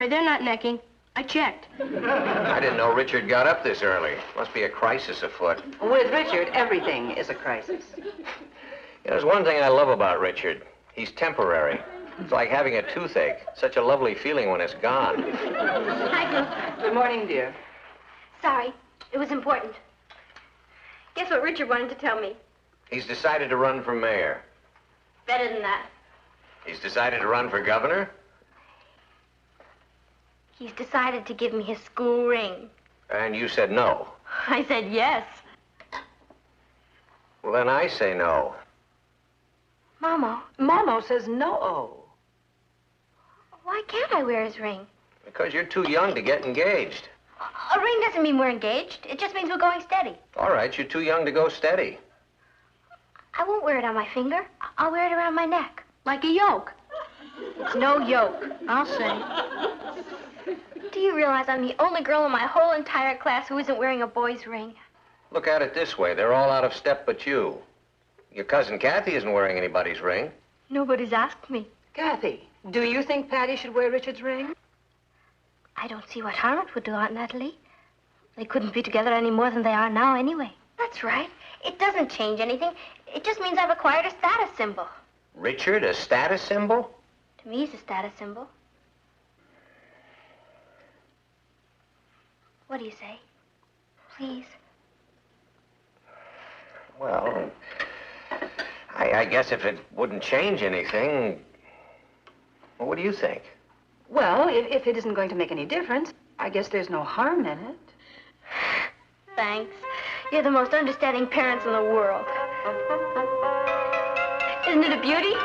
they're not necking. I checked. I didn't know Richard got up this early. Must be a crisis afoot. With Richard, everything is a crisis. There's one thing I love about Richard. He's temporary. It's like having a toothache. Such a lovely feeling when it's gone. Hi, Gil. Good morning, dear. Sorry. It was important. Guess what Richard wanted to tell me? He's decided to run for mayor. Better than that. He's decided to run for governor? He's decided to give me his school ring. And you said no. I said yes. Well, then I say no. Momo, Momo says no. why can't I wear his ring? Because you're too young to get engaged. A ring doesn't mean we're engaged. It just means we're going steady. All right, you're too young to go steady. I won't wear it on my finger. I'll wear it around my neck. Like a yoke. It's no yoke, I'll say. Do you realize I'm the only girl in my whole entire class who isn't wearing a boy's ring? Look at it this way. They're all out of step but you. Your cousin Kathy isn't wearing anybody's ring. Nobody's asked me. Kathy, do you think Patty should wear Richard's ring? I don't see what harm it would do, Aunt Natalie. They couldn't be together any more than they are now anyway. That's right. It doesn't change anything. It just means I've acquired a status symbol. Richard, a status symbol? To me, he's a status symbol. What do you say? Please. Well, I guess if it wouldn't change anything, well, what do you think? Well, if it isn't going to make any difference, I guess there's no harm in it. Thanks. You're the most understanding parents in the world. Isn't it a beauty?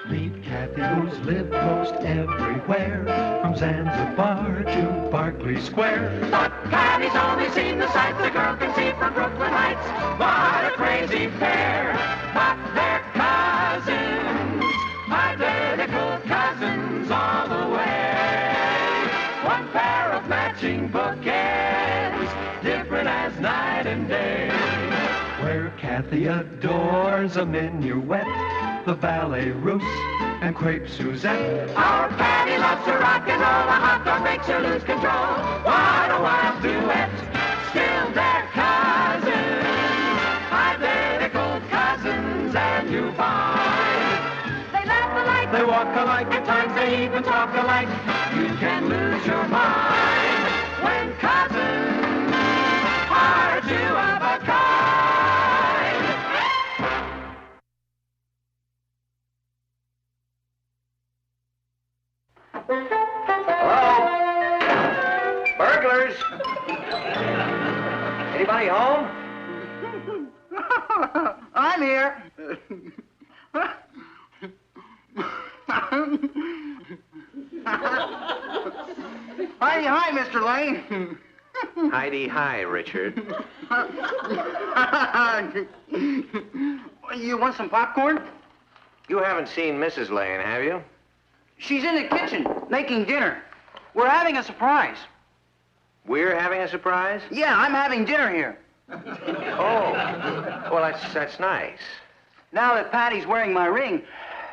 Meet Kathy, who's lived most everywhere, from Zanzibar to Berkeley Square. But Kathy's only seen the sights the girl can see from Brooklyn Heights. What a crazy pair! But they're cousins, identical cousins all the way. One pair of matching bouquets, different as night and day. Where Kathy adores a minuet, the ballet russe, and crepe Suzette. Our Patty loves to rock and roll, a hot dog makes her lose control. What a wild duet, still they're cousins, identical cousins, and you find they laugh alike, they walk alike, at times they even talk alike. You can lose your mind when cousins are two of a kind. Hello? Burglars? Anybody home? I'm here. Hi, Mr. Lane. Heidi, hi, Richard. You want some popcorn? You haven't seen Mrs. Lane, have you? She's in the kitchen making dinner. We're having a surprise. We're having a surprise? Yeah, I'm having dinner here. Oh, well, that's nice. Now that Patty's wearing my ring,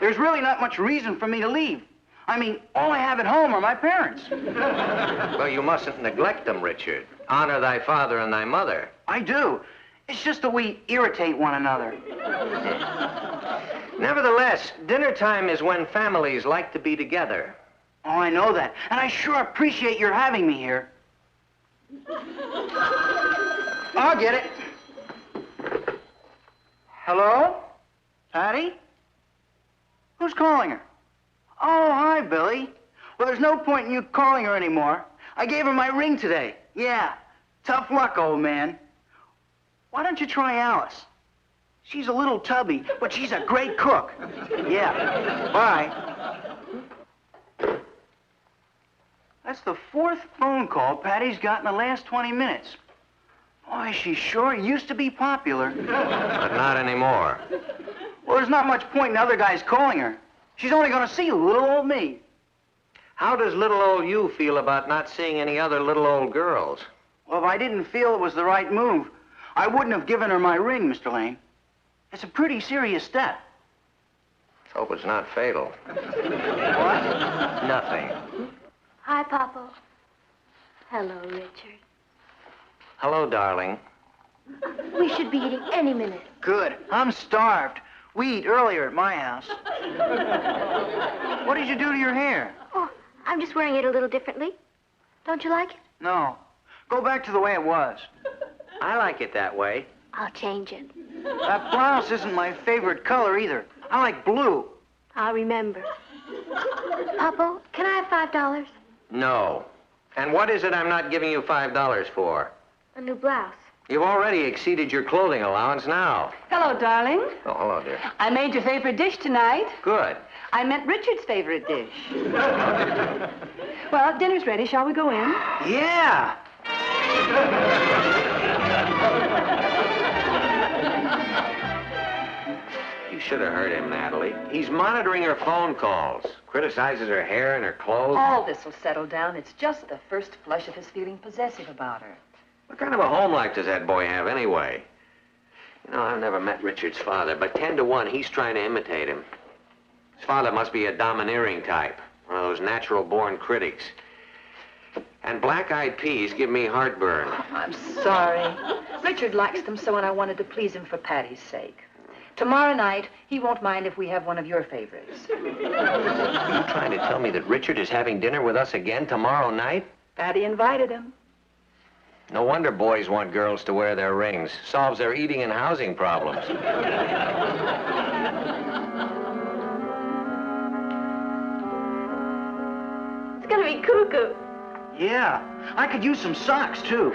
there's really not much reason for me to leave. I mean, all I have at home are my parents. Well, you mustn't neglect them, Richard. Honor thy father and thy mother. I do. It's just that we irritate one another. Nevertheless, dinner time is when families like to be together. Oh, I know that. And I sure appreciate your having me here. I'll get it. Hello? Patty? Who's calling her? Oh, hi, Billy. Well, there's no point in you calling her anymore. I gave her my ring today. Yeah. Tough luck, old man. Why don't you try Alice? She's a little tubby, but she's a great cook. Yeah. Bye. That's the fourth phone call Patty's got in the last 20 minutes. Boy, she sure used to be popular. But not anymore. Well, there's not much point in other guys calling her. She's only going to see little old me. How does little old you feel about not seeing any other little old girls? Well, if I didn't feel it was the right move, I wouldn't have given her my ring, Mr. Lane. It's a pretty serious step. Let's hope it's not fatal. What? Nothing. Hi, Papa. Hello, Richard. Hello, darling. We should be eating any minute. Good. I'm starved. We eat earlier at my house. What did you do to your hair? Oh, I'm just wearing it a little differently. Don't you like it? No. Go back to the way it was. I like it that way. I'll change it. That blouse isn't my favorite color either. I like blue. I'll remember. Papa, can I have $5? No. And what is it I'm not giving you $5 for? A new blouse. You've already exceeded your clothing allowance now. Hello, darling. Oh, hello, dear. I made your favorite dish tonight. Good. I meant Richard's favorite dish. Well, dinner's ready. Shall we go in? Yeah. You should have heard him, Natalie. He's monitoring her phone calls, criticizes her hair and her clothes. All this will settle down. It's just the first flush of his feeling possessive about her. What kind of a home life does that boy have anyway? You know, I've never met Richard's father, but 10 to 1, he's trying to imitate him. His father must be a domineering type, one of those natural-born critics. And black-eyed peas give me heartburn. I'm sorry. Richard likes them so, and I wanted to please him for Patty's sake. Tomorrow night, he won't mind if we have one of your favorites. Are you trying to tell me that Richard is having dinner with us again tomorrow night? Patty invited him. No wonder boys want girls to wear their rings. Solves their eating and housing problems. It's gonna be cuckoo. Yeah. I could use some socks, too.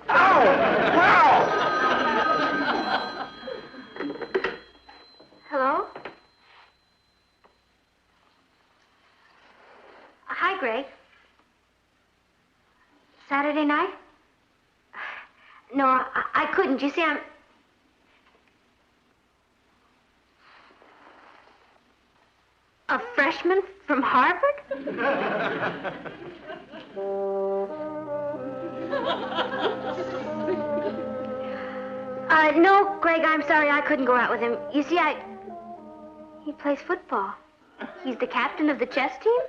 Ow! Wow! Hello? Hi, Greg. Saturday night? No, I couldn't. You see, I'm... A freshman from Harvard? No, Greg, I'm sorry. I couldn't go out with him. You see, he plays football. He's the captain of the chess team.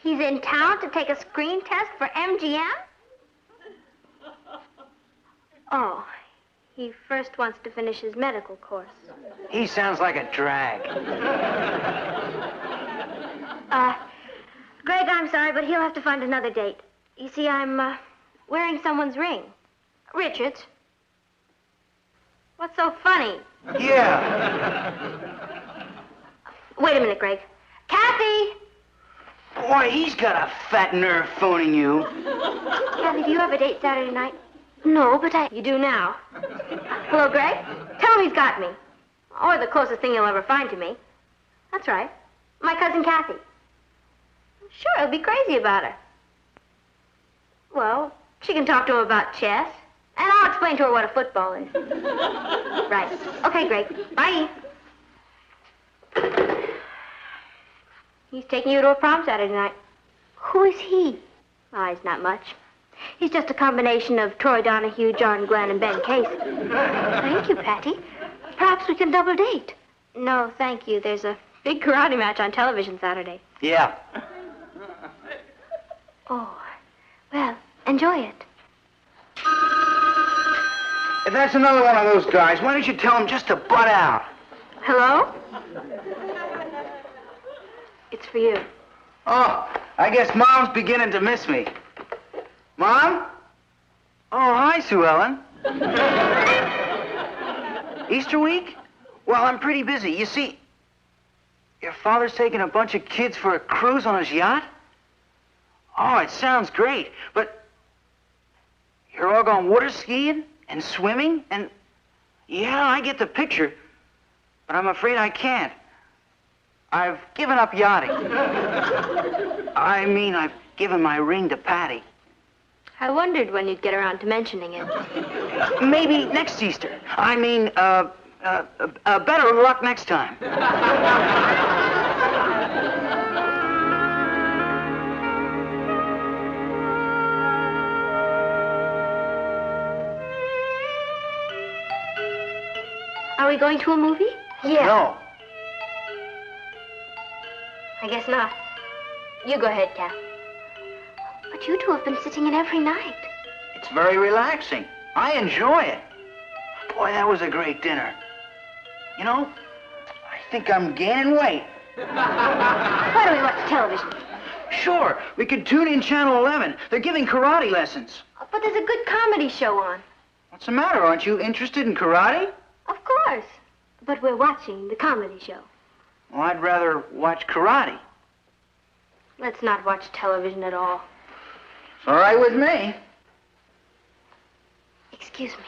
He's in town to take a screen test for MGM. Oh, he first wants to finish his medical course. He sounds like a drag. Greg, I'm sorry, but he'll have to find another date. You see, I'm, wearing someone's ring. Richard's. What's so funny? Yeah. Wait a minute, Greg. Kathy! Boy, he's got a fat nerve phoning you. Kathy, do you have a date Saturday night? No, but You do now. Hello, Greg? Tell him he's got me. Or the closest thing you'll ever find to me. That's right. My cousin Kathy. Sure, he'll be crazy about her. Well, she can talk to him about chess. And I'll explain to her what a football is. Right. Okay, Greg. Bye. He's taking you to a prom Saturday night. Who is he? Oh, he's not much. He's just a combination of Troy Donahue, John Glenn, and Ben Casey. Thank you, Patty. Perhaps we can double date. No, thank you. There's a big karate match on television Saturday. Yeah. Oh, well, enjoy it. If that's another one of those guys, why don't you tell him just to butt out? Hello? It's for you. Oh, I guess Mom's beginning to miss me. Mom? Oh, hi, Sue Ellen. Easter week? Well, I'm pretty busy. You see, your father's taking a bunch of kids for a cruise on his yacht? Oh, it sounds great, but you're all going water skiing and swimming and... Yeah, I get the picture, but I'm afraid I can't. I've given up yachting. I mean, I've given my ring to Patty. I wondered when you'd get around to mentioning it. Maybe next Easter. I mean, better luck next time. Are we going to a movie? Yeah. No. I guess not. You go ahead, Kath. But you two have been sitting in every night. It's very relaxing. I enjoy it. Boy, that was a great dinner. You know, I think I'm gaining weight. Why don't we watch television? Sure, we could tune in Channel 11. They're giving karate lessons. But there's a good comedy show on. What's the matter? Aren't you interested in karate? Of course. But we're watching the comedy show. Well, I'd rather watch karate. Let's not watch television at all. It's all right with me. Excuse me.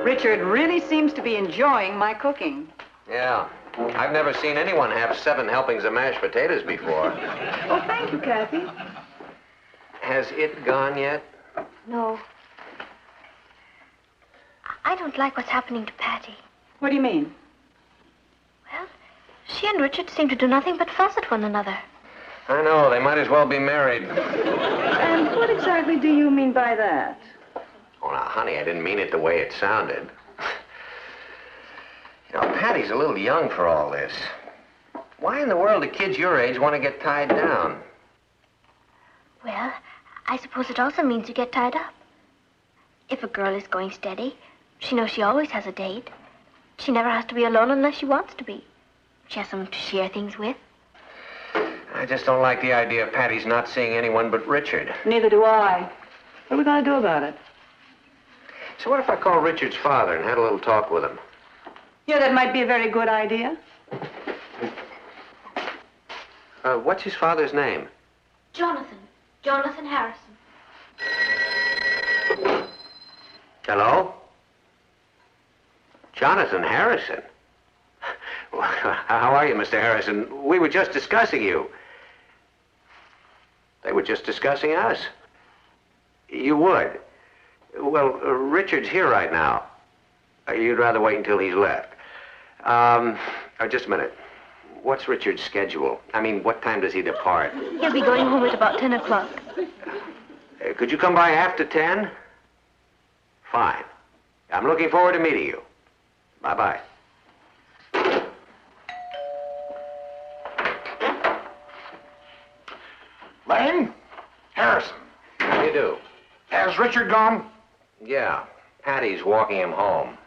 Richard really seems to be enjoying my cooking. Yeah. I've never seen anyone have 7 helpings of mashed potatoes before. Oh, thank you, Kathy. Has it gone yet? No. I don't like what's happening to Patty. What do you mean? Well, she and Richard seem to do nothing but fuss at one another. I know. They might as well be married. And what exactly do you mean by that? Oh, now, honey, I didn't mean it the way it sounded. You know, Patty's a little young for all this. Why in the world do kids your age want to get tied down? Well, I suppose it also means you get tied up. If a girl is going steady, she knows she always has a date. She never has to be alone unless she wants to be. She has someone to share things with. I just don't like the idea of Patty's not seeing anyone but Richard. Neither do I. What are we going to do about it? So what if I call Richard's father and had a little talk with him? Yeah, that might be a very good idea. What's his father's name? Jonathan. Jonathan Harrison. Hello? Jonathan Harrison? How are you, Mr. Harrison? We were just discussing you. They were just discussing us. You would? Well, Richard's here right now. You'd rather wait until he's left. Just a minute. What's Richard's schedule? I mean, what time does he depart? He'll be going home at about 10 o'clock. Could you come by after 10? Fine. I'm looking forward to meeting you. Bye-bye. Lane? Harrison. How do you do? Has Richard gone? Yeah. Patty's walking him home.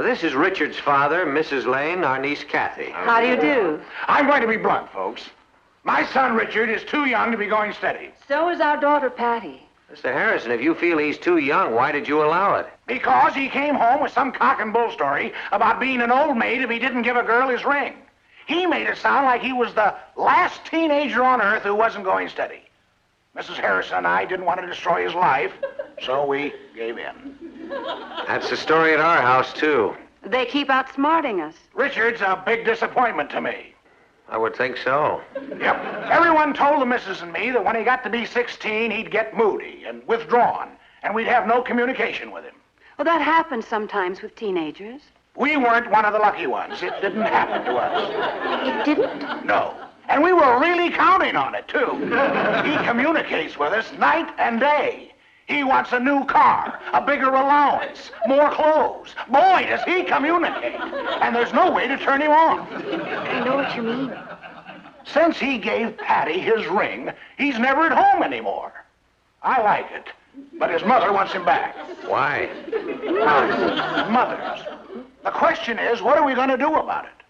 This is Richard's father, Mrs. Lane, our niece Kathy. How do you do? I'm going to be blunt, folks. My son, Richard, is too young to be going steady. So is our daughter, Patty. Mr. Harrison, if you feel he's too young, why did you allow it? Because he came home with some cock and bull story about being an old maid if he didn't give a girl his ring. He made it sound like he was the last teenager on earth who wasn't going steady. Mrs. Harrison and I didn't want to destroy his life, so we gave in. That's the story at our house, too. They keep outsmarting us. Richard's a big disappointment to me. I would think so. Yep. Everyone told the missus and me that when he got to be 16, he'd get moody and withdrawn, and we'd have no communication with him. Well, that happens sometimes with teenagers. We weren't one of the lucky ones. It didn't happen to us. It didn't? No. And we were really counting on it, too. He communicates with us night and day. He wants a new car, a bigger allowance, more clothes. Boy, does he communicate. And there's no way to turn him off. I know what you mean. Since he gave Patty his ring, he's never at home anymore. I like it, but his mother wants him back. Why? Mothers. The question is, what are we going to do about it?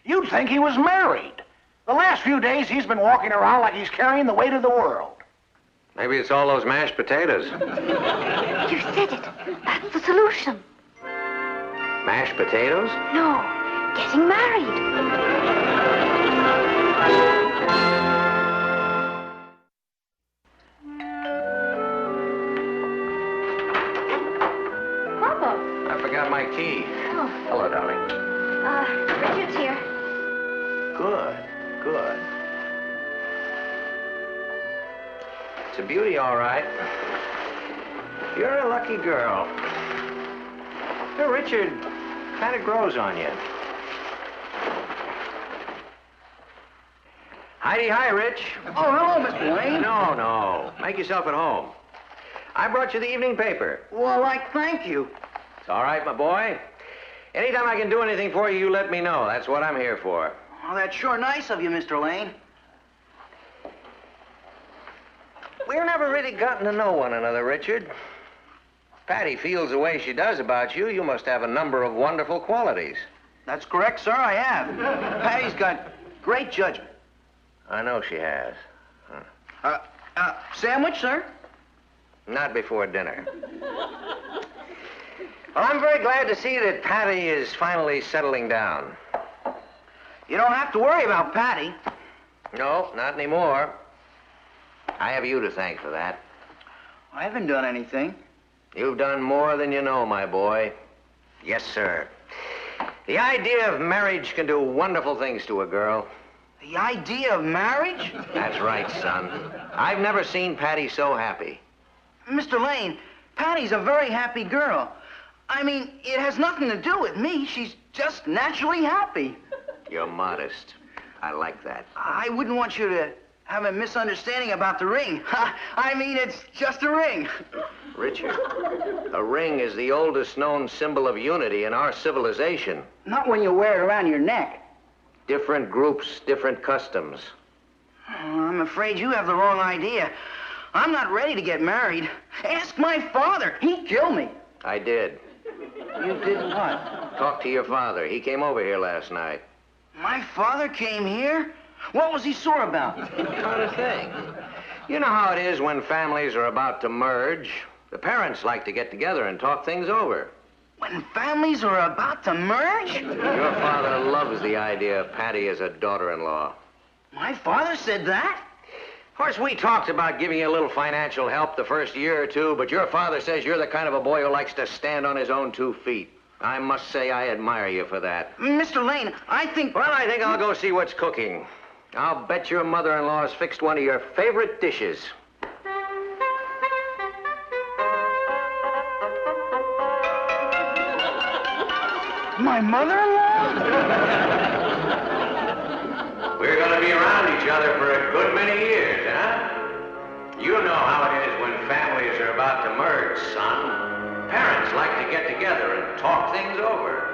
You'd think he was married. The last few days, he's been walking around like he's carrying the weight of the world. Maybe it's all those mashed potatoes. You said it. That's the solution. Mashed potatoes? No, getting married. Papa. I forgot my key. Oh. Hello, darling. Richard's here. Good, good. It's a beauty, all right. You're a lucky girl. Your Richard kind of grows on you. Heidi, hi, Rich. Oh, hello, Mr. Lane. No. Make yourself at home. I brought you the evening paper. Well, thank you. It's all right, my boy. Anytime I can do anything for you, you let me know. That's what I'm here for. Oh, that's sure nice of you, Mr. Lane. We've never really gotten to know one another, Richard. Patty feels the way she does about you. You must have a number of wonderful qualities. That's correct, sir, I have. Patty's got great judgment. I know she has. Sandwich, sir? Not before dinner. Well, I'm very glad to see that Patty is finally settling down. You don't have to worry about Patty. No, not anymore. I have you to thank for that. I haven't done anything. You've done more than you know, my boy. Yes, sir. The idea of marriage can do wonderful things to a girl. The idea of marriage? That's right, son. I've never seen Patty so happy. Mr. Lane, Patty's a very happy girl. I mean, it has nothing to do with me. She's just naturally happy. You're modest. I like that. I wouldn't want you to have a misunderstanding about the ring. I mean, it's just a ring. Richard, a ring is the oldest known symbol of unity in our civilization. Not when you wear it around your neck. Different groups, different customs. Oh, I'm afraid you have the wrong idea. I'm not ready to get married. Ask my father. He'd kill me. I did. You did what? Talk to your father. He came over here last night. My father came here? What was he sore about? Not a thing. You know how it is when families are about to merge. The parents like to get together and talk things over. When families are about to merge? Your father loves the idea of Patty as a daughter-in-law. My father said that? Of course, we talked about giving you a little financial help the first year or two, but your father says you're the kind of a boy who likes to stand on his own 2 feet. I must say I admire you for that. Mr. Lane, I think... Well, I think I'll go see what's cooking. I'll bet your mother-in-law has fixed one of your favorite dishes. My mother-in-law? We're going to be around each other for a good many years, huh? You know how it is when families are about to merge, son. Parents like to get together and talk things over.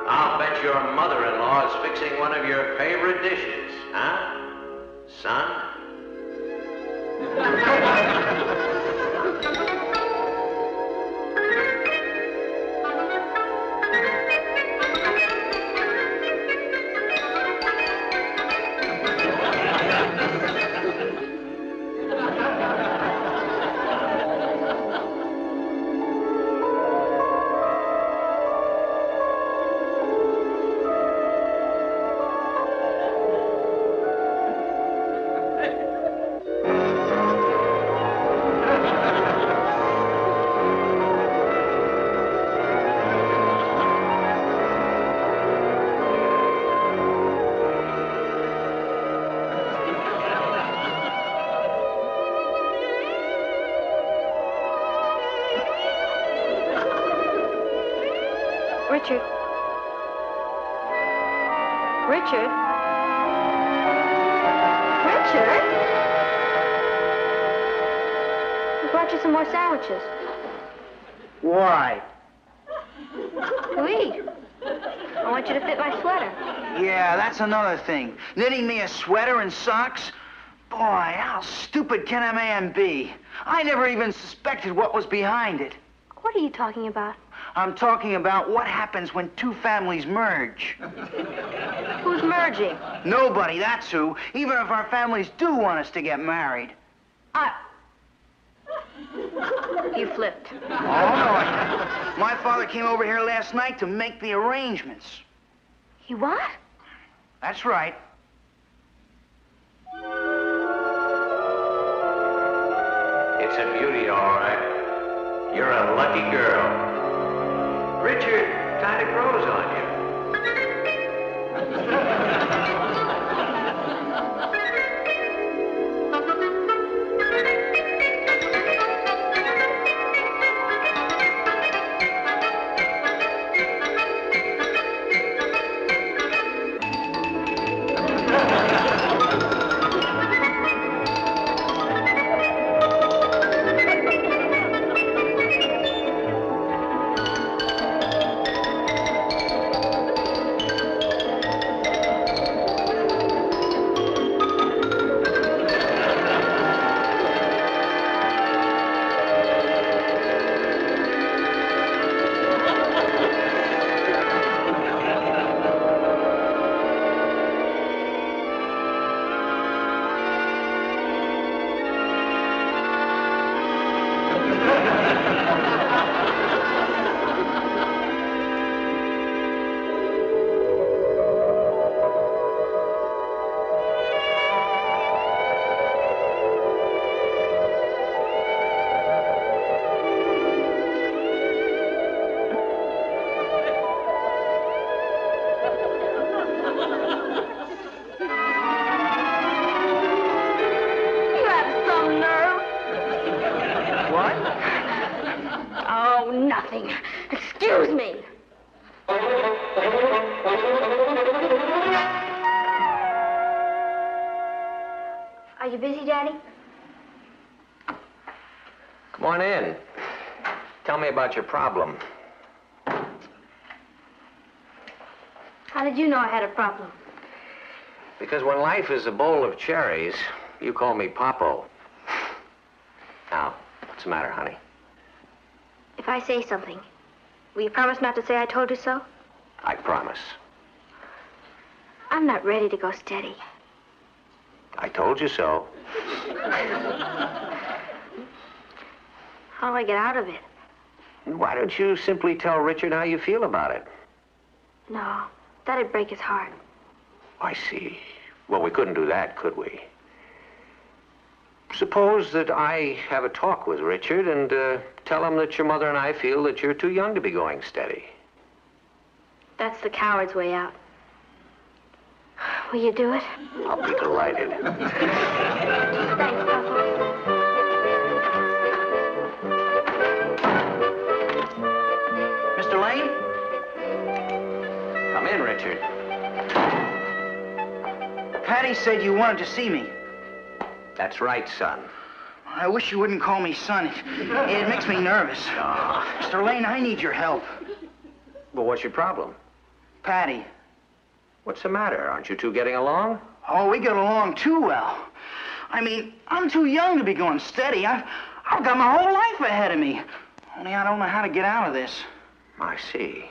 I'll bet your mother-in-law is fixing one of your favorite dishes, huh? Son? Richard. Richard? Richard? I brought you some more sandwiches. Why? To eat. I want you to fit my sweater. Yeah, that's another thing. Knitting me a sweater and socks? Boy, how stupid can a man be? I never even suspected what was behind it. What are you talking about? I'm talking about what happens when 2 families merge. Who's merging? Nobody, that's who. Even if our families do want us to get married. You flipped. Oh, no. My father came over here last night to make the arrangements. You what? That's right. It's a beauty, all right. You're a lucky girl. Richard kind of grows on you. nothing. Excuse me. Are you busy, Daddy? Come on in. Tell me about your problem. How did you know I had a problem? Because when life is a bowl of cherries, you call me Popo. Now, what's the matter, honey? If I say something, will you promise not to say I told you so? I promise. I'm not ready to go steady. I told you so. How do I get out of it? Why don't you simply tell Richard how you feel about it? No, that'd break his heart. I see. Well, we couldn't do that, could we? Suppose that I have a talk with Richard and tell him that your mother and I feel that you're too young to be going steady. That's the coward's way out. Will you do it? I'll be delighted. Thanks, Papa. Mr. Lane? Come in, Richard. Patty said you wanted to see me. That's right, son. I wish you wouldn't call me son. It makes me nervous. Mr. Lane, I need your help. Well, what's your problem? Patty. What's the matter? Aren't you two getting along? Oh, we get along too well. I mean, I'm too young to be going steady. I've got my whole life ahead of me. Only I don't know how to get out of this. I see.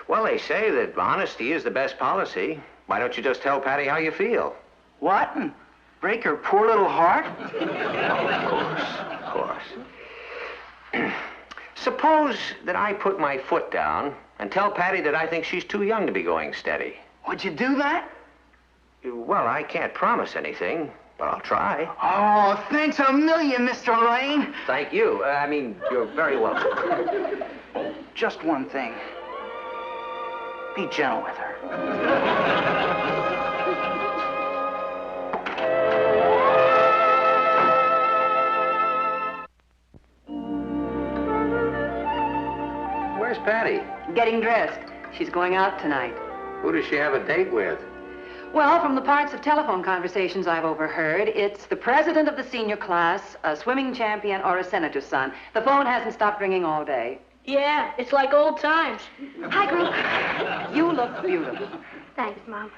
Well, they say that honesty is the best policy. Why don't you just tell Patty how you feel? What? And break her poor little heart? Of course. Suppose that I put my foot down and tell Patty that I think she's too young to be going steady. Would you do that? Well, I can't promise anything, but I'll try. Oh, thanks a million, Mr. Lane. Thank you. You're very welcome. Just one thing. Be gentle with her. Where's Patty? Getting dressed. She's going out tonight. Who does she have a date with? Well, from the parts of telephone conversations I've overheard, it's the president of the senior class, a swimming champion, or a senator's son. The phone hasn't stopped ringing all day. Yeah, it's like old times. Hi, group. You look beautiful. Thanks, Mom.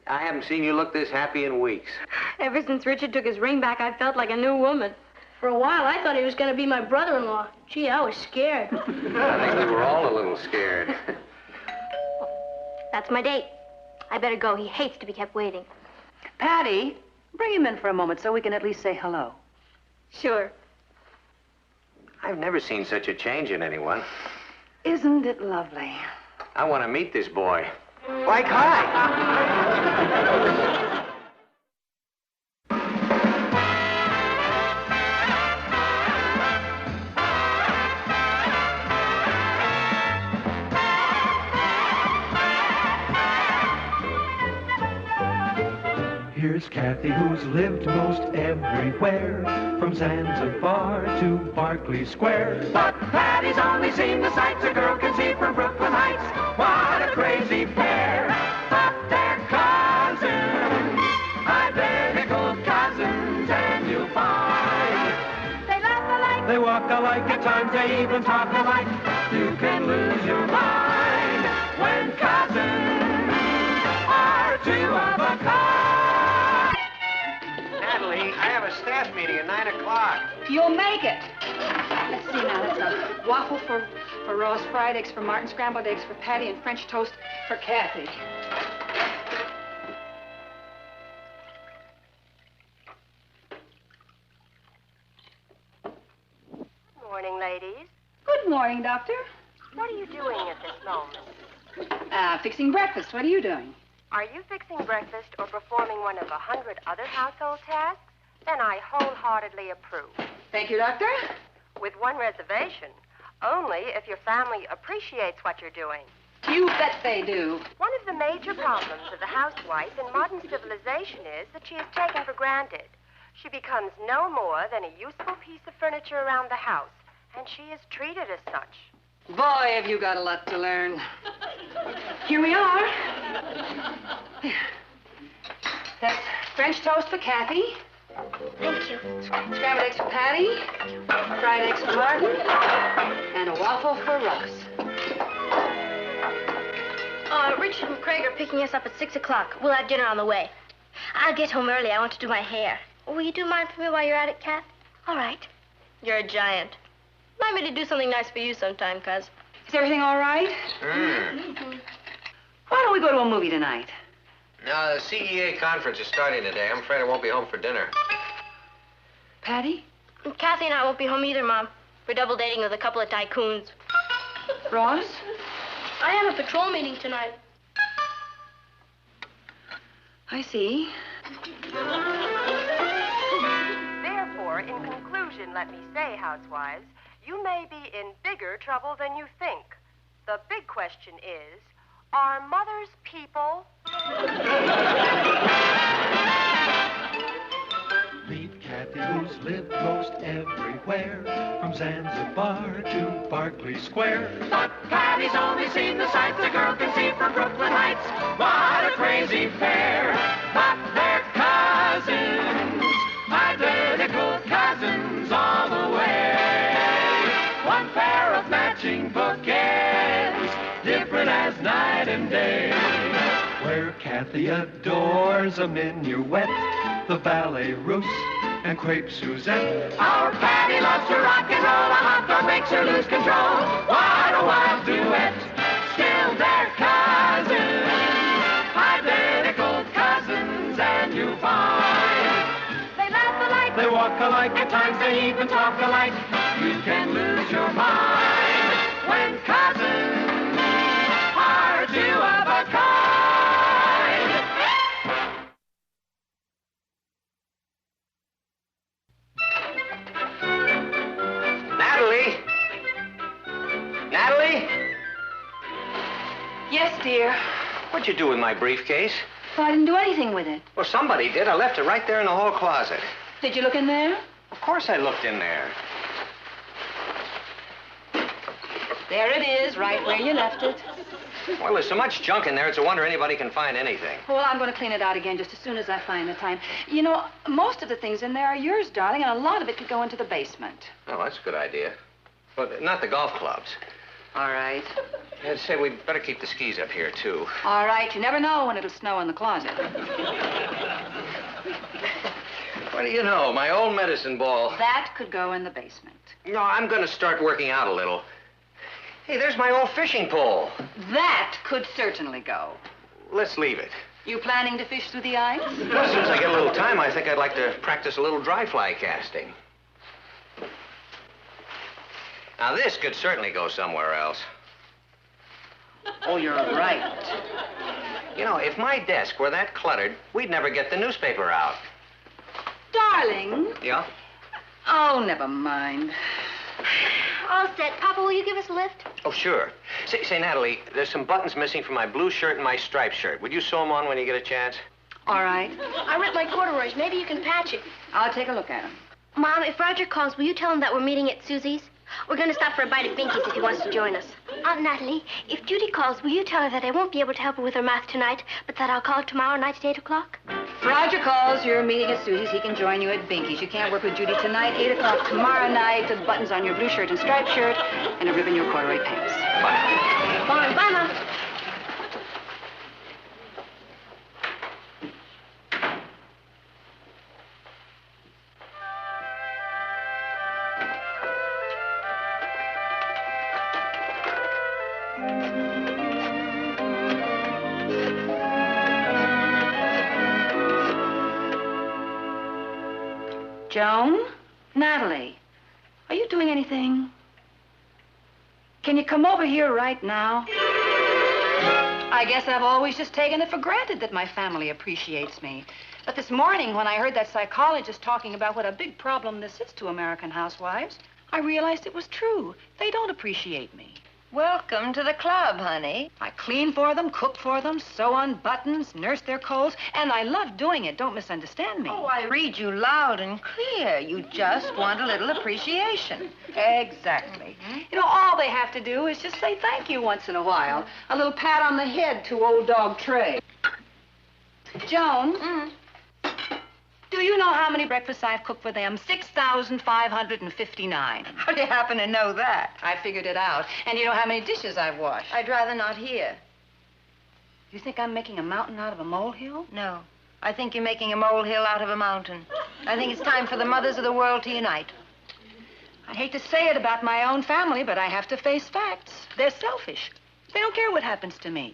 I haven't seen you look this happy in weeks. Ever since Richard took his ring back, I felt like a new woman. For a while, I thought he was going to be my brother-in-law. Gee, I was scared. I think we were all a little scared. That's my date. I better go. He hates to be kept waiting. Patty, bring him in for a moment so we can at least say hello. Sure. I've never seen such a change in anyone. Isn't it lovely? I want to meet this boy. Like hi. Here's Kathy, who's lived most everywhere, from Zanzibar to Berkeley Square. But Patty's only seen the sights a girl can see from Brooklyn Heights. What a crazy pair, but they're cousins, identical cousins, and you'll find they laugh alike, They walk alike, at times they even talk alike. you can lose your mind when cousins are two of a kind. Natalie, I have a staff meeting at 9 o'clock. You'll make it. Let's see now. That's a waffle for Ross, fried eggs for Martin, scrambled eggs for Patty, and French toast for Kathy. Morning, ladies. Good morning, Doctor. What are you doing at this moment? Fixing breakfast. What are you doing? Are you fixing breakfast or performing one of 100 other household tasks? Then I wholeheartedly approve. Thank you, Doctor. With one reservation, only if your family appreciates what you're doing. You bet they do. One of the major problems of the housewife in modern civilization is that she is taken for granted. She becomes no more than a useful piece of furniture around the house, and she is treated as such. Boy, have you got a lot to learn. Here we are. That's French toast for Kathy. Thank you. Scrambled eggs for Patty. Fried eggs for Martin. And a waffle for Russ. Richard and Craig are picking us up at 6 o'clock. We'll have dinner on the way. I'll get home early. I want to do my hair. Will you do mine for me while you're at it, Kath? All right. You're a giant. Remind me to do something nice for you sometime, Cuz. Is everything all right? Why don't we go to a movie tonight? No, the CEA conference is starting today. I'm afraid I won't be home for dinner. Patty? Kathy and I won't be home either, Mom. We're double dating with a couple of tycoons. Ross? I have a patrol meeting tonight. I see. Therefore, in conclusion, let me say, housewives, you may be in bigger trouble than you think. The big question is, are mothers people? Meet Kathy, who's lived most everywhere, from Zanzibar to Berkeley Square. But Patty's only seen the sights a girl can see from Brooklyn Heights. What a crazy pair! But they're cousins, identical cousins all the way. One pair of matching bouquets, different as night and day. Where Kathy adores a minuet, the ballet russe, and crepe Suzette. Our Patty loves to rock and roll, a hot dog makes her lose control. What a wild duet, still they're cousins, identical cousins, and you find they laugh alike, They walk alike, at times they even talk alike. You can lose your mind when cousins are two of a kind. Natalie? Natalie? Yes, dear. What'd you do with my briefcase? Well, I didn't do anything with it. Well, somebody did. I left it right there in the hall closet. Did you look in there? Of course I looked in there. There it is, right where you left it. Well, there's so much junk in there, it's a wonder anybody can find anything. Well, I'm going to clean it out again just as soon as I find the time. You know, most of the things in there are yours, darling, and a lot of it could go into the basement. Oh, that's a good idea. But not the golf clubs. All right. I'd say we'd better keep the skis up here, too. All right. You never know when it'll snow in the closet. What do you know? My old medicine ball. That could go in the basement. No, I'm going to start working out a little. Hey, there's my old fishing pole. That could certainly go. Let's leave it. You planning to fish through the ice? Well, as soon as I get a little time, I think I'd like to practice a little dry fly casting. Now, this could certainly go somewhere else. Oh, you're right. You know, if my desk were that cluttered, we'd never get the newspaper out. Darling. Yeah? Oh, never mind. All set. Papa, will you give us a lift? Oh, sure. Say, Natalie, there's some buttons missing from my blue shirt and my striped shirt. Would you sew them on when you get a chance? All right. I ripped my corduroys. Maybe you can patch it. I'll take a look at them. Mom, if Roger calls, will you tell him that we're meeting at Susie's? We're going to stop for a bite at Binky's if he wants to join us. Aunt Natalie, if Judy calls, will you tell her that I won't be able to help her with her math tonight, but that I'll call tomorrow night at 8 o'clock? If Roger calls, you're meeting at Susie's. He can join you at Binky's. You can't work with Judy tonight. 8 o'clock tomorrow night. The buttons on your blue shirt and striped shirt, and a ribbon in your corduroy pants. Bye. Bye, Mom. Joan? Natalie, are you doing anything? Can you come over here right now? I guess I've always just taken it for granted that my family appreciates me. But this morning, when I heard that psychologist talking about what a big problem this is to American housewives, I realized it was true. They don't appreciate me. Welcome to the club, honey. I clean for them, cook for them, sew on buttons, nurse their colds, and I love doing it. Don't misunderstand me. Oh, I read you loud and clear. You just want a little appreciation. Exactly. You know, all they have to do is just say thank you once in a while. A little pat on the head to old dog Trey. Joan, do you know how many breakfasts I've cooked for them? 6,559. How do you happen to know that? I figured it out. And you know how many dishes I've washed? I'd rather not hear. You think I'm making a mountain out of a molehill? No. I think you're making a molehill out of a mountain. I think it's time for the mothers of the world to unite. I hate to say it about my own family, but I have to face facts. They're selfish. They don't care what happens to me.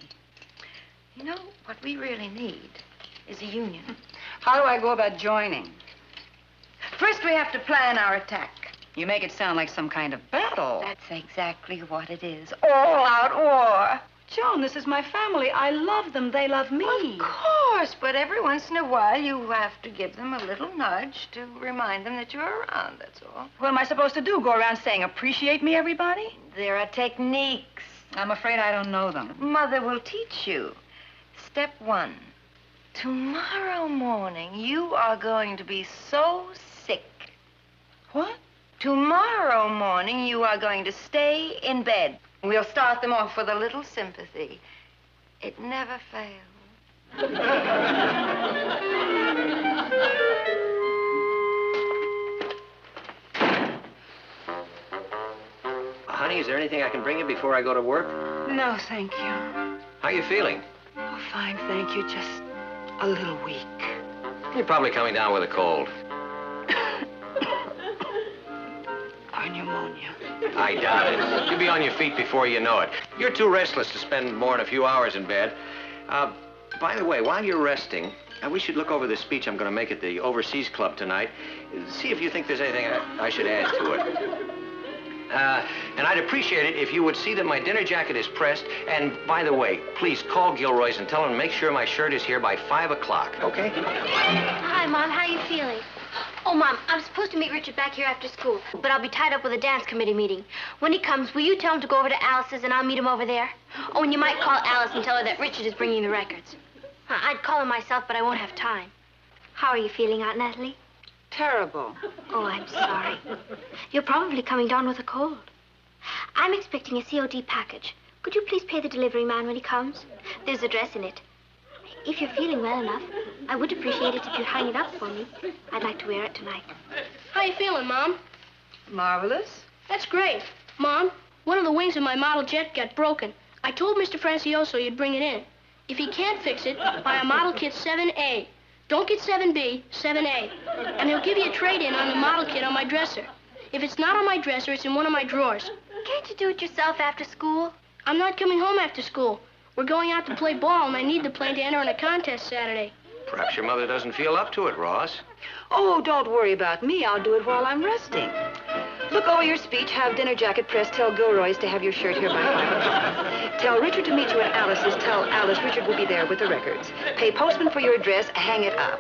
You know, what we really need is a union. How do I go about joining? First, we have to plan our attack. You make it sound like some kind of battle. That's exactly what it is. All-out war. Joan, this is my family. I love them. They love me. Of course, but every once in a while you have to give them a little nudge to remind them that you're around, that's all. What am I supposed to do? Go around saying, appreciate me, everybody? There are techniques. I'm afraid I don't know them. Mother will teach you. Step 1. Tomorrow morning, you are going to be so sick. What? Tomorrow morning, you are going to stay in bed. We'll start them off with a little sympathy. It never fails. Honey, is there anything I can bring you before I go to work? No, thank you. How you feeling? Oh, fine, thank you. Just a little weak. You're probably coming down with a cold. Or pneumonia. I doubt it. You'll be on your feet before you know it. You're too restless to spend more than a few hours in bed. By the way, while you're resting, we should look over the speech I'm going to make at the Overseas Club tonight. See if you think there's anything I should add to it. And I'd appreciate it if you would see that my dinner jacket is pressed. And by the way, please call Gilroy's and tell him to make sure my shirt is here by 5 o'clock, okay? Hi, Mom. How are you feeling? Oh, Mom, I'm supposed to meet Richard back here after school, but I'll be tied up with a dance committee meeting. When he comes, will you tell him to go over to Alice's and I'll meet him over there? Oh, and you might call Alice and tell her that Richard is bringing the records. I'd call him myself, but I won't have time. How are you feeling, Aunt Natalie? Terrible. Oh, I'm sorry. You're probably coming down with a cold. I'm expecting a COD package. Could you please pay the delivery man when he comes? There's a dress in it. If you're feeling well enough, I would appreciate it if you'd hang it up for me. I'd like to wear it tonight. How you feeling, Mom? Marvelous. That's great. Mom, one of the wings of my model jet got broken. I told Mr. Francioso you'd bring it in. If he can't fix it, buy a model kit 7A. Don't get 7B, 7A. And he'll give you a trade-in on the model kit on my dresser. If it's not on my dresser, it's in one of my drawers. Can't you do it yourself after school? I'm not coming home after school. We're going out to play ball, and I need the plane to enter in a contest Saturday. Perhaps your mother doesn't feel up to it, Ross. Oh, don't worry about me. I'll do it while I'm resting. Look over your speech, have dinner jacket pressed, tell Gilroy's to have your shirt here by 5 o'clock. Tell Richard to meet you at Alice's. Tell Alice Richard will be there with the records. Pay postman for your address, hang it up.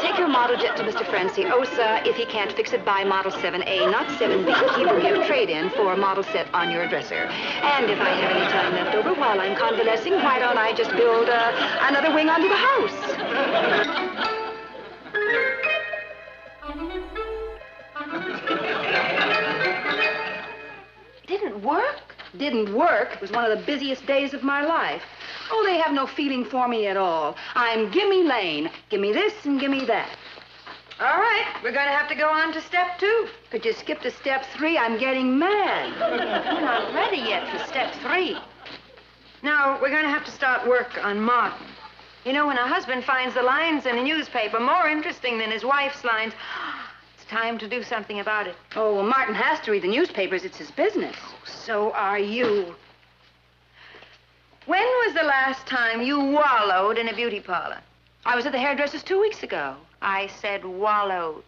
Take your model jet to Mr. Franciosa. If he can't fix it, buy model 7A, not 7B. He will give trade-in for a model set on your dresser. And if I have any time left over while I'm convalescing, why don't I just build another wing onto the house? Didn't work? Didn't work. It was one of the busiest days of my life. Oh, they have no feeling for me at all. I'm Gimme Lane. Gimme this and gimme that. All right, we're going to have to go on to step 2. Could you skip to step 3? I'm getting mad. We're not ready yet for step 3. Now, we're going to have to start work on Martin. You know, when a husband finds the lines in a newspaper more interesting than his wife's lines, it's time to do something about it. Oh, well, Martin has to read the newspapers. It's his business. So are you. When was the last time you wallowed in a beauty parlor? I was at the hairdresser's 2 weeks ago. I said wallowed.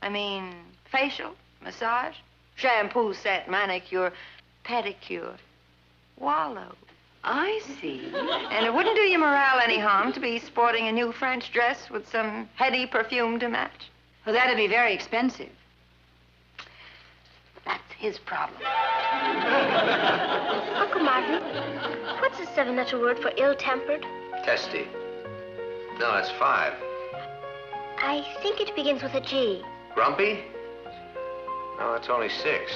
I mean facial, massage, shampoo set, manicure, pedicure. Wallowed. I see. And it wouldn't do your morale any harm to be sporting a new French dress with some heady perfume to match. Well, that'd be very expensive. That's his problem. Uncle Martin, what's the 7-letter word for ill-tempered? Testy. No, that's 5. I think it begins with a G. Grumpy? No, that's only 6.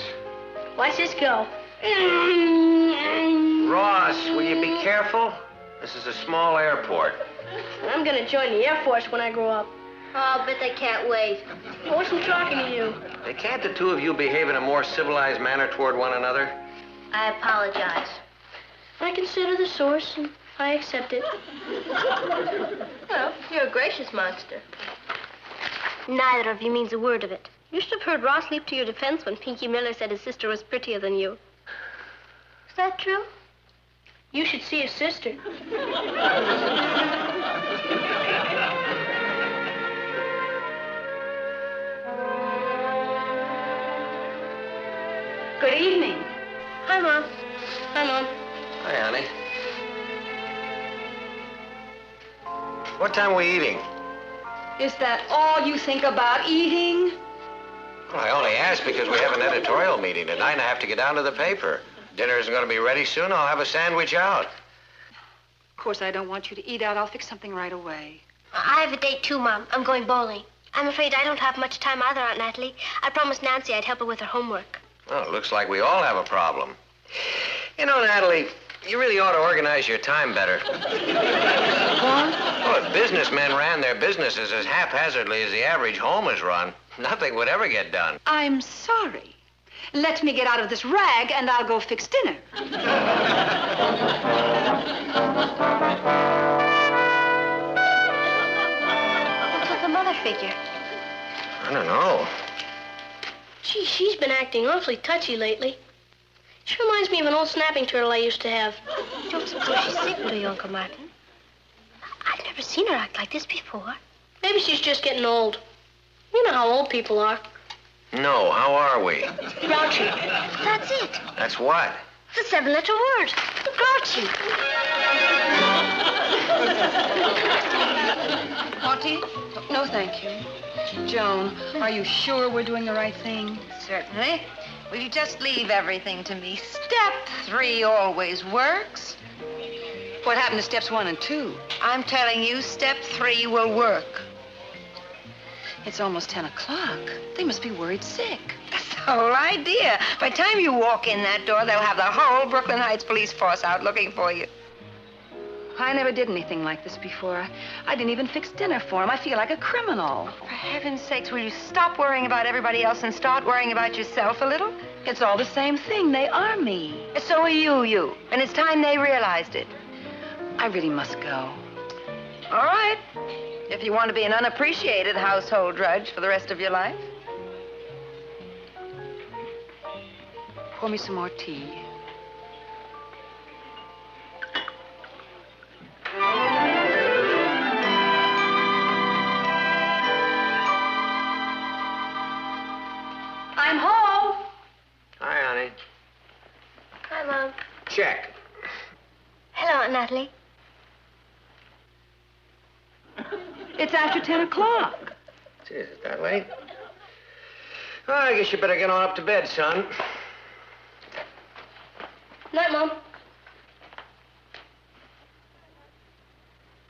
Watch this go. Ross, will you be careful? This is a small airport. I'm gonna join the Air Force when I grow up. I'll bet they can't wait. I wasn't talking to you. Hey, can't the two of you behave in a more civilized manner toward one another? I apologize. I consider the source, and I accept it. Well, you're a gracious monster. Neither of you means a word of it. You should have heard Ross leap to your defense when Pinky Miller said his sister was prettier than you. Is that true? You should see his sister. Good evening. Hi, Mom. Hi, Mom. Hi, honey. What time are we eating? Is that all you think about, eating? Well, I only asked because we have an editorial meeting tonight and I have to get down to the paper. Dinner isn't going to be ready soon. I'll have a sandwich out. Of course, I don't want you to eat out. I'll fix something right away. I have a date too, Mom. I'm going bowling. I'm afraid I don't have much time either, Aunt Natalie. I promised Nancy I'd help her with her homework. Well, it looks like we all have a problem. You know, Natalie, you really ought to organize your time better. What? Well, if businessmen ran their businesses as haphazardly as the average home is run, nothing would ever get done. I'm sorry. Let me get out of this rag and I'll go fix dinner. What's with the mother figure? I don't know. Gee, she's been acting awfully touchy lately. She reminds me of an old snapping turtle I used to have. Don't suppose she's sick, do you, Uncle Martin? I've never seen her act like this before. Maybe she's just getting old. You know how old people are. No, how are we? Grouchy. That's it. That's what? It's a 7-letter word. Grouchy. Auntie? No, thank you. Joan, are you sure we're doing the right thing? Certainly. Will you just leave everything to me? Step 3 always works. What happened to steps 1 and 2? I'm telling you, step 3 will work. It's almost 10 o'clock. They must be worried sick. That's the whole idea. By the time you walk in that door, they'll have the whole Brooklyn Heights police force out looking for you. I never did anything like this before. I didn't even fix dinner for him. I feel like a criminal. For heaven's sakes, will you stop worrying about everybody else and start worrying about yourself a little? It's all the same thing. They are me. So are you. And it's time they realized it. I really must go. All right. If you want to be an unappreciated household drudge for the rest of your life. Pour me some more tea. I'm home. Hi, honey. Hi, Mom. Check. Hello, Aunt Natalie. It's after 10 o'clock. Gee, is it that late? Well, I guess you better get on up to bed, son. Night, Mom.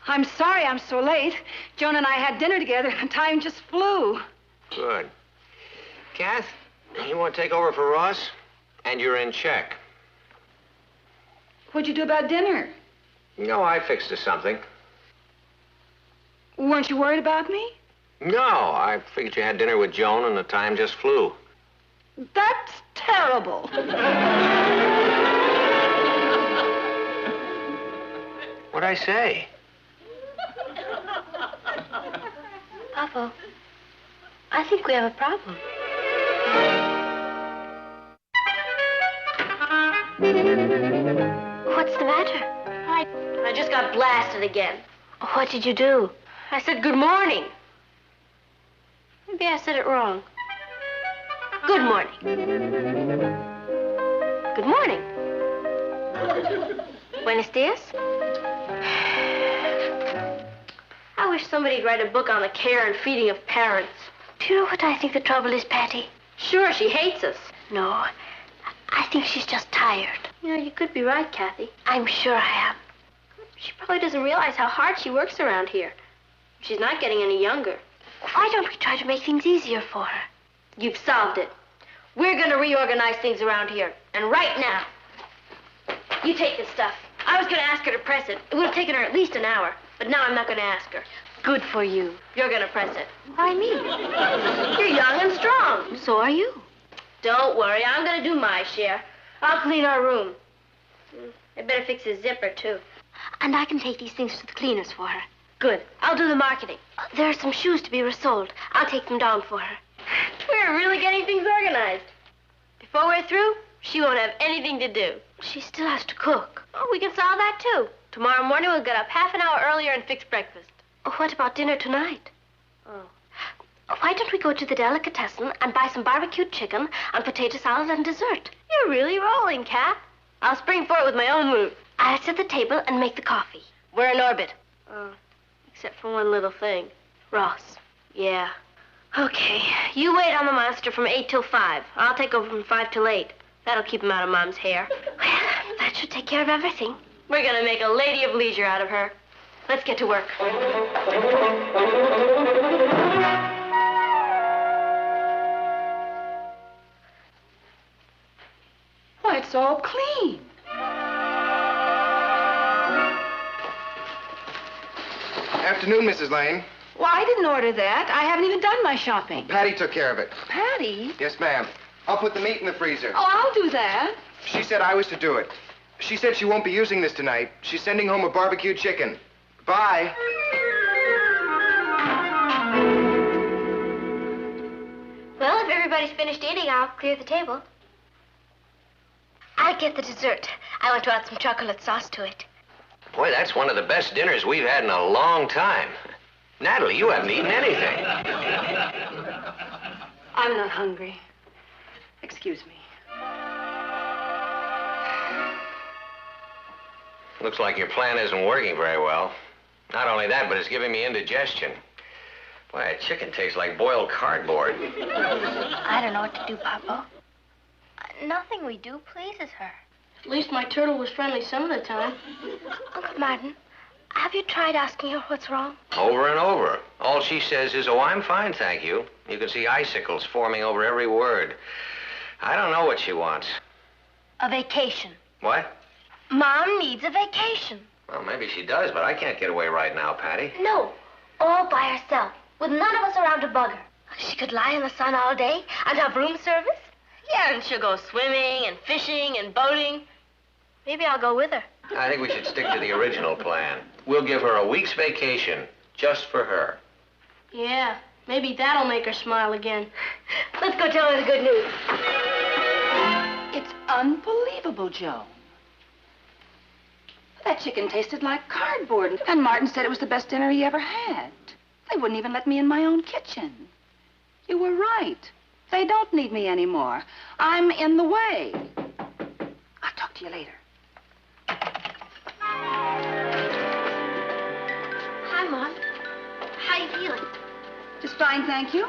I'm sorry I'm so late. Joan and I had dinner together and time just flew. Good. Kath, you want to take over for Ross? And you're in check. What'd you do about dinner? No, I fixed us something. Weren't you worried about me? No, I figured you had dinner with Joan and the time just flew. That's terrible. What'd I say? Papa, I think we have a problem. What's the matter? I just got blasted again. What did you do? I said good morning. Maybe I said it wrong. Good morning. Good morning. Buenos dias? I wish somebody'd write a book on the care and feeding of parents. Do you know what I think the trouble is, Patty? Sure, she hates us. No, I think she's just tired. You know, you could be right, Kathy. I'm sure I am. She probably doesn't realize how hard she works around here. She's not getting any younger. Why don't we try to make things easier for her? You've solved it. We're going to reorganize things around here. And right now. You take this stuff. I was going to ask her to press it. It would have taken her at least an hour. But now I'm not going to ask her. Good for you. You're going to press it. Why me? You're young and strong. So are you. Don't worry. I'm going to do my share. I'll clean our room. I better fix his zipper, too. And I can take these things to the cleaners for her. Good. I'll do the marketing. There are some shoes to be resoled. I'll take them down for her. We're really getting things organized. Before we're through, she won't have anything to do. She still has to cook. Oh, we can solve that, too. Tomorrow morning, we'll get up half an hour earlier and fix breakfast. What about dinner tonight? Oh. Why don't we go to the delicatessen and buy some barbecued chicken and potato salad and dessert? You're really rolling, Kat. I'll spring for it with my own move. I'll set the table and make the coffee. We're in orbit. Oh, except for one little thing. Ross. Yeah. Okay, you wait on the monster from 8 till 5. I'll take over from 5 till 8. That'll keep him out of Mom's hair. Well, that should take care of everything. We're gonna make a lady of leisure out of her. Let's get to work. Why, it's all clean. Afternoon, Mrs. Lane. Well, I didn't order that. I haven't even done my shopping. Patty took care of it. Patty? Yes, ma'am. I'll put the meat in the freezer. Oh, I'll do that. She said I was to do it. She said she won't be using this tonight. She's sending home a barbecued chicken. Bye. Well, if everybody's finished eating, I'll clear the table. I'll get the dessert. I want to add some chocolate sauce to it. Boy, that's one of the best dinners we've had in a long time. Natalie, you haven't eaten anything. I'm not hungry. Excuse me. Looks like your plan isn't working very well. Not only that, but it's giving me indigestion. Boy, that chicken tastes like boiled cardboard. I don't know what to do, Papa. Nothing we do pleases her. At least my turtle was friendly some of the time. Uncle Martin, have you tried asking her what's wrong? Over and over. All she says is, oh, I'm fine, thank you. You can see icicles forming over every word. I don't know what she wants. A vacation. What? Mom needs a vacation. Well, maybe she does, but I can't get away right now, Patty. No, all by herself, with none of us around to bug her. She could lie in the sun all day and have room service. Yeah, and she'll go swimming and fishing and boating. Maybe I'll go with her. I think we should stick to the original plan. We'll give her a week's vacation just for her. Yeah, maybe that'll make her smile again. Let's go tell her the good news. It's unbelievable, Joe. That chicken tasted like cardboard, and Martin said it was the best dinner he ever had. They wouldn't even let me in my own kitchen. You were right. They don't need me anymore. I'm in the way. I'll talk to you later. Hi, Mom. How you feeling? Just fine, thank you.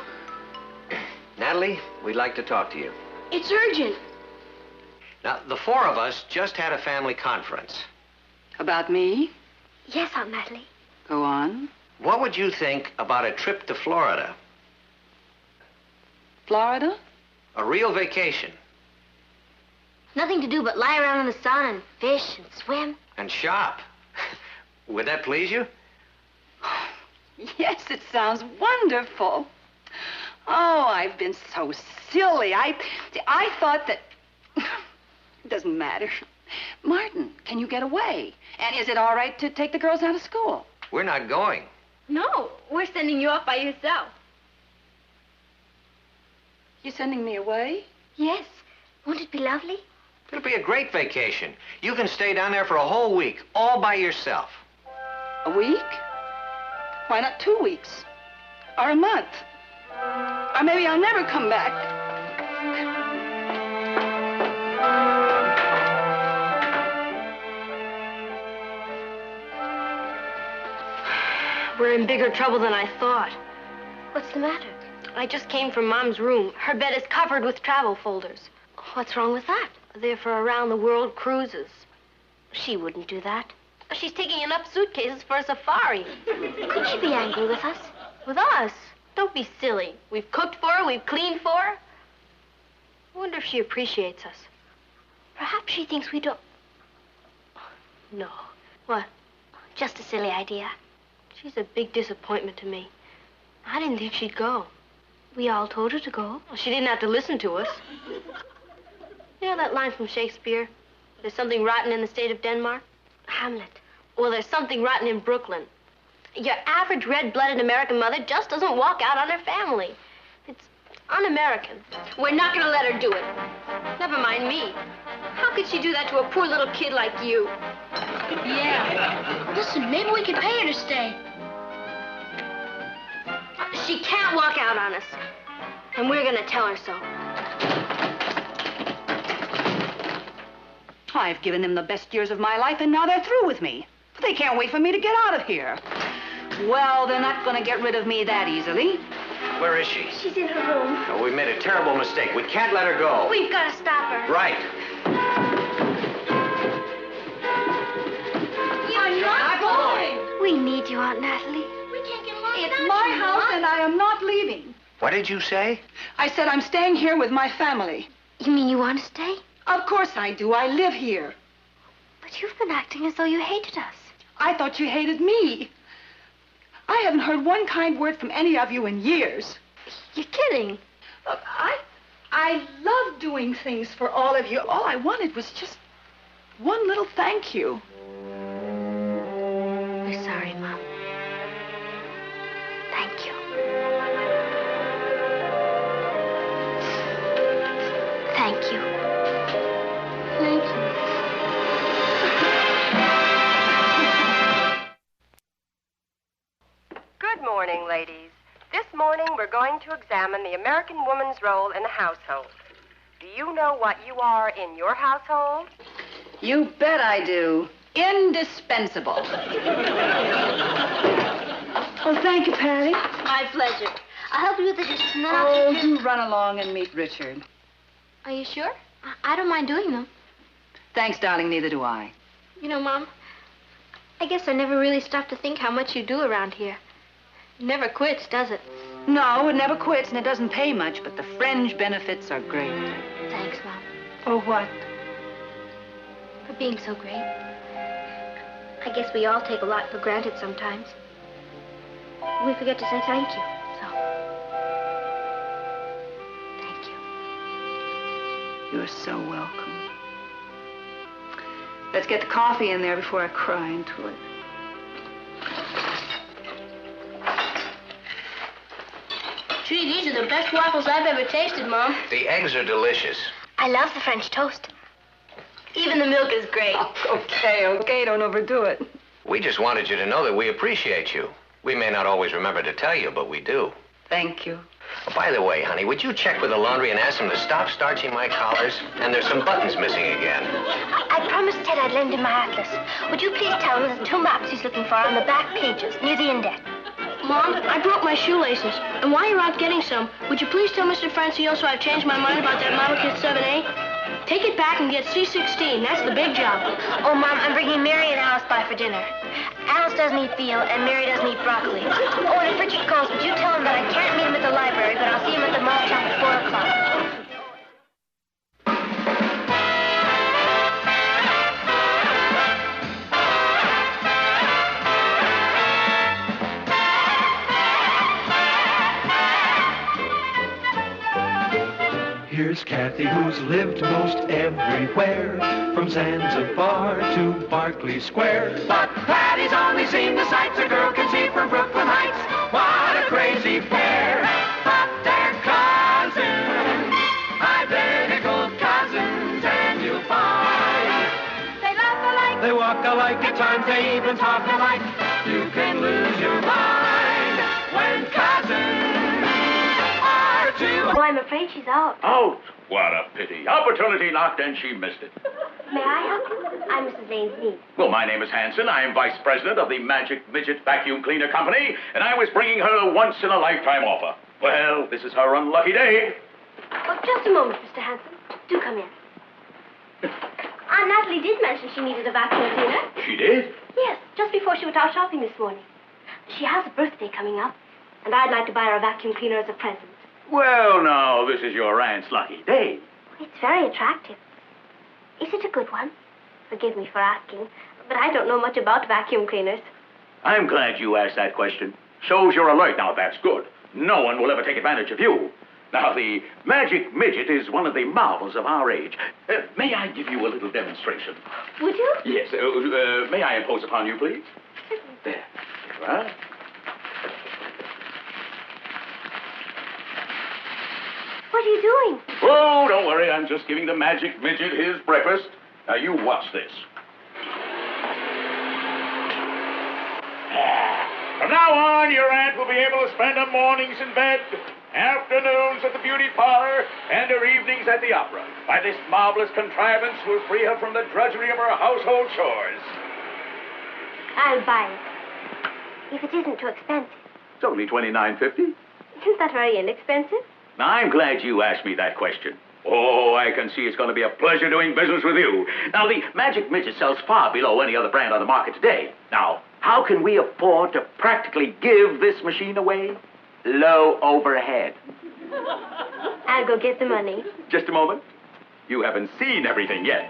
Natalie, we'd like to talk to you. It's urgent. Now, the four of us just had a family conference. About me? Yes, Aunt Natalie. Go on. What would you think about a trip to Florida? Florida? A real vacation. Nothing to do but lie around in the sun and fish and swim. And shop. Would that please you? Yes, it sounds wonderful. Oh, I've been so silly. I thought that... It doesn't matter. Martin, can you get away? And is it all right to take the girls out of school? We're not going. No, we're sending you off by yourself. You sending me away? Yes. Won't it be lovely? It'll be a great vacation. You can stay down there for a whole week, all by yourself. A week? Why not 2 weeks? Or a month? Or maybe I'll never come back. We're in bigger trouble than I thought. What's the matter? I just came from Mom's room. Her bed is covered with travel folders. What's wrong with that? They're for around-the-world cruises. She wouldn't do that. She's taking enough suitcases for a safari. Could she be angry with us? With us? Don't be silly. We've cooked for her, we've cleaned for her. I wonder if she appreciates us. Perhaps she thinks we don't... No. What? Just a silly idea. She's a big disappointment to me. I didn't think she'd go. We all told her to go. Well, she didn't have to listen to us. You know that line from Shakespeare? There's something rotten in the state of Denmark? Hamlet. Well, there's something rotten in Brooklyn. Your average red-blooded American mother just doesn't walk out on her family. It's un-American. We're not going to let her do it. Never mind me. How could she do that to a poor little kid like you? Yeah. Listen, maybe we can pay her to stay. She can't walk out on us. And we're going to tell her so. I've given them the best years of my life, and now they're through with me. They can't wait for me to get out of here. Well, they're not going to get rid of me that easily. Where is she? She's in her room. Oh, we made a terrible mistake. We can't let her go. We've got to stop her. Right. You're not going. We need you, Aunt Natalie. We can't get along It's without my you, house, Mom. and I am not leaving. What did you say? I said I'm staying here with my family. You mean you want to stay? Of course I do. I live here. But you've been acting as though you hated us. I thought you hated me. I haven't heard one kind word from any of you in years. You're kidding. Look, I love doing things for all of you. All I wanted was just one little thank you. We're sorry, Mom. Thank you. Thank you. Thank you. Good morning, ladies. This morning we're going to examine the American woman's role in the household. Do you know what you are in your household? You bet I do. Indispensable. Oh, thank you, Patty. My pleasure. I'll help you with the dishes and then Oh, I'll... you run along and meet Richard. Are you sure? I don't mind doing them. Thanks, darling. Neither do I. You know, Mom, I guess I never really stopped to think how much you do around here. It never quits, does it? No, it never quits, and it doesn't pay much, but the fringe benefits are great. Thanks, Mom, For what? for being so great. I guess we all take a lot for granted sometimes. We forget to say thank you, so... Thank you. You're so welcome. Let's get the coffee in there before I cry into it. Gee, these are the best waffles I've ever tasted, Mom. The eggs are delicious. I love the French toast. Even the milk is great. Oh, okay, don't overdo it. We just wanted you to know that we appreciate you. We may not always remember to tell you, but we do. Thank you. Oh, by the way, honey, would you check with the laundry and ask them to stop starching my collars? And there's some buttons missing again. I promised Ted I'd lend him my atlas. Would you please tell him there's 2 maps he's looking for on the back pages, near the index? Mom, I broke my shoelaces. And while you're out getting some, would you please tell Mr. Francioso I've changed my mind about that Model Kit 7A? Take it back and get C16. That's the big job. Oh, Mom, I'm bringing Mary and Alice by for dinner. Alice doesn't eat veal, and Mary doesn't eat broccoli. Oh, and if Richard calls, would you tell him that I can't meet him at the library, but I'll see him at the mall shop at 4 o'clock? Here's Kathy, who's lived most everywhere, from Zanzibar to Berkeley Square. But Patty's only seen the sights a girl can see from Brooklyn Heights. What a crazy pair, but they're cousins, identical cousins, and you'll find they laugh alike, They walk alike, at times they even talk alike. You can lose your mind when cousins are two. Oh, I'm afraid she's out. Out? What a pity. Opportunity knocked and she missed it. May I help you? I'm Mrs. Lane's niece. Well, my name is Hanson. I am vice president of the Magic Midget Vacuum Cleaner Company, and I was bringing her a once-in-a-lifetime offer. Well, this is her unlucky day. Oh, just a moment, Mr. Hanson. Do come in. Aunt Natalie did mention she needed a vacuum cleaner. She did? Yes, just before she went out shopping this morning. She has a birthday coming up, and I'd like to buy her a vacuum cleaner as a present. Well, now, this is your aunt's lucky day. It's very attractive. Is it a good one? Forgive me for asking, but I don't know much about vacuum cleaners. I'm glad you asked that question. Shows you're alert. Now, that's good. No one will ever take advantage of you. Now, the Magic Midget is one of the marvels of our age. May I give you a little demonstration? Would you? Yes. May I impose upon you, please? There. There you are. What are you doing? Oh, don't worry. I'm just giving the Magic Midget his breakfast. Now, you watch this. From now on, your aunt will be able to spend her mornings in bed, afternoons at the beauty parlor, and her evenings at the opera. By this marvelous contrivance will free her from the drudgery of her household chores. I'll buy it. If it isn't too expensive. It's only $29.50. Isn't that very inexpensive? Now, I'm glad you asked me that question. Oh, I can see it's going to be a pleasure doing business with you. Now, the Magic Midget sells far below any other brand on the market today. Now, how can we afford to practically give this machine away? Low overhead. I'll go get the money. Just a moment. You haven't seen everything yet.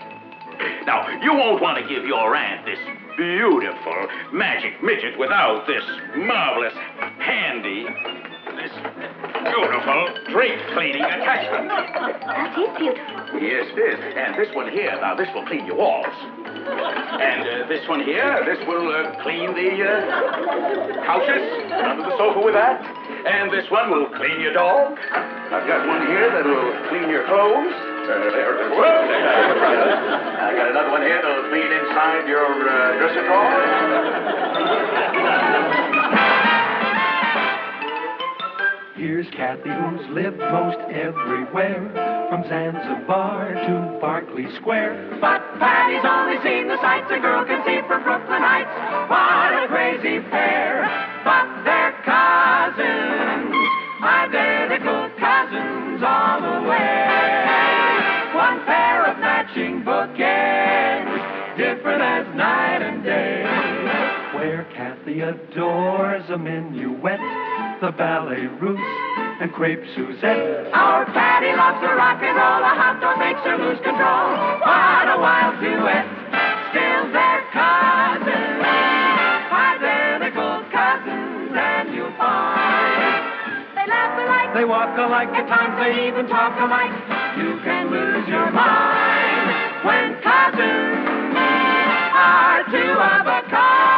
Now, you won't want to give your aunt this beautiful Magic Midget without this marvelous, handy, this beautiful drape cleaning attachment. That is beautiful. Yes, it is. And this one here, now this will clean your walls. And this one here, this will clean the couches under the sofa with that. And this one will clean your dog. I've got one here that will clean your clothes. I got another one here that'll clean inside your dresser drawer. Here's Kathy, who's lived most everywhere, from Zanzibar to Berkeley Square. But Patty's only seen the sights a girl can see from Brooklyn Heights. What a crazy pair, but they're cousins, identical cousins all the way. One pair of matching bookends, different as night and day. Where Kathy adores a minuet, the ballet russe, and crepe Suzette. Our Patty loves to rock and roll, a hot dog makes her lose control. What a wild duet, still they're cousins, identical cousins, and you'll find they laugh alike, they walk alike, at times they even talk alike. You can lose your mind when cousins are two of a kind.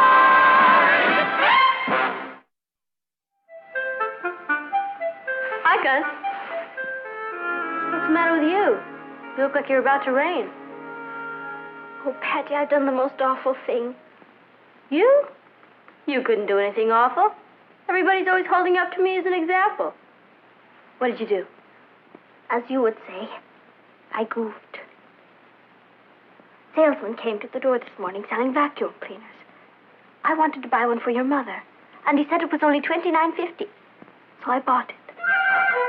Hi, Gus. What's the matter with you? You look like you're about to rain. Oh, Patty, I've done the most awful thing. You? You couldn't do anything awful. Everybody's always holding up to me as an example. What did you do? As you would say, I goofed. Salesman came to the door this morning selling vacuum cleaners. I wanted to buy one for your mother, and he said it was only $29.50. So I bought it.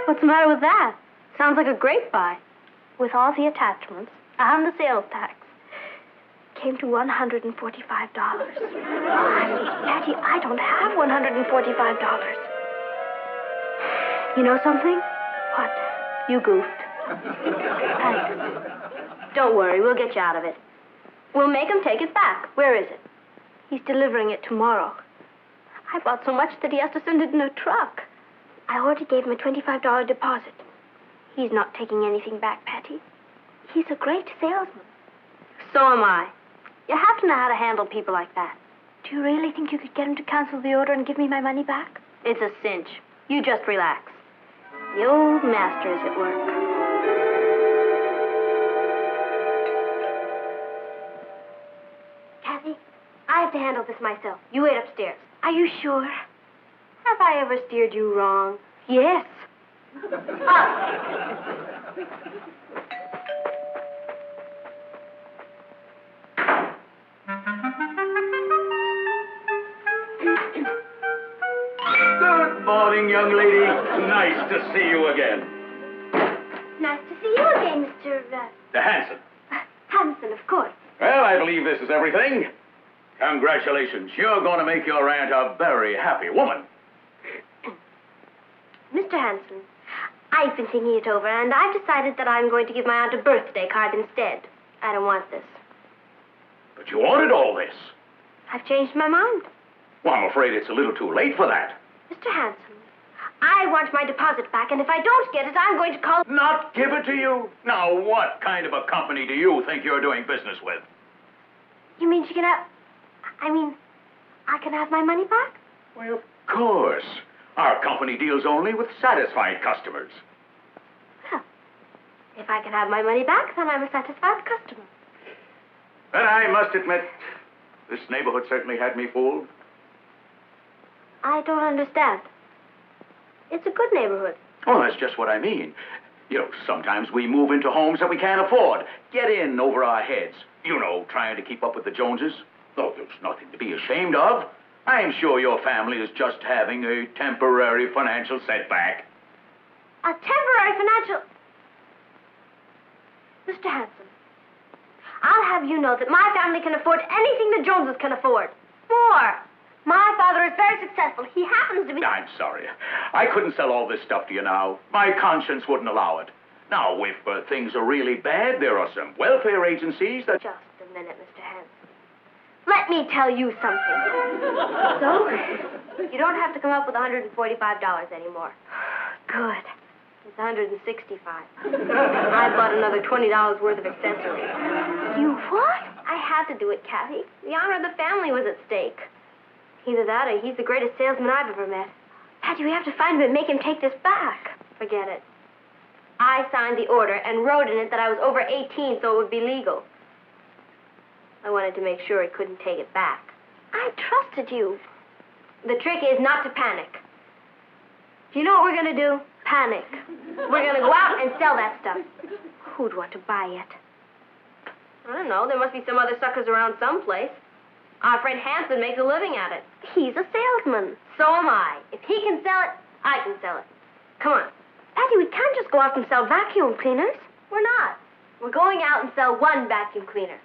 What's the matter with that? Sounds like a great buy. With all the attachments and the sales tax. Came to $145. Patty, I don't have $145. You know something? What? You goofed. Thanks. Don't worry, we'll get you out of it. We'll make him take it back. Where is it? He's delivering it tomorrow. I bought so much that he has to send it in a truck. I already gave him a $25 deposit. He's not taking anything back, Patty. He's a great salesman. So am I. You have to know how to handle people like that. Do you really think you could get him to cancel the order and give me my money back? It's a cinch. You just relax. The old master is at work. Kathy, I have to handle this myself. You wait upstairs. Are you sure? Have I ever steered you wrong? Yes. Good morning, young lady. Nice to see you again. Nice to see you again, Mr. Hanson. Hanson, of course. Well, I believe this is everything. Congratulations. You're going to make your aunt a very happy woman. Mr. Hanson, I've been thinking it over, and I've decided that I'm going to give my aunt a birthday card instead. I don't want this. But you wanted all this. I've changed my mind. Well, I'm afraid it's a little too late for that. Mr. Hanson, I want my deposit back, and if I don't get it, I'm going to call... Not give it to you? Now, what kind of a company do you think you're doing business with? You mean she can have... I can have my money back? Well, of course. Our company deals only with satisfied customers. Well, if I can have my money back, then I'm a satisfied customer. But I must admit, this neighborhood certainly had me fooled. I don't understand. It's a good neighborhood. Oh, that's just what I mean. You know, sometimes we move into homes that we can't afford. Get in over our heads. You know, trying to keep up with the Joneses. Oh, there's nothing to be ashamed of. I'm sure your family is just having a temporary financial setback. A temporary financial... Mr. Hanson, I'll have you know that my family can afford anything the Joneses can afford. More. My father is very successful. He happens to be... I'm sorry. I couldn't sell all this stuff to you now. My conscience wouldn't allow it. Now, if things are really bad, there are some welfare agencies that... Just a minute, Mr. Hanson. Let me tell you something. So, you don't have to come up with $145 anymore. Good. It's $165. I bought another $20 worth of accessories. You what? I had to do it, Kathy. The honor of the family was at stake. Either that or he's the greatest salesman I've ever met. Patty, we have to find him and make him take this back. Forget it. I signed the order and wrote in it that I was over 18 so it would be legal. I wanted to make sure he couldn't take it back. I trusted you. The trick is not to panic. Do you know what we're going to do? Panic. We're going to go out and sell that stuff. Who'd want to buy it? I don't know. There must be some other suckers around someplace. Our friend Hanson makes a living at it. He's a salesman. So am I. If he can sell it, I can sell it. Come on. Patty, we can't just go out and sell vacuum cleaners. We're not. We're going out and sell one vacuum cleaner.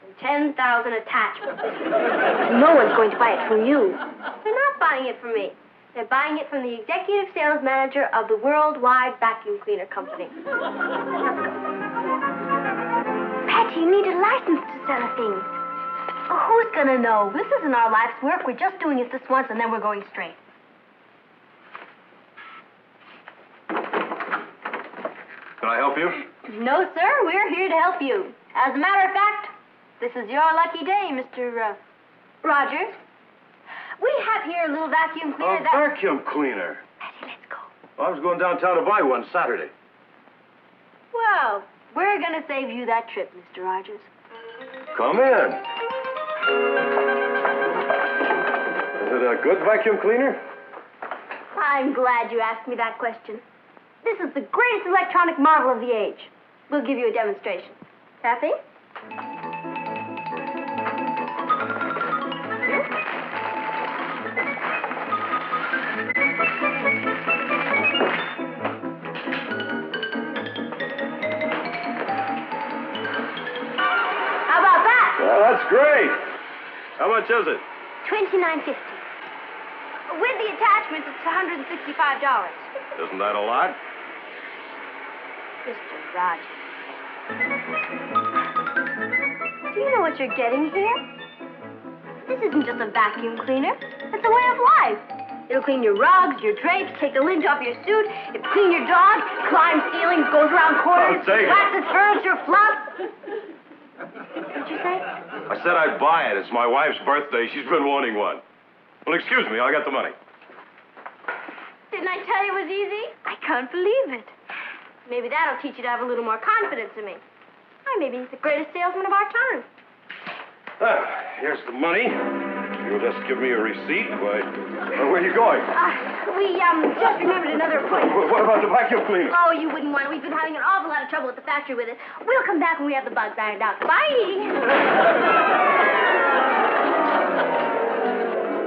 And 10,000 attachments. No one's going to buy it from you. They're not buying it from me. They're buying it from the executive sales manager of the Worldwide Vacuum Cleaner Company. Patty, you need a license to sell things. Oh, who's gonna know? This isn't our life's work. We're just doing it this once, and then we're going straight. Can I help you? No, sir. We're here to help you. As a matter of fact, this is your lucky day, Mr. Rogers. We have here a little vacuum cleaner Vacuum cleaner? Patty, let's go. Well, I was going downtown to buy one Saturday. Well, we're going to save you that trip, Mr. Rogers. Come in. Is it a good vacuum cleaner? I'm glad you asked me that question. This is the greatest electronic marvel of the age. We'll give you a demonstration. Kathy? How about that? Well, that's great. How much is it? $29.50. With the attachments, it's $165. Isn't that a lot? Mr. Rogers. Do you know what you're getting here? This isn't just a vacuum cleaner. It's a way of life. It'll clean your rugs, your drapes, take the lint off your suit. It'll clean your dog, climbs ceilings, goes around corners, I'll take it. waxes furniture, fluff. What'd you say? I said I'd buy it. It's my wife's birthday. She's been wanting one. Well, excuse me. I got the money. Didn't I tell you it was easy? I can't believe it. Maybe that'll teach you to have a little more confidence in me. I may be the greatest salesman of our time. Here's the money. You'll just give me a receipt. Why, where are you going? We just remembered another appointment. What about the vacuum cleaner? Oh, you wouldn't want it. We've been having an awful lot of trouble at the factory with it. We'll come back when we have the bugs ironed out. Bye!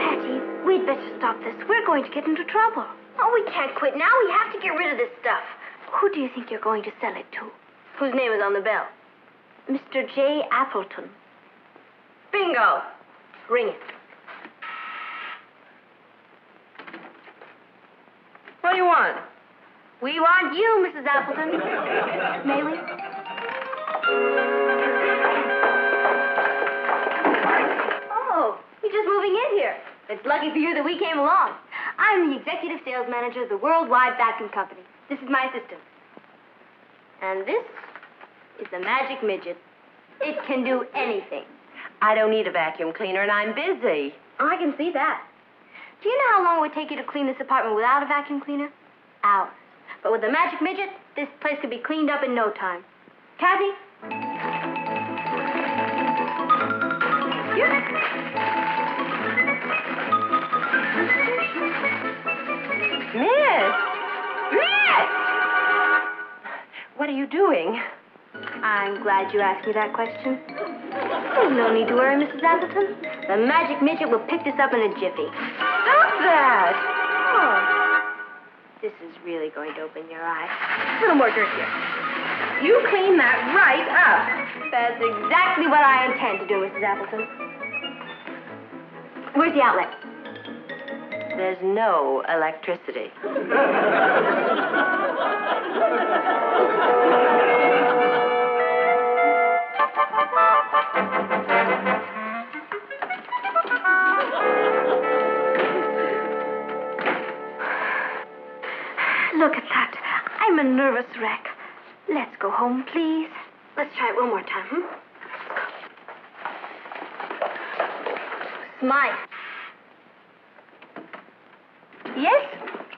Patty, we'd better stop this. We're going to get into trouble. Oh, we can't quit now. We have to get rid of this stuff. Who do you think you're going to sell it to? Whose name is on the bill? Mr. J. Appleton. Bingo! Ring it. What do you want? We want you, Mrs. Appleton. May we? Oh, you're just moving in here. It's lucky for you that we came along. I'm the executive sales manager of the Worldwide Vacuum Company. This is my assistant. And this is the Magic Midget. It can do anything. I don't need a vacuum cleaner, and I'm busy. Oh, I can see that. Do you know how long it would take you to clean this apartment without a vacuum cleaner? Hours. But with the Magic Midget, this place could be cleaned up in no time. Kathy? Miss! What are you doing? I'm glad you asked me that question. There's no need to worry, Mrs. Appleton. The Magic Midget will pick this up in a jiffy. Stop that! Oh. This is really going to open your eyes. A little more dirt here. You clean that right up. That's exactly what I intend to do, Mrs. Appleton. Where's the outlet? There's no electricity. Look at that. I'm a nervous wreck. Let's go home, please. Let's try it one more time, Smile. Yes?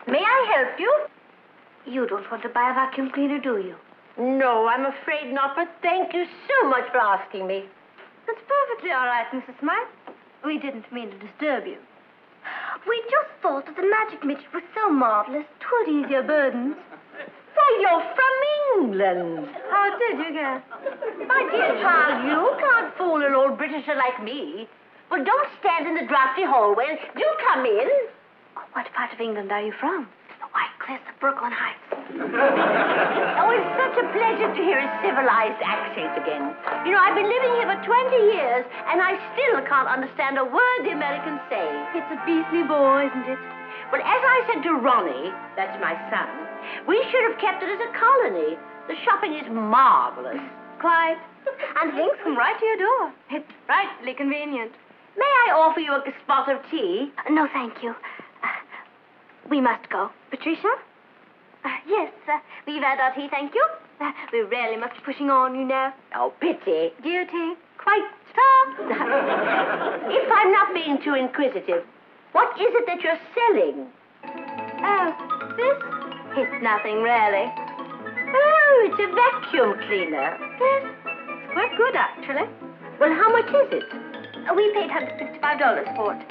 May I help you? You don't want to buy a vacuum cleaner, do you? No, I'm afraid not, but thank you so much for asking me. That's perfectly all right, Mrs. Smythe. We didn't mean to disturb you. We just thought that the Magic Midget was so marvelous, 'twould ease your burdens. Why, you're from England. How did you guess? My dear child, you can't fool an old Britisher like me. Well, don't stand in the drafty hallway. Do come in. Oh, what part of England are you from? The White Cliffs of Brooklyn Heights. Oh, it's such a pleasure to hear a civilized accent again. You know, I've been living here for 20 years, and I still can't understand a word the Americans say. It's a beastly bore, isn't it? Well, as I said to Ronnie, that's my son, we should have kept it as a colony. The shopping is marvelous. Quite. And things come right to your door. It's frightfully convenient. May I offer you a spot of tea? No, thank you. We must go. Patricia? Yes, we've had our tea, thank you. We're rarely much pushing on, you know. Oh, pity. Duty. Quite. Stop. If I'm not being too inquisitive, what is it that you're selling? Oh, this? It's nothing, really. Oh, it's a vacuum cleaner. Yes, it's quite good, actually. Well, how much is it? We paid $165 for it.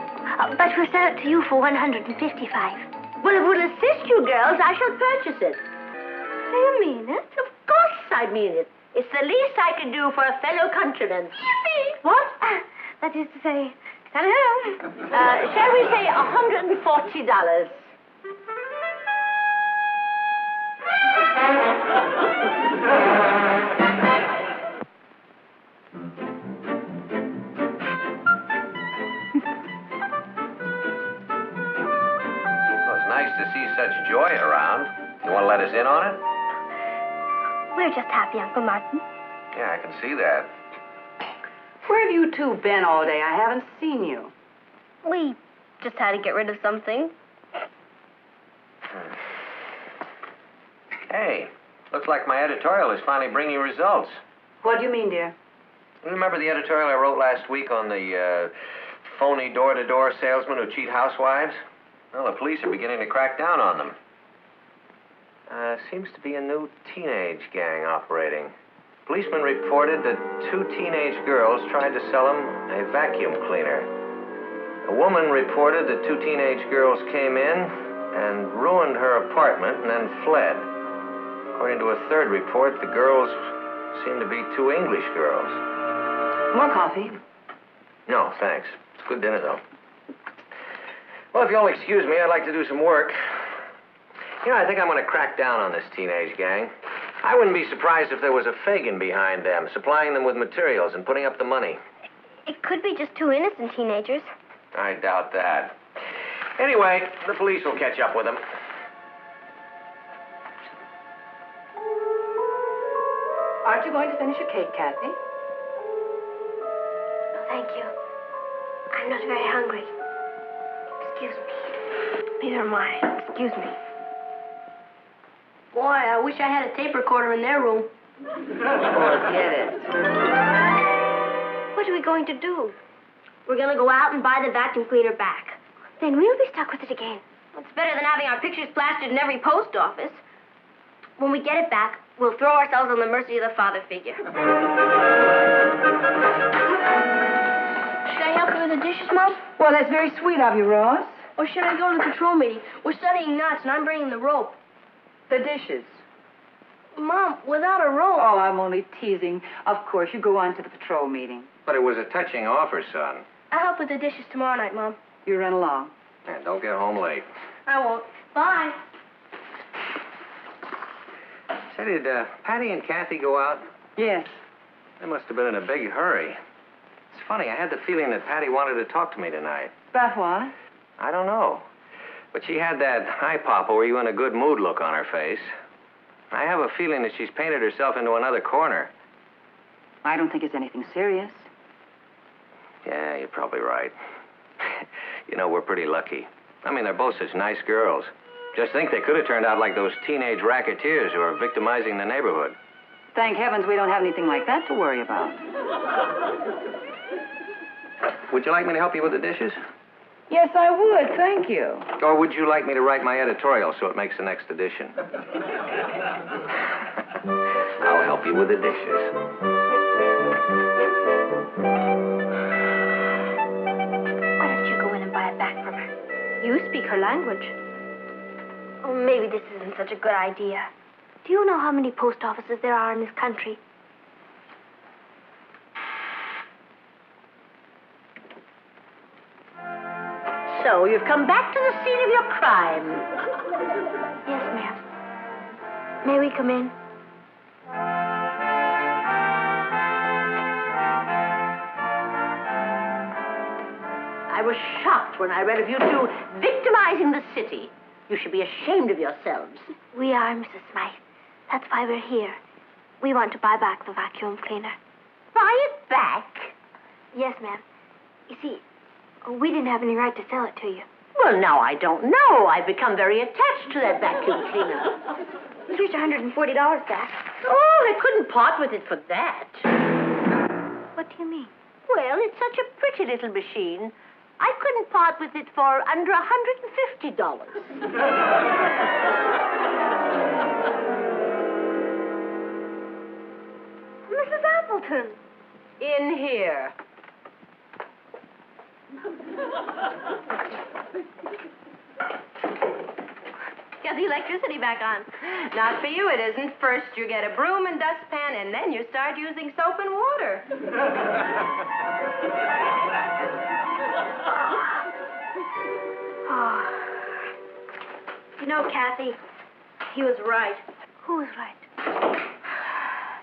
But we'll sell it to you for $155. Well, if it will assist you girls, I shall purchase it. Do you mean it? Of course I mean it. It's the least I can do for a fellow countryman. Yippee! What? That is to say, ta-da! Shall we say $140? Nice to see such joy around. You want to let us in on it? We're just happy, Uncle Martin. Yeah, I can see that. Where have you two been all day? I haven't seen you. We just had to get rid of something. Hey, looks like my editorial is finally bringing results. What do you mean, dear? You remember the editorial I wrote last week on the phony door-to-door salesmen who cheat housewives? Well, the police are beginning to crack down on them. Seems to be a new teenage gang operating. Policemen reported that 2 teenage girls tried to sell them a vacuum cleaner. A woman reported that 2 teenage girls came in and ruined her apartment and then fled. According to a 3rd report, the girls seemed to be 2 English girls. More coffee? No, thanks. It's good dinner, though. Well, if you'll excuse me, I'd like to do some work. You know, I think I'm going to crack down on this teenage gang. I wouldn't be surprised if there was a Fagin behind them, supplying them with materials and putting up the money. It could be just two innocent teenagers. I doubt that. Anyway, the police will catch up with them. Aren't you going to finish your cake, Kathy? No, thank you. I'm not very hungry. Excuse me. Neither am I. Excuse me. Boy, I wish I had a tape recorder in their room. Forget it. What are we going to do? We're gonna go out and buy the vacuum cleaner back. Then we'll be stuck with it again. It's better than having our pictures plastered in every post office. When we get it back, we'll throw ourselves on the mercy of the father figure. Should I help you with the dishes, Mom? Well, that's very sweet of you, Ross. Or should I go to the patrol meeting? We're studying knots, and I'm bringing the rope. The dishes. Mom, without a rope... Oh, I'm only teasing. Of course, you go on to the patrol meeting. But it was a touching offer, son. I'll help with the dishes tomorrow night, Mom. You run along. And don't get home late. I won't. Bye. Say, did Patty and Kathy go out? Yes. They must have been in a big hurry. It's funny, I had the feeling that Patty wanted to talk to me tonight. About what? I don't know. But she had that, "Hi, Papa, were you in a good mood" look on her face. I have a feeling that she's painted herself into another corner. I don't think it's anything serious. Yeah, you're probably right. You know, we're pretty lucky. I mean, they're both such nice girls. Just think they could have turned out like those teenage racketeers who are victimizing the neighborhood. Thank heavens we don't have anything like that to worry about. Would you like me to help you with the dishes? Yes, I would. Thank you. Or would you like me to write my editorial so it makes the next edition? I'll help you with the dishes. Why don't you go in and buy it back from her? You speak her language. Oh, maybe this isn't such a good idea. Do you know how many post offices there are in this country? So, you've come back to the scene of your crime. Yes, ma'am. May we come in? I was shocked when I read of you two victimizing the city. You should be ashamed of yourselves. We are, Mrs. Smythe. That's why we're here. We want to buy back the vacuum cleaner. Buy it back? Yes, ma'am. You see, we didn't have any right to sell it to you. Well, now I don't know. I've become very attached to that vacuum cleaner. Here's your $140 back. Oh, I couldn't part with it for that. What do you mean? Well, it's such a pretty little machine. I couldn't part with it for under $150. Mrs. Appleton. In here. Got the electricity back on. Not for you, it isn't. First you get a broom and dustpan, and then you start using soap and water. Oh. You know, Kathy, he was right. Who was right?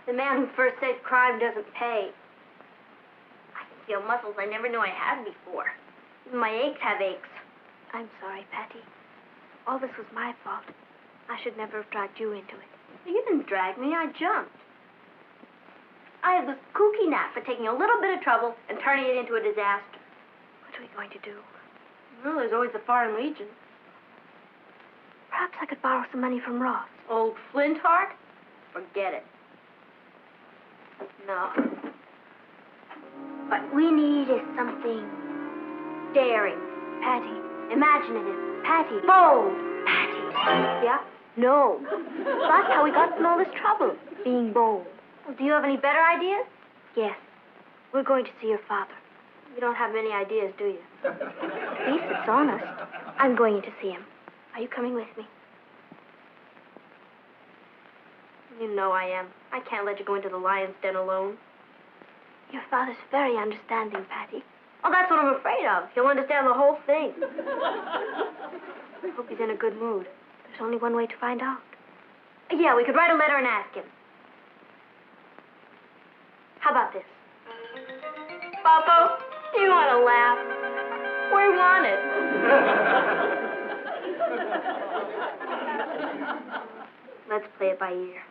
The man who first said crime doesn't pay. I can feel muscles I never knew I had before. Even my aches have aches. I'm sorry, Patty. All this was my fault. I should never have dragged you into it. You didn't drag me, I jumped. I had this kooky knack for taking a little bit of trouble and turning it into a disaster. What are we going to do? Well, there's always the Foreign Legion. Perhaps I could borrow some money from Ross. Old Flintheart? Forget it. No. What we need is something daring. Patty. Imaginative. Patty. Bold. Patty. Yeah? No. That's how we got in all this trouble. Being bold. Well, do you have any better ideas? Yes. We're going to see your father. You don't have many ideas, do you? At least it's honest. I'm going in to see him. Are you coming with me? You know I am. I can't let you go into the lion's den alone. Your father's very understanding, Patty. Oh, that's what I'm afraid of. He'll understand the whole thing. I hope he's in a good mood. There's only one way to find out. Yeah, we could write a letter and ask him. How about this? Papa, you want to laugh? We want it. Let's play it by ear.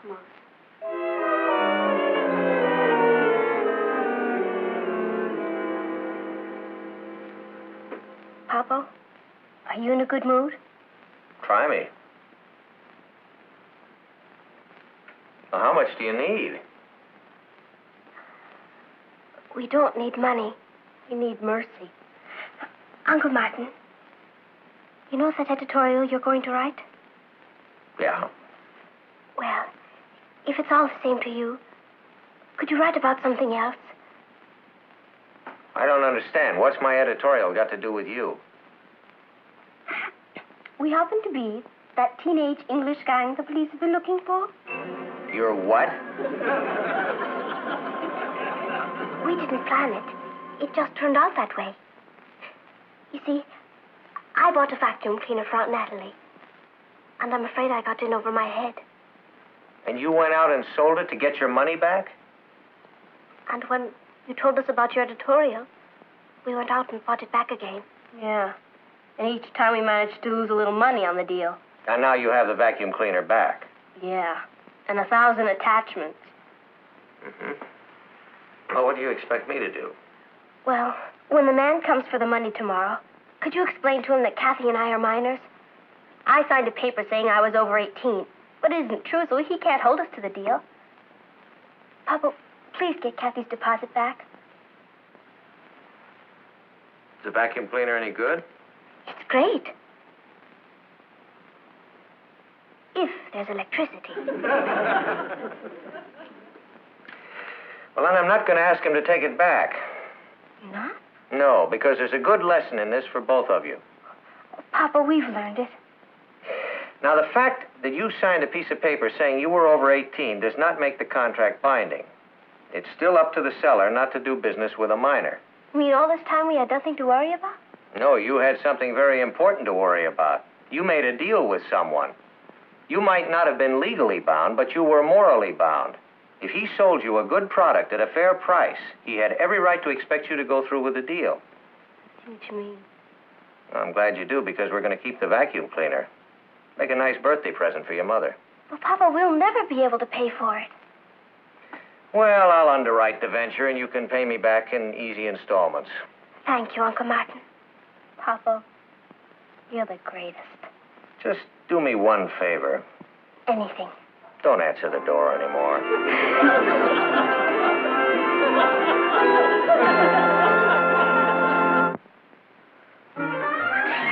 Come on. Papa, are you in a good mood? Try me. Well, how much do you need? We don't need money. We need mercy. Uncle Martin, you know that editorial you're going to write? Yeah. Well, if it's all the same to you, could you write about something else? I don't understand. What's my editorial got to do with you? We happen to be that teenage English gang the police have been looking for. You're what? We didn't plan it. It just turned out that way. You see, I bought a vacuum cleaner for Aunt Natalie. And I'm afraid I got in over my head. And you went out and sold it to get your money back? And when you told us about your editorial, we went out and bought it back again. Yeah. And each time we managed to lose a little money on the deal. And now you have the vacuum cleaner back. Yeah. And 1,000 attachments. Mm-hmm. Well, what do you expect me to do? Well, when the man comes for the money tomorrow, could you explain to him that Kathy and I are minors? I signed a paper saying I was over 18, but it isn't true, so he can't hold us to the deal. Papa, please get Kathy's deposit back. Is the vacuum cleaner any good? It's great. If there's electricity. Well, then I'm not going to ask him to take it back. Not? No, because there's a good lesson in this for both of you. Papa, we've learned it. Now, the fact that you signed a piece of paper saying you were over 18 does not make the contract binding. It's still up to the seller not to do business with a minor. You mean all this time we had nothing to worry about? No, you had something very important to worry about. You made a deal with someone. You might not have been legally bound, but you were morally bound. If he sold you a good product at a fair price, he had every right to expect you to go through with the deal. I see what you mean. I'm glad you do, because we're going to keep the vacuum cleaner. Make a nice birthday present for your mother. Well, Papa, we'll never be able to pay for it. Well, I'll underwrite the venture, and you can pay me back in easy installments. Thank you, Uncle Martin. Papa, you're the greatest. Just do me one favor. Anything. Don't answer the door anymore.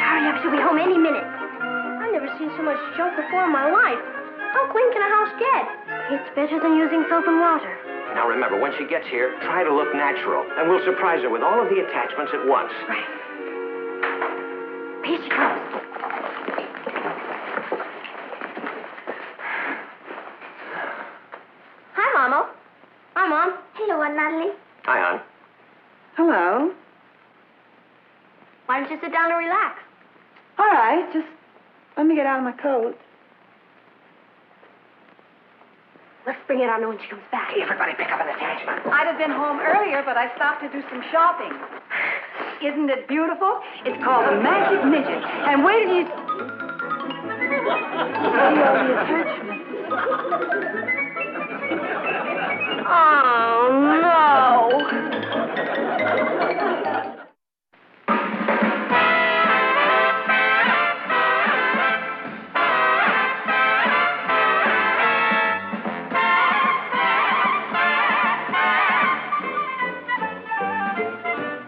Hurry up, she'll be home any minute. I've never seen so much junk before in my life. How clean can a house get? It's better than using soap and water. Now remember, when she gets here, try to look natural, and we'll surprise her with all of the attachments at once. Right. Here she comes. Hi, Mama. Hi, Mom. Hello, Aunt Natalie. Hi, hon. Hello. Why don't you sit down and relax? All right, just let me get out of my coat. Let's bring it on her when she comes back. Everybody pick up an attachment. I'd have been home earlier, but I stopped to do some shopping. Isn't it beautiful? It's called the Magic Midget. And wait till you see all the attachments. Oh, no.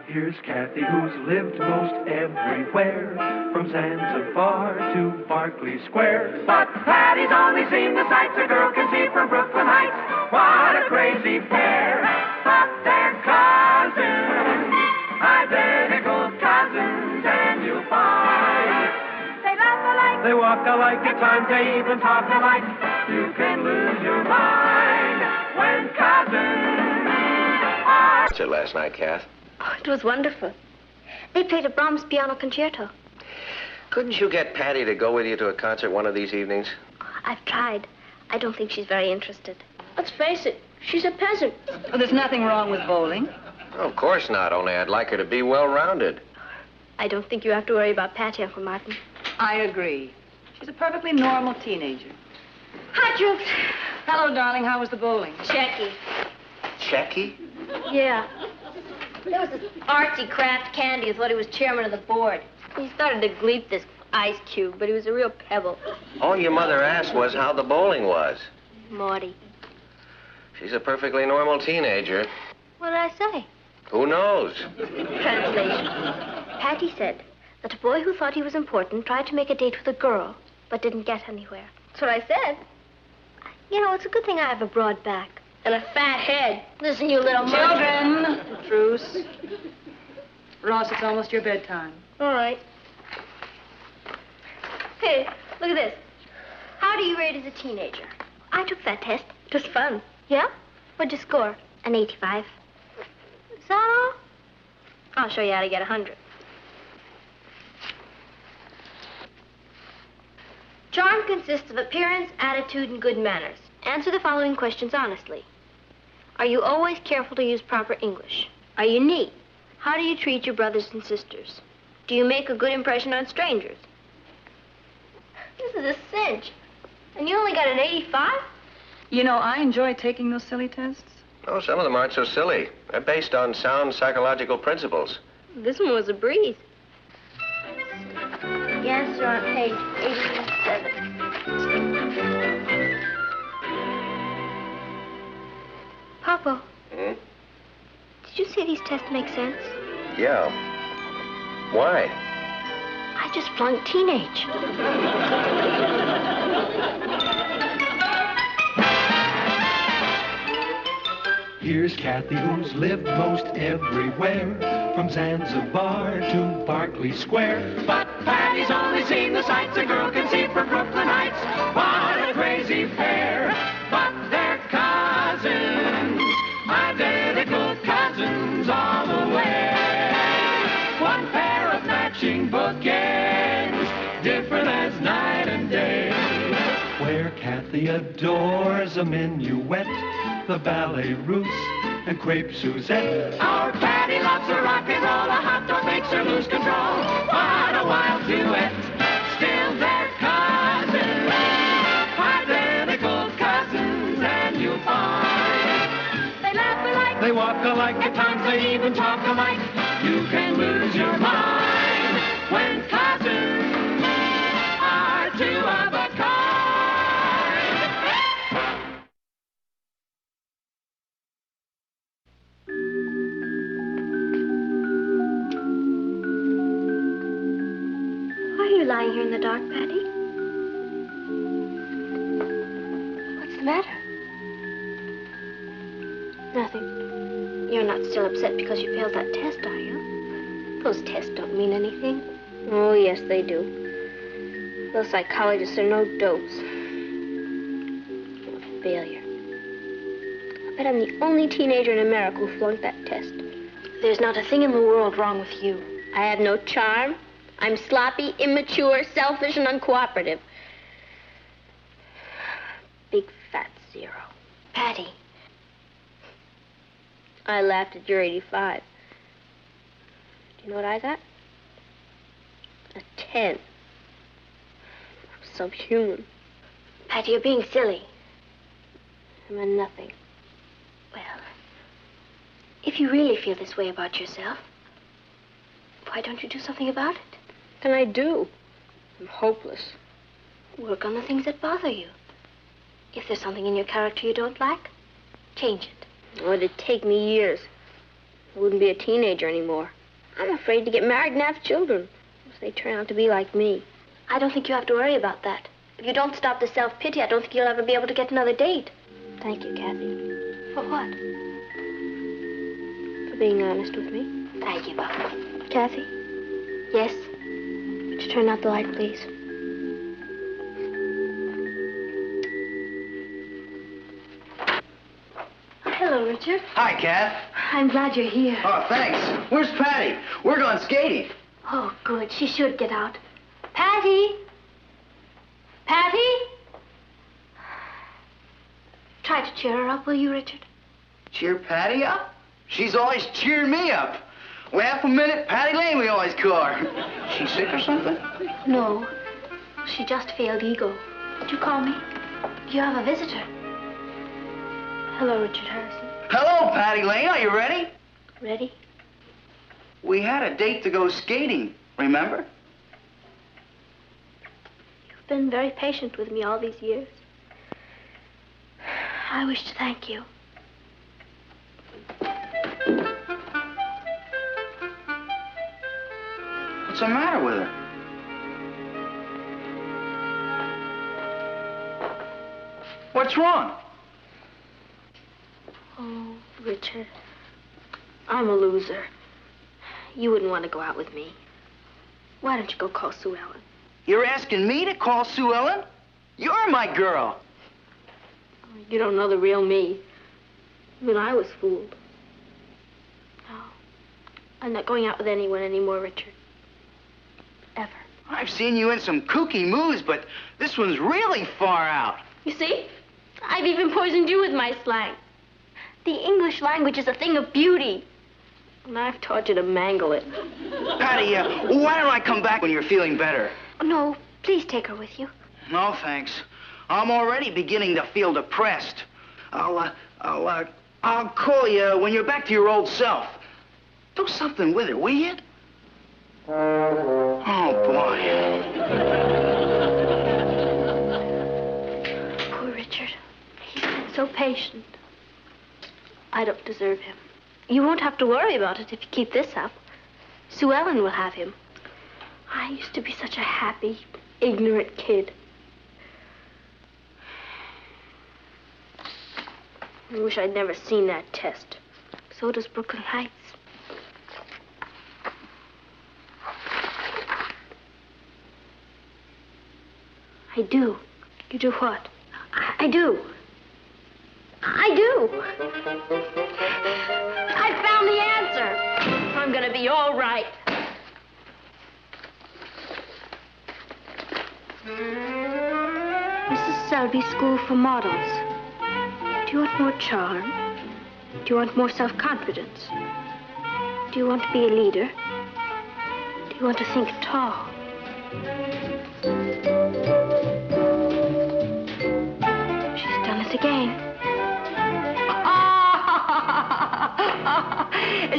Here's Kathy, who's lived most everywhere, from Zanzibar to Berkeley Square. But Patty's only seen the sights a girl can see from Brooklyn Heights. What a crazy pair, but they're cousins, identical cousins, and you'll find they laugh alike, They walk alike, at times they even talk alike. You can lose your mind when cousins are. What's it last night, Kath? Oh, it was wonderful. They played a Brahms piano concerto. Couldn't you get Patty to go with you to a concert one of these evenings? I've tried. I don't think she's very interested. Let's face it, she's a peasant. Well, there's nothing wrong with bowling. Oh, of course not, only I'd like her to be well-rounded. I don't think you have to worry about Patty, Uncle Martin. I agree. She's a perfectly normal teenager. Hi, Troops. Hello, darling. How was the bowling? Checky. Checky? Yeah. There was this artsy Kraft Candy who thought he was chairman of the board. He started to gleep this ice cube, but he was a real pebble. All your mother asked was how the bowling was. Morty. She's a perfectly normal teenager. What did I say? Who knows? Translation. Patty said that a boy who thought he was important tried to make a date with a girl, but didn't get anywhere. That's what I said. You know, it's a good thing I have a broad back. And a fat head. Listen, you little Children, truce. Ross, it's almost your bedtime. All right. Hey, look at this. How do you rate as a teenager? I took that test. It was fun. Yeah? What'd you score? An 85. Is that all? I'll show you how to get 100. Charm consists of appearance, attitude, and good manners. Answer the following questions honestly. Are you always careful to use proper English? Are you neat? How do you treat your brothers and sisters? Do you make a good impression on strangers? This is a cinch. And you only got an 85? You know, I enjoy taking those silly tests. Oh, some of them aren't so silly. They're based on sound psychological principles. This one was a breeze. The answer on page 87. Papa. Hmm? Did you say these tests make sense? Yeah. Why? I just flunked teenage. Here's Kathy, who's lived most everywhere, from Zanzibar to Berkeley Square. But Patty's only seen the sights a girl can see from Brooklyn Heights. What a crazy pair, but they're cousins, identical cousins all the way. One pair of matching bookends, different as night and day. Where Kathy adores a minuet, the ballet russe, and crepe Suzette. Our Patty loves her rock and roll, a hot dog makes her lose control. What a wild duet, still they're cousins, identical cousins, and you'll find they laugh alike, they walk alike, at times they even talk alike. You can lose your mind when cousins are two of a kind. Lying here in the dark, Patty? What's the matter? Nothing. You're not still upset because you failed that test, are you? Those tests don't mean anything. Oh, yes, they do. Those psychologists are no dopes. You're a failure. I bet I'm the only teenager in America who flunked that test. There's not a thing in the world wrong with you. I have no charm. I'm sloppy, immature, selfish, and uncooperative. Big fat zero. Patty. I laughed at your 85. Do you know what I got? A 10. Subhuman. Patty, you're being silly. I'm a nothing. Well, if you really feel this way about yourself, why don't you do something about it? What can I do? I'm hopeless. Work on the things that bother you. If there's something in your character you don't like, change it. Oh, it'd take me years. I wouldn't be a teenager anymore. I'm afraid to get married and have children if they turn out to be like me. I don't think you have to worry about that. If you don't stop the self-pity, I don't think you'll ever be able to get another date. Thank you, Kathy. For what? For being honest with me. Thank you, Papa. Kathy? Yes? Would you turn out the light, please? Hello, Richard. Hi, Kath. I'm glad you're here. Oh, thanks. Where's Patty? We're going skating. Oh, good. She should get out. Patty? Patty? Try to cheer her up, will you, Richard? Cheer Patty up? She's always cheering me up. Well, half a minute, Patty Lane, we always call her. She sick or something? No. She just failed ego. Did you call me? You have a visitor. Hello, Richard Harrison. Hello, Patty Lane. Are you ready? Ready? We had a date to go skating, remember? You've been very patient with me all these years. I wish to thank you. What's the matter with her? What's wrong? Oh, Richard, I'm a loser. You wouldn't want to go out with me. Why don't you go call Sue Ellen? You're asking me to call Sue Ellen? You're my girl. You don't know the real me. Even I was fooled. No, I'm not going out with anyone anymore, Richard. Ever. I've seen you in some kooky moves, but this one's really far out. You see? I've even poisoned you with my slang. The English language is a thing of beauty. And I've taught you to mangle it. Patty, why don't I come back when you're feeling better? No, please take her with you. No, thanks. I'm already beginning to feel depressed. I'll call you when you're back to your old self. Do something with her, will you? Oh, boy. Poor Richard. He's been so patient. I don't deserve him. You won't have to worry about it if you keep this up. Sue Ellen will have him. I used to be such a happy, ignorant kid. I wish I'd never seen that test. So does Brooklyn Heights. I do. You do what? I do. I do. I found the answer. I'm gonna be all right. Mrs. Selby School for Models. Do you want more charm? Do you want more self-confidence? Do you want to be a leader? Do you want to think tall? She's done it again.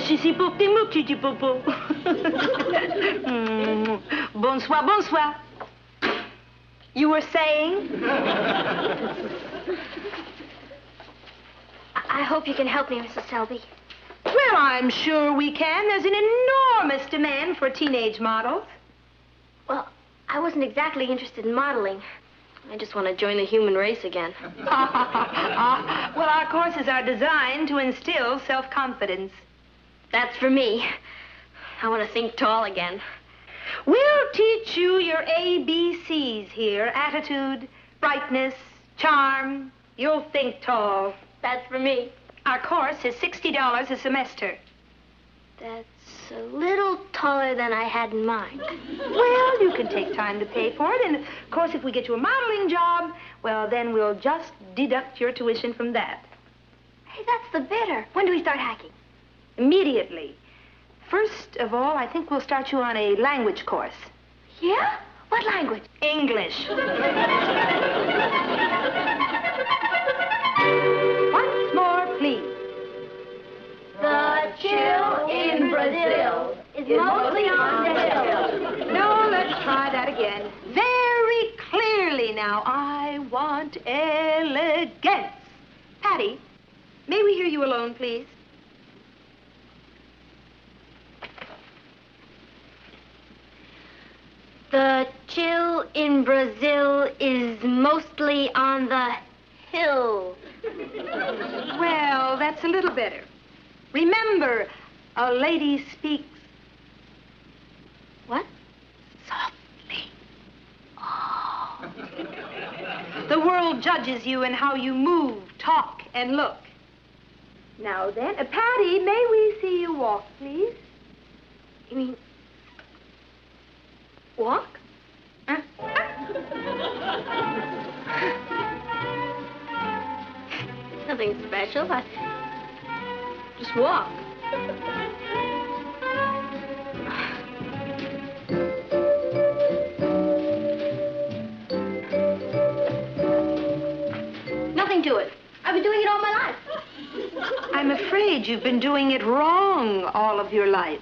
Chichi pour tes mots, chichi popo. Bonsoir, bonsoir. You were saying? I hope you can help me, Mrs. Selby. Well, I'm sure we can. There's an enormous demand for teenage models. Well, I wasn't exactly interested in modeling. I just want to join the human race again. Well, our courses are designed to instill self-confidence. That's for me. I want to think tall again. We'll teach you your ABCs here. Attitude, brightness, charm. You'll think tall. That's for me. Our course is $60 a semester. That's a little taller than I had in mind. Well, you can take time to pay for it. And, of course, if we get you a modeling job, well, then we'll just deduct your tuition from that. Hey, that's the bidder. When do we start hacking? Immediately. First of all, I think we'll start you on a language course. Yeah? What language? English. Once more, please. The chill in Brazil is mostly on the hill. No, let's try that again. Very clearly now. I want elegance. Patty, may we hear you alone, please? The chill in Brazil is mostly on the hill. Well, that's a little better. Remember, a lady speaks... What? Softly. Oh. The world judges you in how you move, talk, and look. Now then, Patty, may we see you walk, please? You mean... walk? Nothing special. I just walk. Nothing to it. I've been doing it all my life. I'm afraid you've been doing it wrong all of your life.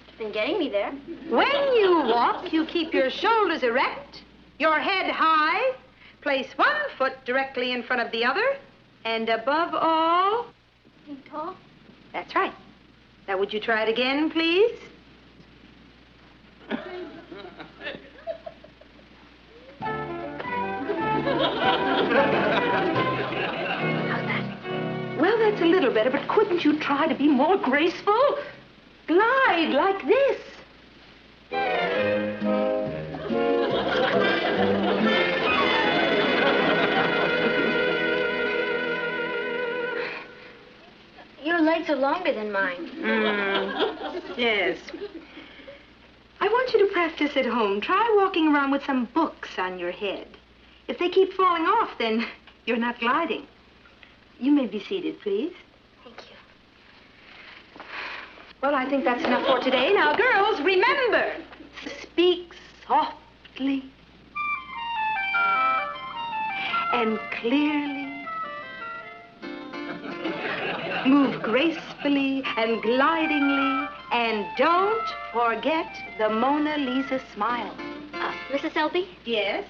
It's been getting me there. When you walk, you keep your shoulders erect, your head high, place one foot directly in front of the other, and above all... Being tall? That's right. Now, would you try it again, please? Well, that's a little better, but couldn't you try to be more graceful? Glide like this. Your legs are longer than mine. Yes. I want you to practice at home. Try walking around with some books on your head. If they keep falling off, then you're not gliding. You may be seated, please. Thank you. Well, I think that's enough for today. Now, girls, remember, speak softly and clearly. Move gracefully and glidingly, and don't forget the Mona Lisa smile. Mrs. Selby? Yes?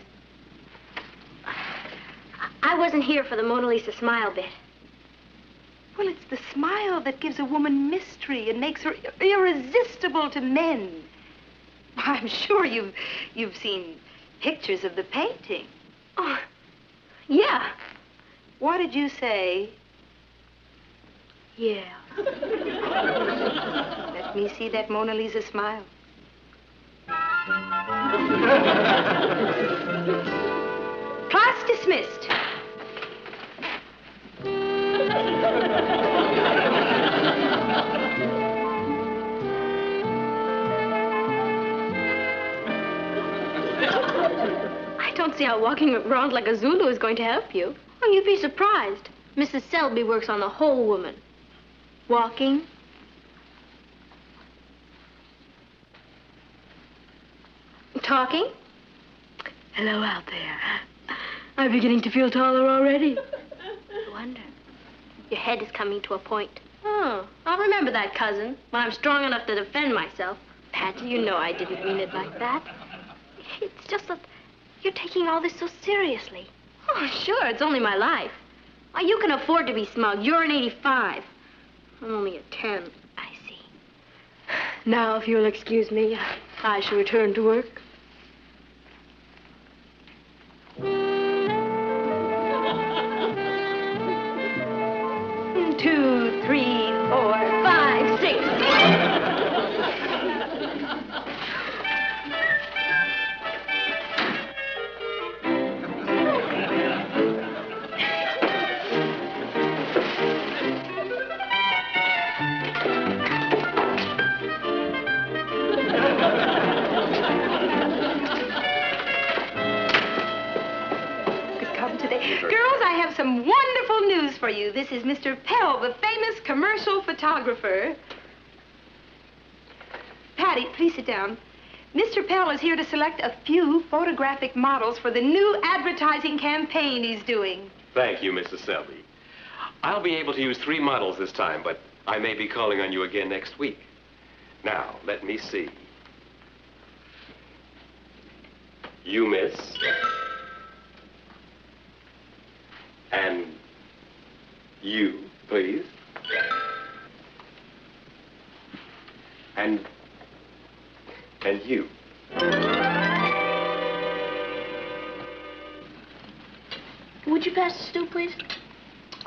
I wasn't here for the Mona Lisa smile bit. Well, it's the smile that gives a woman mystery and makes her irresistible to men. I'm sure you've seen pictures of the painting. Oh, yeah. What did you say? Yeah. Let me see that Mona Lisa smile. Class dismissed. I don't see how walking around like a Zulu is going to help you. Oh, you'd be surprised. Mrs. Selby works on the whole woman. Walking. Talking. Hello out there. I'm beginning to feel taller already. I wonder. Your head is coming to a point. Oh, I'll remember that, cousin, when I'm strong enough to defend myself. Patty, you know I didn't mean it like that. It's just that you're taking all this so seriously. Oh, sure, it's only my life. Why, you can afford to be smug. You're an 85. I'm only a 10. I see. Now, if you'll excuse me, I shall return to work. 2, 3, 4, 5, 6. Girls, I have some wonderful news for you. This is Mr. Pell, the famous commercial photographer. Patty, please sit down. Mr. Pell is here to select a few photographic models for the new advertising campaign he's doing. Thank you, Mrs. Selby. I'll be able to use 3 models this time, but I may be calling on you again next week. Now, let me see. You, miss. And you, please. And you. Would you pass the stew, please?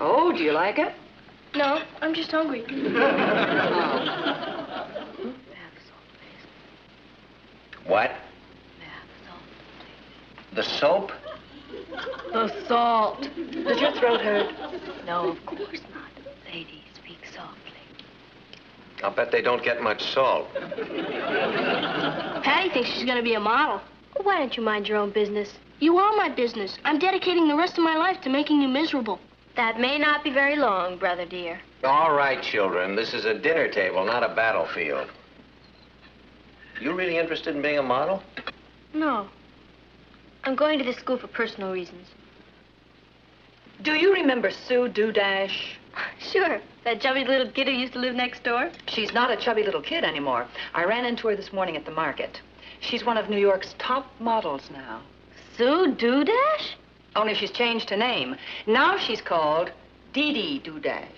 Oh, do you like it? No, I'm just hungry. What? The soap? The salt. Does your throat hurt? No, of course not. Lady, speak softly. I'll bet they don't get much salt. Patty thinks she's going to be a model. Why don't you mind your own business? You are my business. I'm dedicating the rest of my life to making you miserable. That may not be very long, brother dear. All right, children. This is a dinner table, not a battlefield. You really interested in being a model? No. I'm going to this school for personal reasons. Do you remember Sue Dudash? Sure. That chubby little kid who used to live next door? She's not a chubby little kid anymore. I ran into her this morning at the market. She's one of New York's top models now. Sue Dudash? Only she's changed her name. Now she's called Dee Dee Dudash.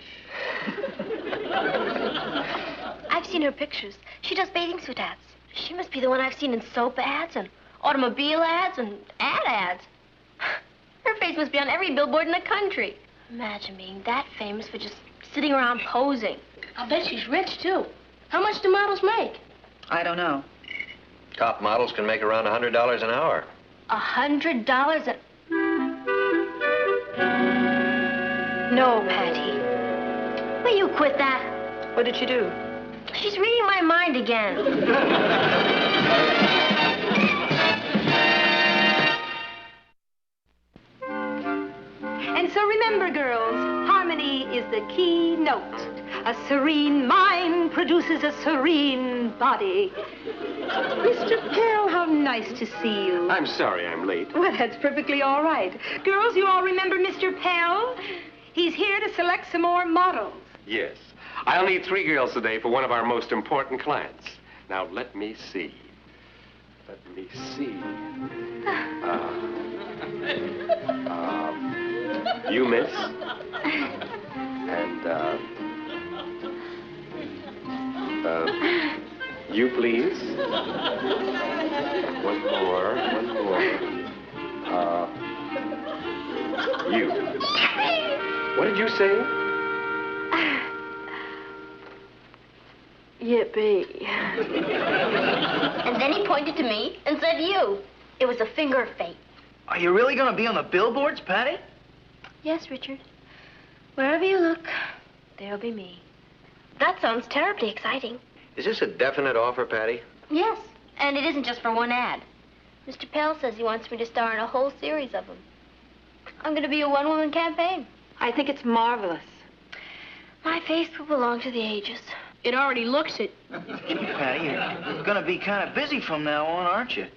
I've seen her pictures. She does bathing suit ads. She must be the one I've seen in soap ads and automobile ads and ads. Her face must be on every billboard in the country. Imagine being that famous for just sitting around posing. I'll bet she's rich, too. How much do models make? I don't know. Top models can make around $100 an hour. $100 an... No, Patty. Will you quit that? What did she do? She's reading my mind again. And so remember, girls, harmony is the key note. A serene mind produces a serene body. Mr. Pell, how nice to see you. I'm sorry I'm late. Well, that's perfectly all right. Girls, you all remember Mr. Pell? He's here to select some more models. Yes. I'll need 3 girls today for one of our most important clients. Now, let me see. You, miss. And, you, please. One more. You. What did you say? Yippee. And then he pointed to me and said you. It was a finger of fate. Are you really going to be on the billboards, Patty? Yes, Richard. Wherever you look, there'll be me. That sounds terribly exciting. Is this a definite offer, Patty? Yes, and it isn't just for one ad. Mr. Pell says he wants me to star in a whole series of them. I'm going to be a one-woman campaign. I think it's marvelous. My face will belong to the ages. It already looks it. Patty, you're going to be kind of busy from now on, aren't you?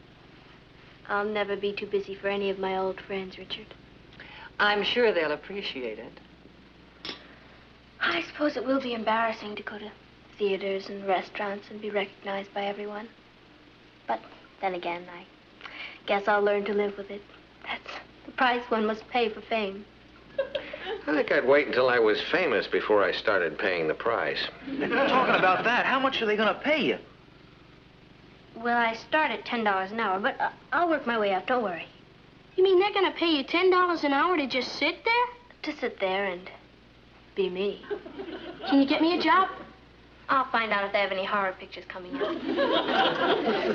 I'll never be too busy for any of my old friends, Richard. I'm sure they'll appreciate it. I suppose it will be embarrassing to go to theaters and restaurants and be recognized by everyone. But then again, I guess I'll learn to live with it. That's the price one must pay for fame. I think I'd wait until I was famous before I started paying the price. Talking about that, how much are they going to pay you? Well, I start at $10 an hour, but I'll work my way up, don't worry. You mean they're going to pay you $10 an hour to just sit there? To sit there and be me. Can you get me a job? I'll find out if they have any horror pictures coming out.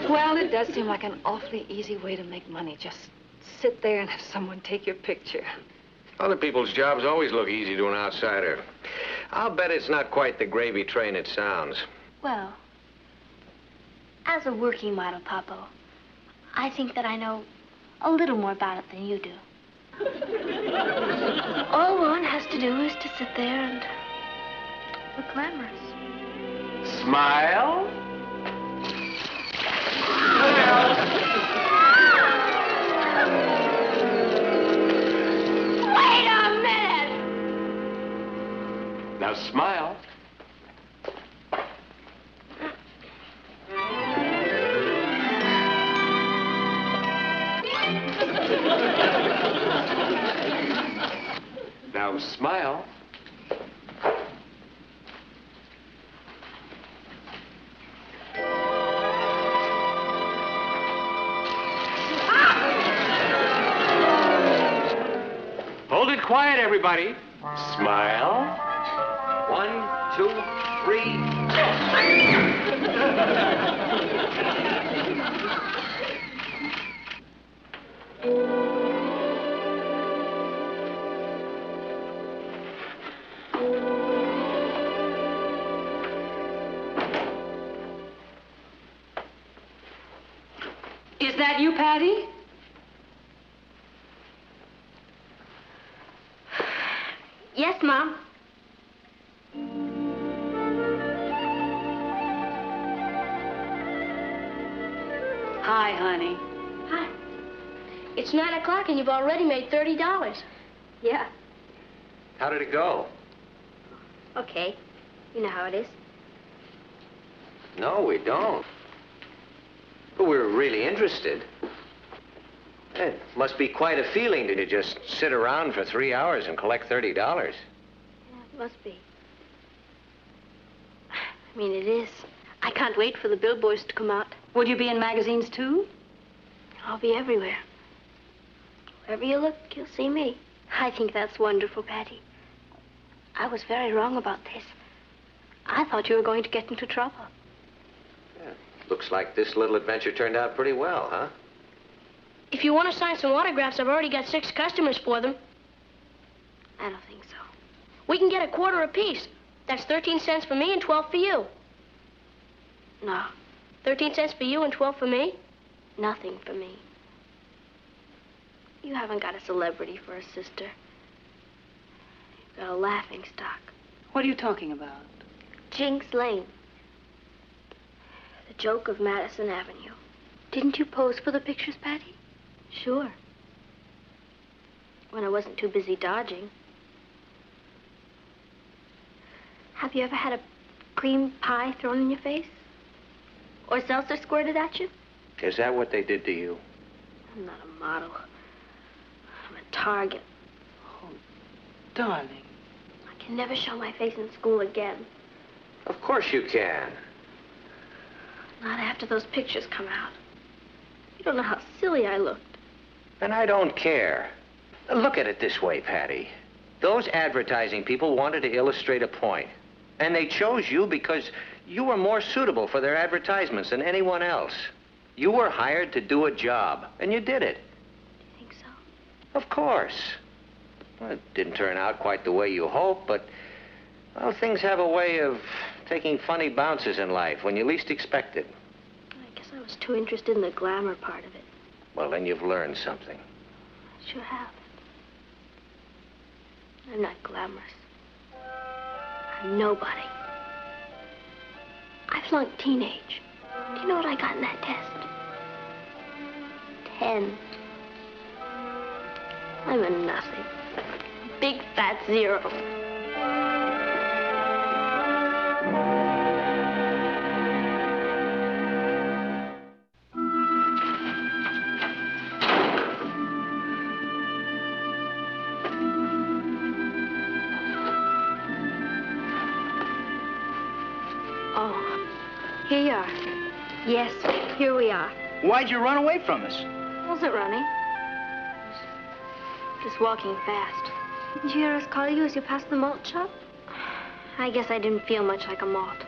Well, it does seem like an awfully easy way to make money. Just sit there and have someone take your picture. Other people's jobs always look easy to an outsider. I'll bet it's not quite the gravy train it sounds. Well, as a working model, Papo, I think that I know a little more about it than you do. All one has to do is to sit there and look glamorous. Smile. Wait a minute! Now smile. Now smile. Hold it quiet, everybody. Smile. 1, 2, 3. Is that you, Patty? Mom. Hi, honey. Hi. It's 9 o'clock and you've already made $30. Yeah. How did it go? Okay. You know how it is. No, we don't. But we're really interested. It must be quite a feeling to just sit around for 3 hours and collect $30. Yeah, it must be. I mean, it is. I can't wait for the billboards to come out. Will you be in magazines, too? I'll be everywhere. Wherever you look, you'll see me. I think that's wonderful, Patty. I was very wrong about this. I thought you were going to get into trouble. Yeah. Looks like this little adventure turned out pretty well, huh? If you want to sign some autographs, I've already got 6 customers for them. I don't think so. We can get a quarter apiece. That's 13 cents for me and 12 for you. No. 13 cents for you and 12 for me? Nothing for me. You haven't got a celebrity for a sister. You've got a laughing stock. What are you talking about? Jinx Lane. The joke of Madison Avenue. Didn't you pose for the pictures, Patty? Sure. When I wasn't too busy dodging. Have you ever had a cream pie thrown in your face? Or seltzer squirted at you? Is that what they did to you? I'm not a model. I'm a target. Oh, darling. I can never show my face in school again. Of course you can. Not after those pictures come out. You don't know how silly I looked. And I don't care. Look at it this way, Patty. Those advertising people wanted to illustrate a point. And they chose you because you were more suitable for their advertisements than anyone else. You were hired to do a job, and you did it. Do you think so? Of course. Well, it didn't turn out quite the way you hoped, but, well, things have a way of taking funny bounces in life when you least expect it. I guess I was too interested in the glamour part of it. Well, then you've learned something. I sure have. I'm not glamorous. I'm nobody. I flunked teenage. Do you know what I got in that test? 10. I'm a nothing. Big fat 0. Oh, here you are. Yes, here we are. Why'd you run away from us? Wasn't running. Just walking fast. Didn't you hear us call you as you passed the malt shop? I guess I didn't feel much like a malt.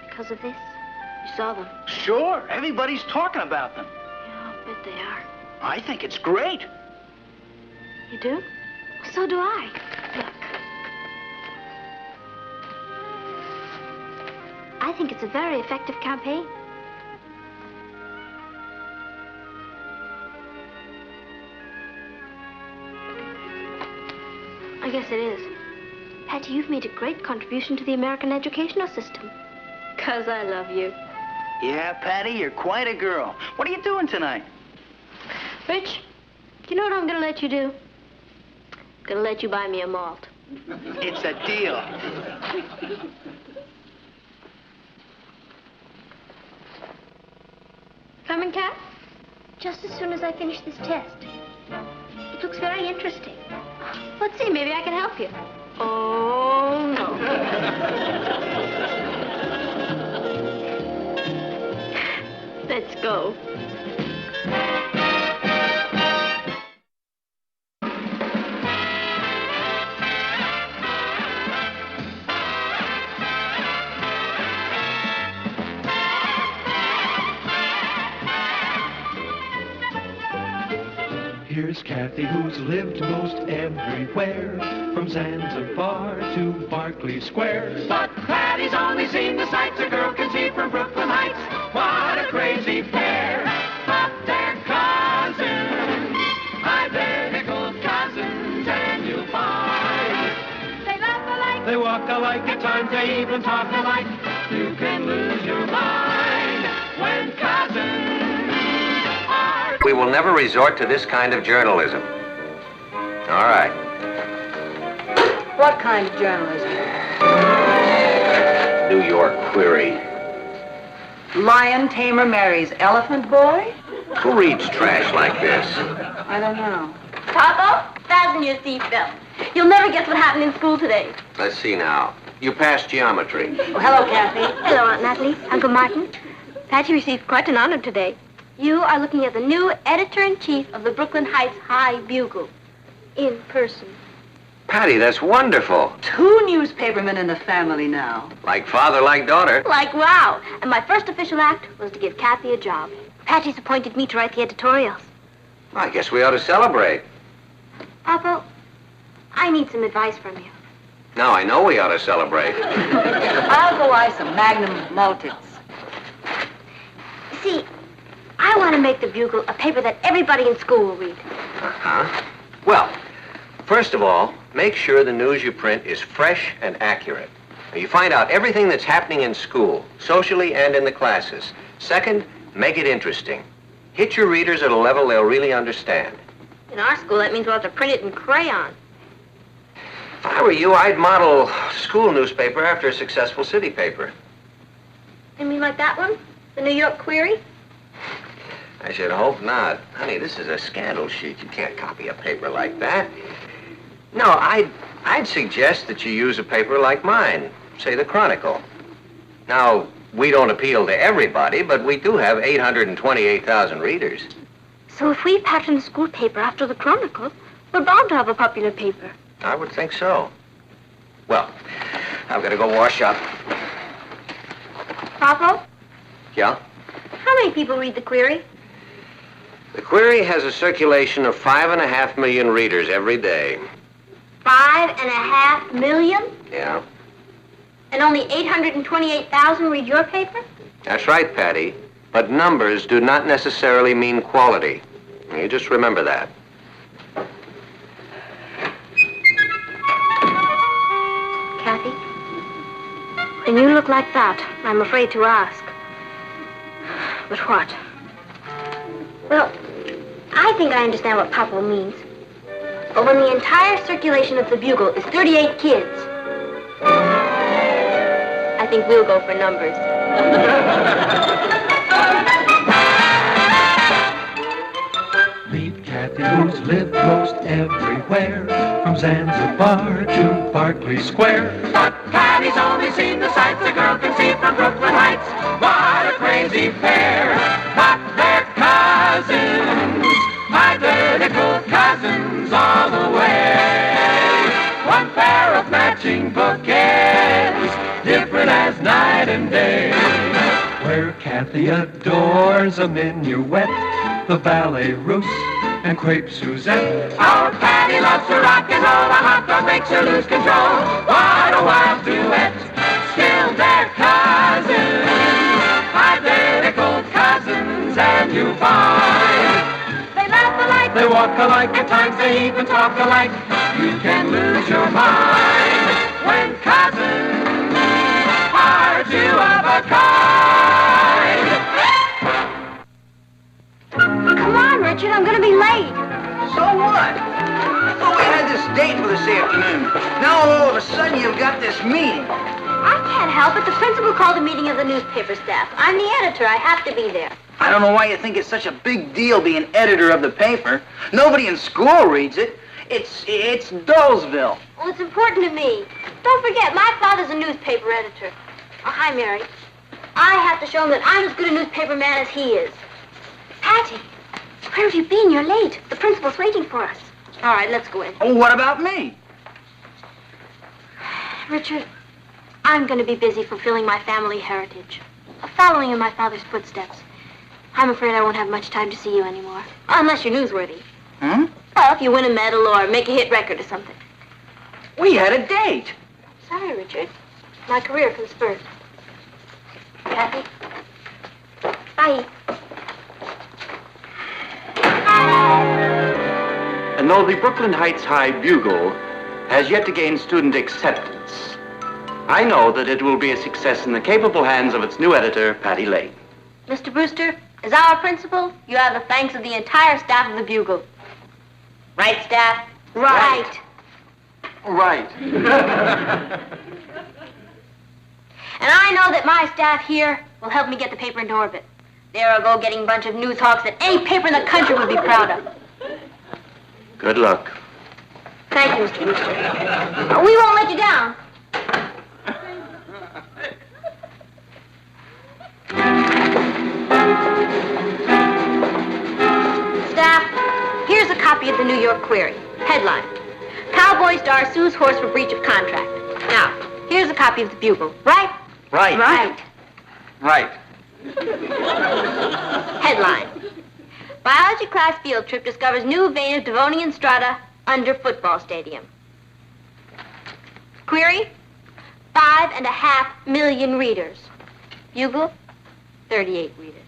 Because of this. You saw them. Sure. Everybody's talking about them. Yeah, I'll bet they are. I think it's great. You do? Well, so do I. Look. I think it's a very effective campaign. I guess it is. Patty, you've made a great contribution to the American educational system. 'Cause I love you. Yeah, Patty, you're quite a girl. What are you doing tonight? Rich, do you know what I'm gonna let you do? I'm gonna let you buy me a malt. It's a deal. Coming, Cat? Just as soon as I finish this test. It looks very interesting. Let's see, maybe I can help you. Oh, no. Let's go. Here's Kathy, who's lived most everywhere, from Zanzibar to Berkeley Square. But Patty's only seen the sights a girl can see from Brooklyn Heights. What a crazy pair, but they're cousins, identical cousins, and you'll find they love alike, at times they even talk alike. You can lose your mind when cousins are... We will never resort to this kind of journalism. All right. What kind of journalism? New York Query. Lion Tamer marries elephant boy? Who reads trash like this? I don't know. Papa, fasten your seatbelt. You'll never guess what happened in school today. Let's see now. You passed geometry. Oh, hello, Kathy. Hello, Aunt Natalie. Uncle Martin. Patty received quite an honor today. You are looking at the new editor-in-chief of the Brooklyn Heights High Bugle. In person. Patty, that's wonderful. 2 newspapermen in the family now. Like father, like daughter. Like wow. And my first official act was to give Kathy a job. Patty's appointed me to write the editorials. I guess we ought to celebrate. Papa, I need some advice from you. Now I know we ought to celebrate. I'll go buy some Magnum Multits. See, I want to make the Bugle a paper that everybody in school will read. Uh-huh. Well, first of all, make sure the news you print is fresh and accurate. You find out everything that's happening in school, socially and in the classes. Second, make it interesting. Hit your readers at a level they'll really understand. In our school, that means we'll have to print it in crayon. If I were you, I'd model school newspaper after a successful city paper. You mean like that one? The New York Query? I should hope not. Honey, this is a scandal sheet. You can't copy a paper like that. No, I'd suggest that you use a paper like mine, say the Chronicle. Now, we don't appeal to everybody, but we do have 828,000 readers. So if we pattern the school paper after the Chronicle, we're bound to have a popular paper. I would think so. Well, I've got to go wash up. Papa, Yeah? how many people read the Query? The Query has a circulation of 5.5 million readers every day. 5.5 million? Yeah? And only 828,000 read your paper? That's right, Patty. But numbers do not necessarily mean quality. You just remember that. Kathy, when you look like that, I'm afraid to ask. But what? Well, I think I understand what Papa means. But when the entire circulation of the Bugle is 38 kids, I think we'll go for numbers. Meet Kathy, who's lived most everywhere, from Zanzibar to Berkeley Square. But Patty's only seen the sights a girl can see from Brooklyn Heights. What a crazy pair, but they're cousins, identical cousins all the way. One pair of matching bouquets, different as night and day. Where Kathy adores a minuet, the ballet russe, and crepe Suzette. Our Patty loves to rock and roll, a hot dog makes her lose control. What a wild duet, still they're cousins, identical cousins, and you find they laugh alike, they walk alike, at times they even talk alike. You can lose your mind when cousins are two of a kind. Come on, Richard, I'm going to be late. So what? I thought we had this date for this afternoon. Now all of a sudden you've got this meeting. I can't help it. The principal called a meeting of the newspaper staff. I'm the editor. I have to be there. I don't know why you think it's such a big deal being editor of the paper. Nobody in school reads it. It's Dullsville. Well, it's important to me. Don't forget, my father's a newspaper editor. Oh, hi, Mary. I have to show him that I'm as good a newspaper man as he is. Patty, where have you been? You're late. The principal's waiting for us. All right, let's go in. Oh, what about me? Richard, I'm going to be busy fulfilling my family heritage, following in my father's footsteps. I'm afraid I won't have much time to see you anymore, unless you're newsworthy. Hmm? Well, if you win a medal or make a hit record or something. We had a date. Sorry, Richard. My career comes first. Kathy? Bye. And though the Brooklyn Heights High Bugle has yet to gain student acceptance, I know that it will be a success in the capable hands of its new editor, Patty Lane. Mr. Brewster, as our principal, you have the thanks of the entire staff of the Bugle. Right, staff? Right. Right. And I know that my staff here will help me get the paper into orbit. They're a go-getting bunch of news hawks that any paper in the country would be proud of. Good luck. Thank you, Mr. Brewster. We won't let you down. Staff, here's a copy of the New York Query. Headline: Cowboy star sues horse for breach of contract. Now, here's a copy of the Bugle. Right? Right. Right. Right. Headline: Biology class field trip discovers new vein of Devonian strata under football stadium. Query: 5.5 million readers. Bugle: 38 readers.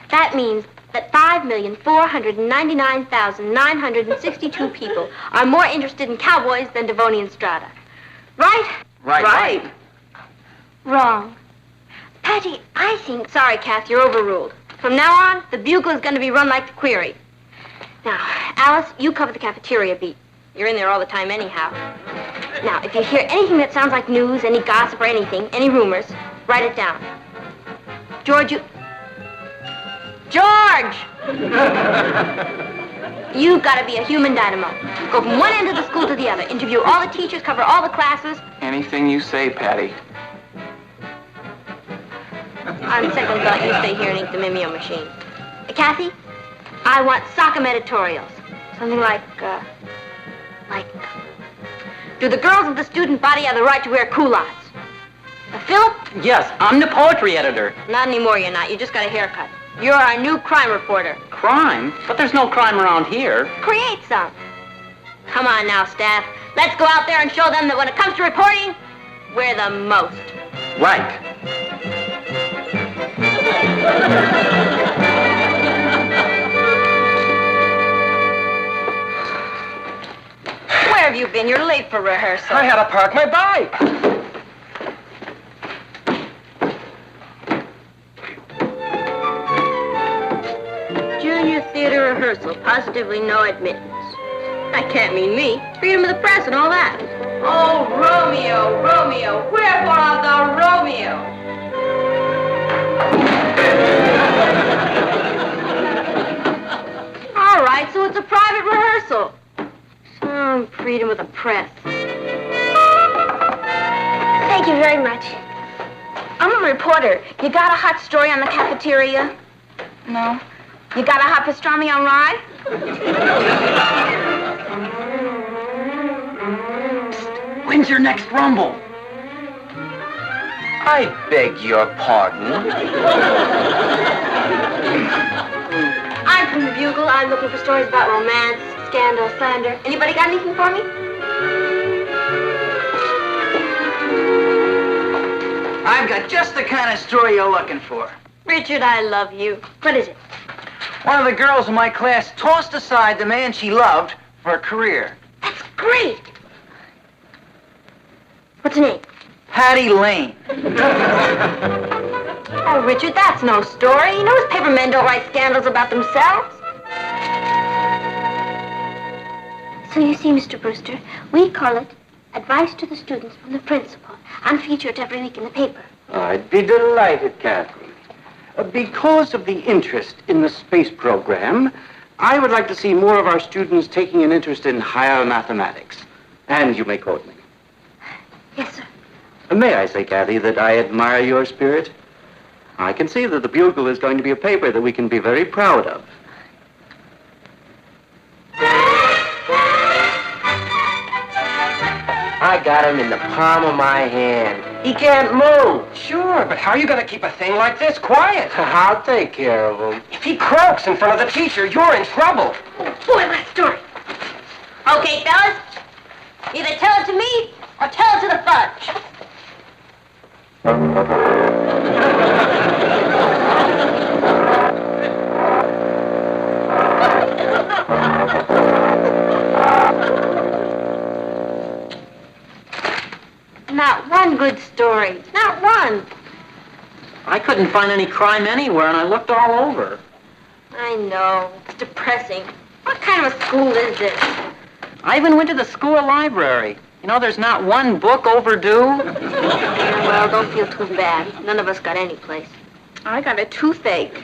That means that 5,499,962 people are more interested in cowboys than Devonian strata. Right? Right. Wrong. Patty, I think... Sorry, Kath, you're overruled. From now on, the Bugle is going to be run like the Query. Now, Alice, you cover the cafeteria beat. You're in there all the time anyhow. Now, if you hear anything that sounds like news, any gossip or anything, any rumors, write it down. George, George! You've got to be a human dynamo. Go from one end of the school to the other. Interview all the teachers, cover all the classes. Anything you say, Patty. On second thought, you stay here and ink the Mimeo machine. Kathy, I want sock'em editorials. Something like, do the girls of the student body have the right to wear culottes? Philip? Yes, I'm the poetry editor. Not anymore, you're not. You just got a haircut. You're our new crime reporter. Crime? But there's no crime around here. Create some. Come on now, staff. Let's go out there and show them that when it comes to reporting, we're the most. Right. Where have you been? You're late for rehearsal. I had to park my bike. Junior theater rehearsal. Positively no admittance. That can't mean me. Freedom of the press and all that. Oh, Romeo, Romeo, wherefore art thou Romeo? All right, so it's a private rehearsal. Some freedom of the press. Thank you very much. I'm a reporter. You got a hot story on the cafeteria? No. You got a hot pastrami on rye? When's your next rumble? I beg your pardon. I'm from the Bugle. I'm looking for stories about romance, scandal, slander. Anybody got anything for me? I've got just the kind of story you're looking for. Richard, I love you. What is it? One of the girls in my class tossed aside the man she loved for a career. That's great. What's her name? Patty Lane. Oh, Richard, that's no story. You know paper men don't write scandals about themselves. So you see, Mr. Brewster, we call it Advice to the Students from the Principal and feature it every week in the paper. I'd be delighted, Kathy. Because of the interest in the space program, I would like to see more of our students taking an interest in higher mathematics. And you may quote me. Yes, sir. May I say, Kathy, that I admire your spirit? I can see that the Bugle is going to be a paper that we can be very proud of. I got him in the palm of my hand. He can't move. Sure, but how are you going to keep a thing like this quiet? I'll take care of him. If he croaks in front of the teacher, you're in trouble. Boy, my story. Okay, fellas. Either tell it to me or tell it to the fudge. Not one good couldn't find any crime anywhere, and I looked all over. I know. It's depressing. What kind of a school is this? I even went to the school library. You know, there's not one book overdue. Well, don't feel too bad. None of us got any place. I got a toothache.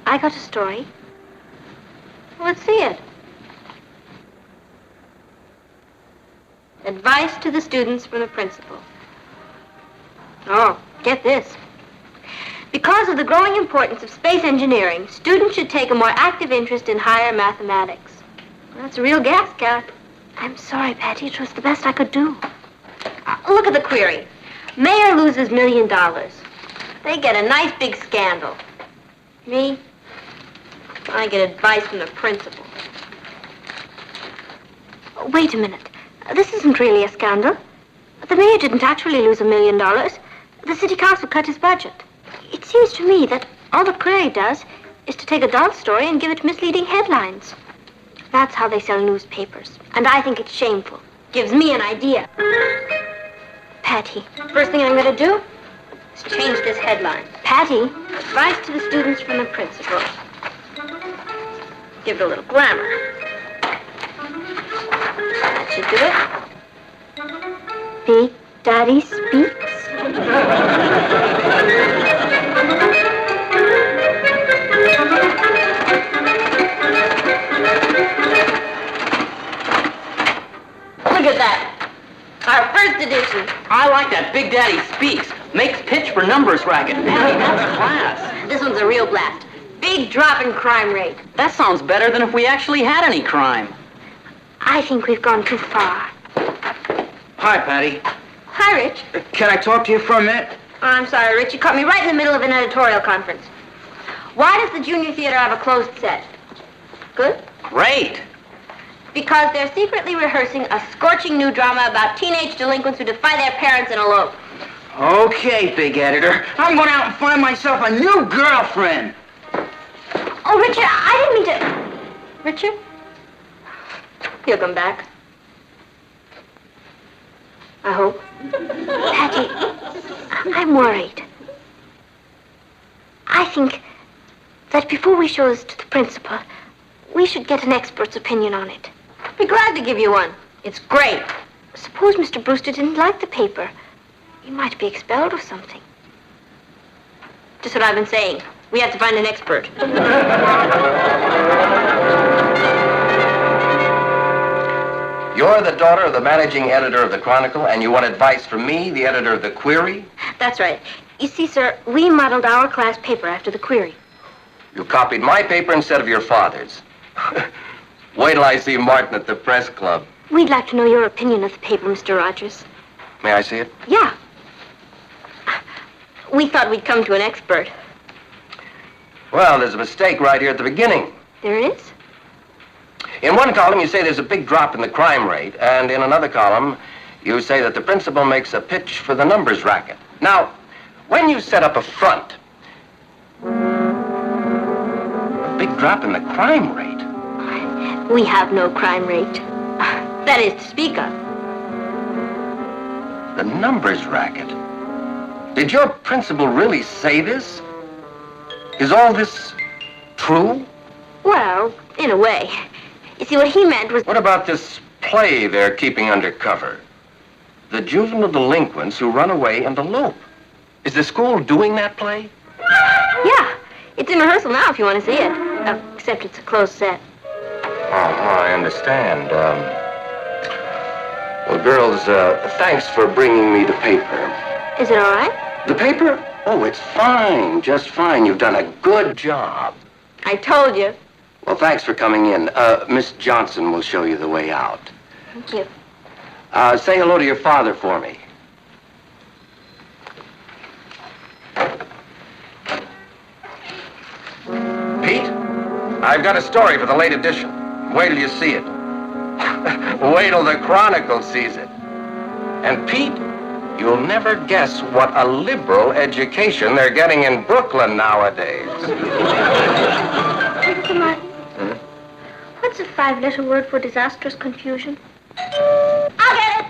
I got a story. Let's see it. Advice to the students from the principal. Oh, get this. Because of the growing importance of space engineering, students should take a more active interest in higher mathematics. That's a real gas cat. I'm sorry, Patty. It was the best I could do. Look at the query. Mayor loses $1 million. They get a nice big scandal. Me? I get advice from the principal. Wait a minute. This isn't really a scandal. The mayor didn't actually lose $1 million. The city council cut his budget. It seems to me that all the query does is to take a dull story and give it misleading headlines. That's how they sell newspapers. And I think it's shameful. Gives me an idea. Patty, first thing I'm going to do is change this headline. Patty, advice to the students from the principal. Give it a little grammar. That should do it. Big Daddy speaks. Look at that. Our first edition. I like that Big Daddy Speaks. Makes pitch for numbers racket. Patty, that's class. This one's a real blast. Big drop in crime rate. That sounds better than if we actually had any crime. I think we've gone too far. Hi, Patty. Hi, Rich. Can I talk to you for a minute? Oh, I'm sorry, Rich. You caught me right in the middle of an editorial conference. Why does the Junior Theater have a closed set? Good? Great. Because they're secretly rehearsing a scorching new drama about teenage delinquents who defy their parents and elope. Okay, big editor. I'm going out and find myself a new girlfriend. Oh, Richard, I didn't mean to... Richard? He'll come back. I hope. Patty, I'm worried. I think that before we show this to the principal, we should get an expert's opinion on it. I'd be glad to give you one. It's great. Suppose Mr. Brewster didn't like the paper. He might be expelled or something. Just what I've been saying. We have to find an expert. You're the daughter of the managing editor of the Chronicle, and you want advice from me, the editor of the Query? That's right. You see, sir, we modeled our class paper after the Query. You copied my paper instead of your father's. Wait till I see Martin at the press club. We'd like to know your opinion of the paper, Mr. Rogers. May I see it? Yeah. We thought we'd come to an expert. Well, there's a mistake right here at the beginning. There is? In one column, you say there's a big drop in the crime rate, and in another column, you say that the principal makes a pitch for the numbers racket. Now, when you set up a front, a big drop in the crime rate. We have no crime rate. That is to speak of. The numbers racket. Did your principal really say this? Is all this true? Well, in a way. You see, what he meant was... What about this play they're keeping under cover? The juvenile delinquents who run away and elope. Is the school doing that play? Yeah. It's in rehearsal now if you want to see it. Except it's a closed set. I understand. Well, girls, thanks for bringing me the paper. Is it all right? The paper? Oh, it's fine. Just fine. You've done a good job. I told you. Well, thanks for coming in. Miss Johnson will show you the way out. Thank you. Say hello to your father for me. Pete, I've got a story for the late edition. Wait till you see it. Wait till the Chronicle sees it. And Pete, you'll never guess what a liberal education they're getting in Brooklyn nowadays. Mr. Martin, what's a 5-letter word for disastrous confusion? I'll get it!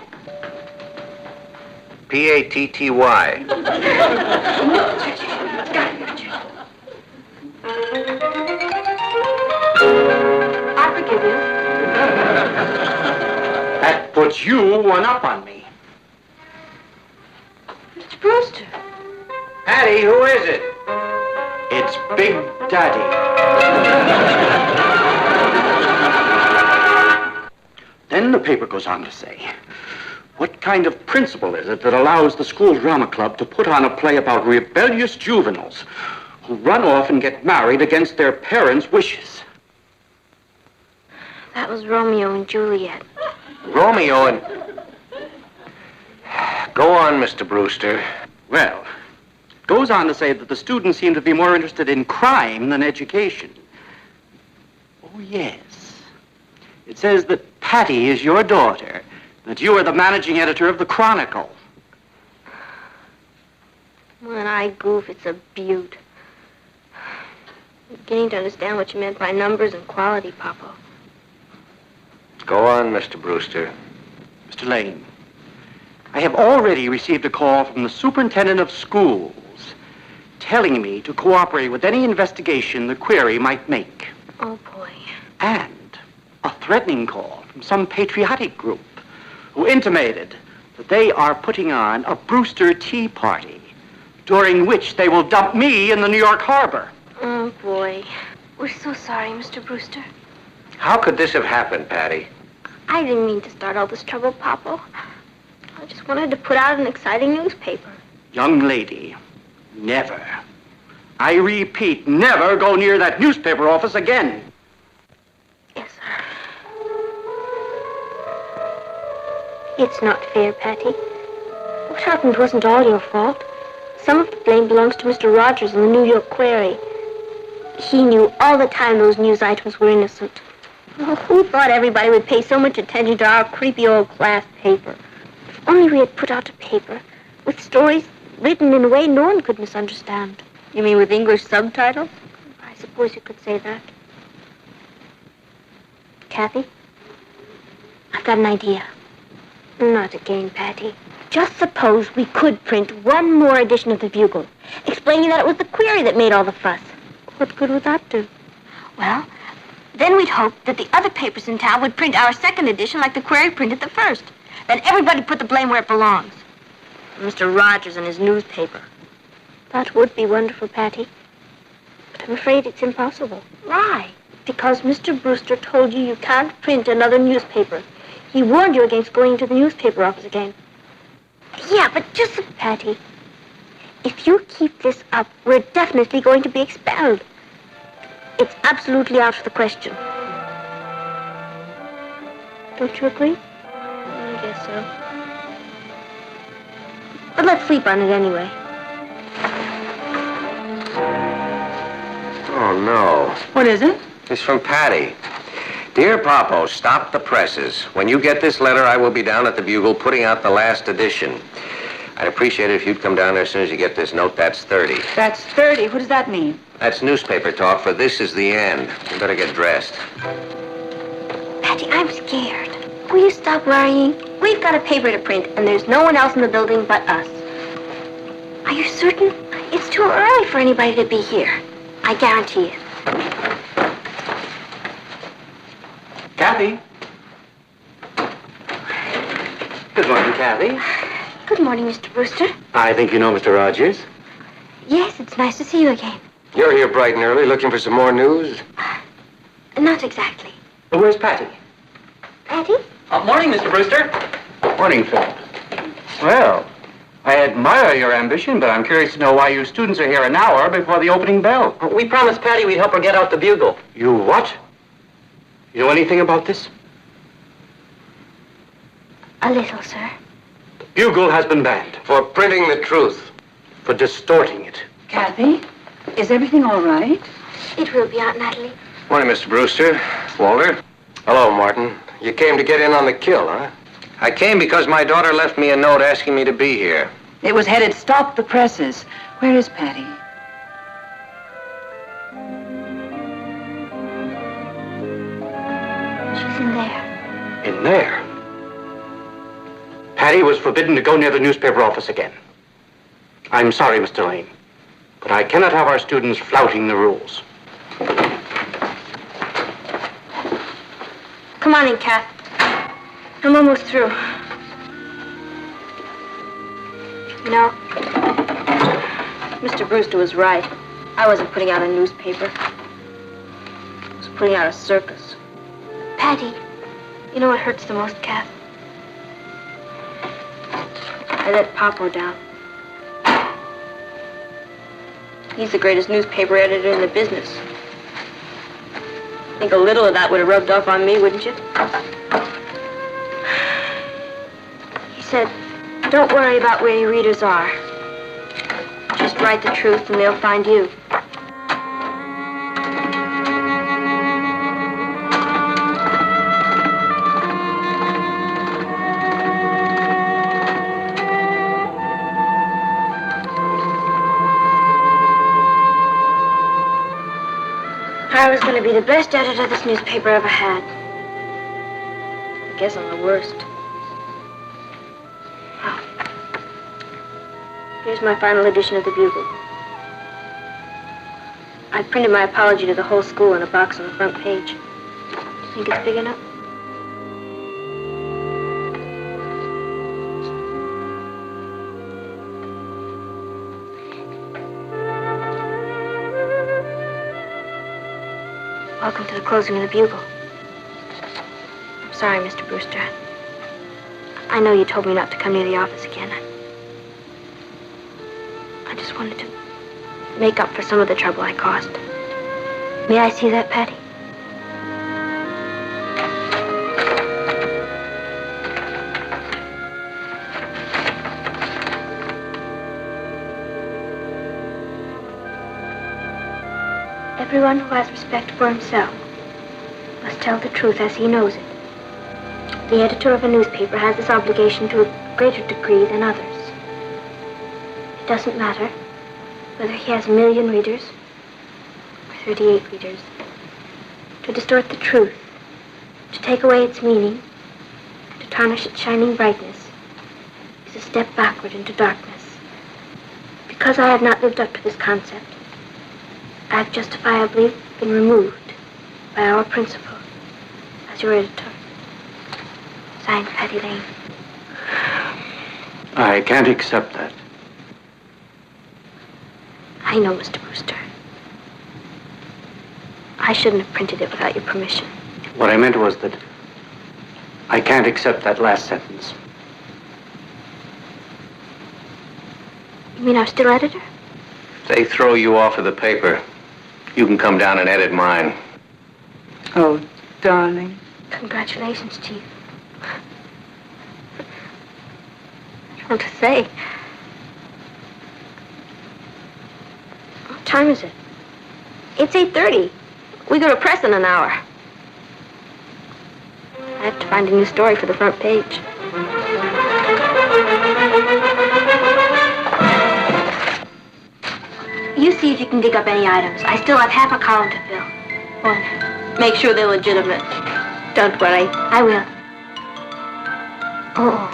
P-A-T-T-Y. I forgive you. That puts you one up on me. Mr. Brewster. Patty, who is it? It's Big Daddy. Then the paper goes on to say, what kind of principle is it that allows the school drama club to put on a play about rebellious juveniles who run off and get married against their parents' wishes? That was Romeo and Juliet. Romeo and... Go on, Mr. Brewster. Well, it goes on to say that the students seem to be more interested in crime than education. Oh, yes. It says that Patty is your daughter, that you are the managing editor of the Chronicle. When I goof, it's a beaut. I'm beginning to understand what you meant by numbers and quality, Papa. Go on, Mr. Brewster. Mr. Lane, I have already received a call from the superintendent of schools telling me to cooperate with any investigation the query might make. Oh, boy. And a threatening call from some patriotic group who intimated that they are putting on a Brewster Tea Party, during which they will dump me in the New York harbor. Oh, boy. We're so sorry, Mr. Brewster. How could this have happened, Patty? I didn't mean to start all this trouble, Papa. I just wanted to put out an exciting newspaper. Young lady, never. I repeat, never go near that newspaper office again. Yes, sir. It's not fair, Patty. What happened wasn't all your fault. Some of the blame belongs to Mr. Rogers in the New York Query. He knew all the time those news items were innocent. Oh, who thought everybody would pay so much attention to our creepy old class paper? If only we had put out a paper with stories written in a way no one could misunderstand. You mean with English subtitles? I suppose you could say that. Kathy, I've got an idea. Not again, Patty. Just suppose we could print one more edition of the Bugle, explaining that it was the Query that made all the fuss. What good would that do? Well, then we'd hope that the other papers in town would print our second edition like the Query printed the first. Then everybody put the blame where it belongs. Mr. Rogers and his newspaper. That would be wonderful, Patty. But I'm afraid it's impossible. Why? Because Mr. Brewster told you can't print another newspaper. He warned you against going to the newspaper office again. Yeah, but just... Patty, if you keep this up, we're definitely going to be expelled. It's absolutely out of the question. Don't you agree? I guess so. But let's sleep on it anyway. Oh, no. What is it? It's from Patty. Dear Popo, stop the presses. When you get this letter, I will be down at the Bugle putting out the last edition. I'd appreciate it if you'd come down there as soon as you get this note. That's 30. That's 30. What does that mean? That's newspaper talk for this is the end. You better get dressed. Patty, I'm scared. Will you stop worrying? We've got a paper to print, and there's no one else in the building but us. Are you certain? It's too early for anybody to be here. I guarantee it. Kathy? Good morning, Kathy. Good morning, Mr. Brewster. I think you know Mr. Rogers. Yes, it's nice to see you again. You're here bright and early looking for some more news? Not exactly. Where's Patty? Patty? Morning, Mr. Brewster. Morning, Phil. Well, I admire your ambition, but I'm curious to know why you students are here an hour before the opening bell. We promised Patty we'd help her get out the Bugle. You what? You know anything about this? A little, sir. The Bugle has been banned. For printing the truth. For distorting it. Kathy, is everything all right? It will be, Aunt Natalie. Morning, Mr. Brewster. Walter. Hello, Martin. You came to get in on the kill, huh? I came because my daughter left me a note asking me to be here. It was headed, stop the presses. Where is Patty? She's in there. In there? Patty was forbidden to go near the newspaper office again. I'm sorry, Mr. Lane, but I cannot have our students flouting the rules. Come on in, Kath. I'm almost through. You know, Mr. Brewster was right. I wasn't putting out a newspaper. I was putting out a circus. Patty. You know what hurts the most, Kath? I let Popo down. He's the greatest newspaper editor in the business. I think a little of that would have rubbed off on me, wouldn't you? He said, don't worry about where your readers are. Just write the truth and they'll find you. I was going to be the best editor this newspaper ever had. I guess I'm the worst. Oh. Here's my final edition of the Bugle. I printed my apology to the whole school in a box on the front page. Do you think it's big enough? Welcome to the closing of the Bugle. I'm sorry, Mr. Brewster. I know you told me not to come near the office again. I just wanted to make up for some of the trouble I caused. May I see that, Patty? Everyone who has respect for himself must tell the truth as he knows it. The editor of a newspaper has this obligation to a greater degree than others. It doesn't matter whether he has 1 million readers or 38 readers. To distort the truth, to take away its meaning, to tarnish its shining brightness, is a step backward into darkness. Because I have not lived up to this concept, I have justifiably been removed by our principal as your editor. Signed, Patty Lane. I can't accept that. I know, Mr. Brewster. I shouldn't have printed it without your permission. What I meant was that I can't accept that last sentence. You mean I'm still editor? If they throw you off of the paper, you can come down and edit mine. Oh, darling. Congratulations, Chief. I don't know what to say. What time is it? It's 8:30. We go to press in an hour. I have to find a new story for the front page. You see if you can dig up any items. I still have half a column to fill. One. Make sure they're legitimate. Don't worry. I will. Oh.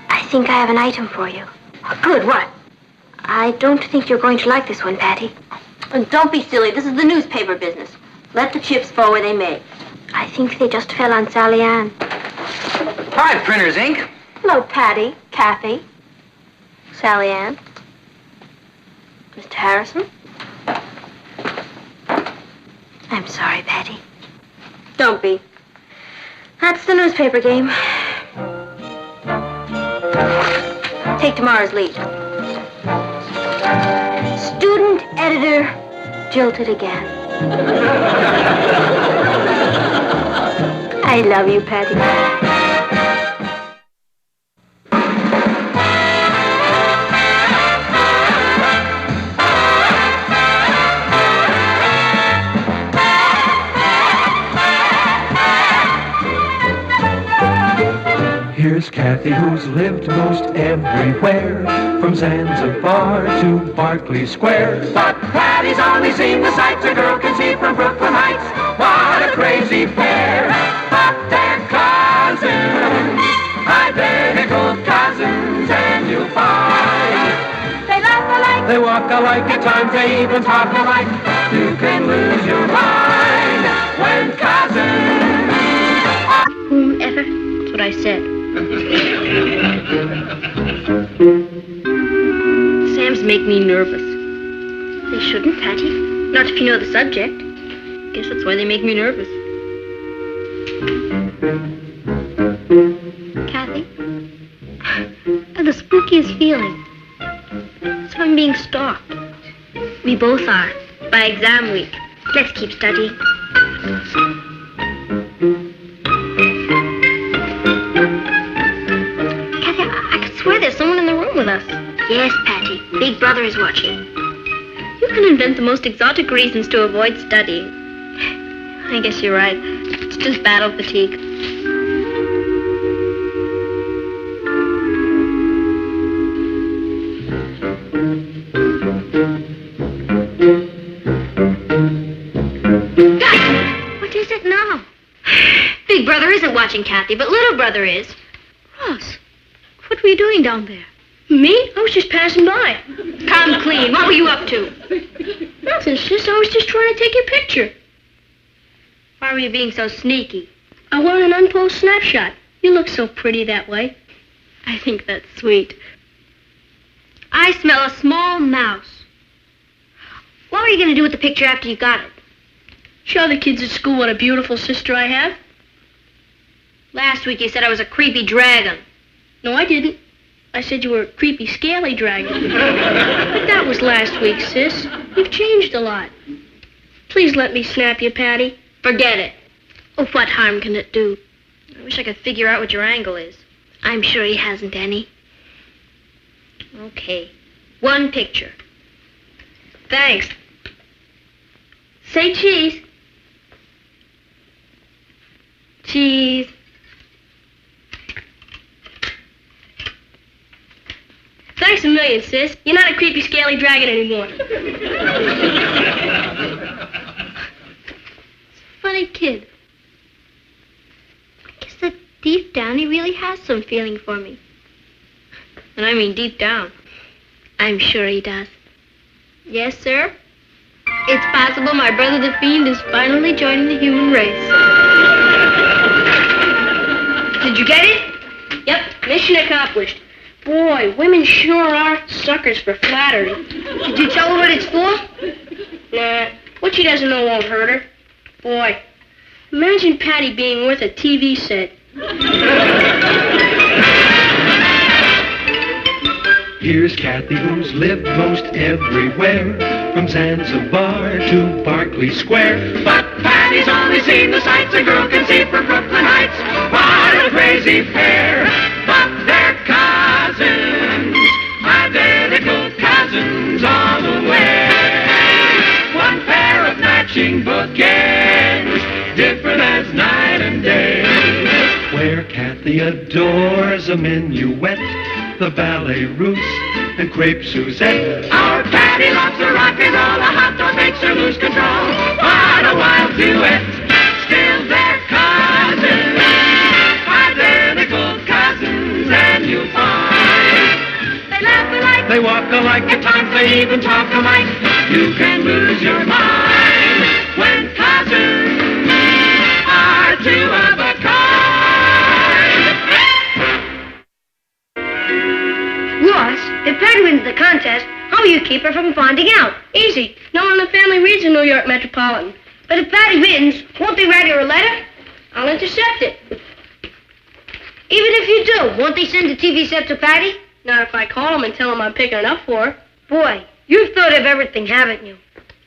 I think I have an item for you. Good. What? I don't think you're going to like this one, Patty. Don't be silly. This is the newspaper business. Let the chips fall where they may. I think they just fell on Sally Ann. Hi, Printers, Inc. Hello, Patty. Kathy. Sally Ann. Mr. Harrison? I'm sorry, Patty. Don't be. That's the newspaper game. Take tomorrow's lead. Student editor jilted again. I love you, Patty. Here's Kathy, who's lived most everywhere, from Zanzibar to Berkeley Square. But Patty's only seen the sights a girl can see from Brooklyn Heights. What a crazy pair, but they're cousins. They walk alike, at times they even talk alike. You can lose your mind when cousins. Whomever? That's what I said. Exams make me nervous. They shouldn't, Patty. Not if you know the subject. Guess that's why they make me nervous. Kathy, I have the spookiest feeling. As if I'm being stalked. We both are. By exam week. Let's keep studying. Kathy, I could swear there's someone in the room with us. Yes, Patty. Big Brother is watching. You can invent the most exotic reasons to avoid studying. I guess you're right. It's just battle fatigue. What is it now? Big Brother isn't watching Kathy, but Little Brother is. Ross, what were you doing down there? Me? I was just passing by. Come clean. What were you up to? Nothing, sis. I was just trying to take your picture. Why were you being so sneaky? I wanted an unposed snapshot. You look so pretty that way. I think that's sweet. I smell a small mouse. What were you going to do with the picture after you got it? Show the kids at school what a beautiful sister I have. Last week you said I was a creepy dragon. No, I didn't. I said you were a creepy, scaly dragon. But that was last week, sis. You've changed a lot. Please let me snap you, Patty. Forget it. Oh, what harm can it do? I wish I could figure out what your angle is. I'm sure he hasn't any. Okay. One picture. Thanks. Say cheese. Cheese. Thanks a million, sis. You're not a creepy, scaly dragon anymore. Funny kid. I guess that deep down he really has some feeling for me. And I mean deep down. I'm sure he does. Yes, sir? It's possible my brother the Fiend is finally joining the human race. Did you get it? Yep, mission accomplished. Boy, women sure are suckers for flattery. Did you tell her what it's for? Nah, what she doesn't know won't hurt her. Boy, imagine Patty being worth a TV set. Here's Kathy, who's lived most everywhere, from Zanzibar to Berkeley Square. But Patty's only seen the sights a girl can see from Brooklyn Heights. What a crazy pair! But they're cousins, identical cousins all the way. One pair of matching bookends, different as night and day. Where Kathy adores a minuet, the ballet russe, and crepe Suzette. Our Patty loves the rock and roll, a hot dog makes her lose control. What a wild duet, still they're cousins, identical cousins, and you'll find they laugh alike, they walk alike, at times they even talk alike. You can lose your mind when cousins are two of a kind. Ross, if Patty wins the contest, how will you keep her from finding out? Easy. No one in the family reads the New York Metropolitan. But if Patty wins, won't they write her a letter? I'll intercept it. Even if you do, won't they send a TV set to Patty? Not if I call them and tell them I'm picking it up for her. Boy, you've thought of everything, haven't you?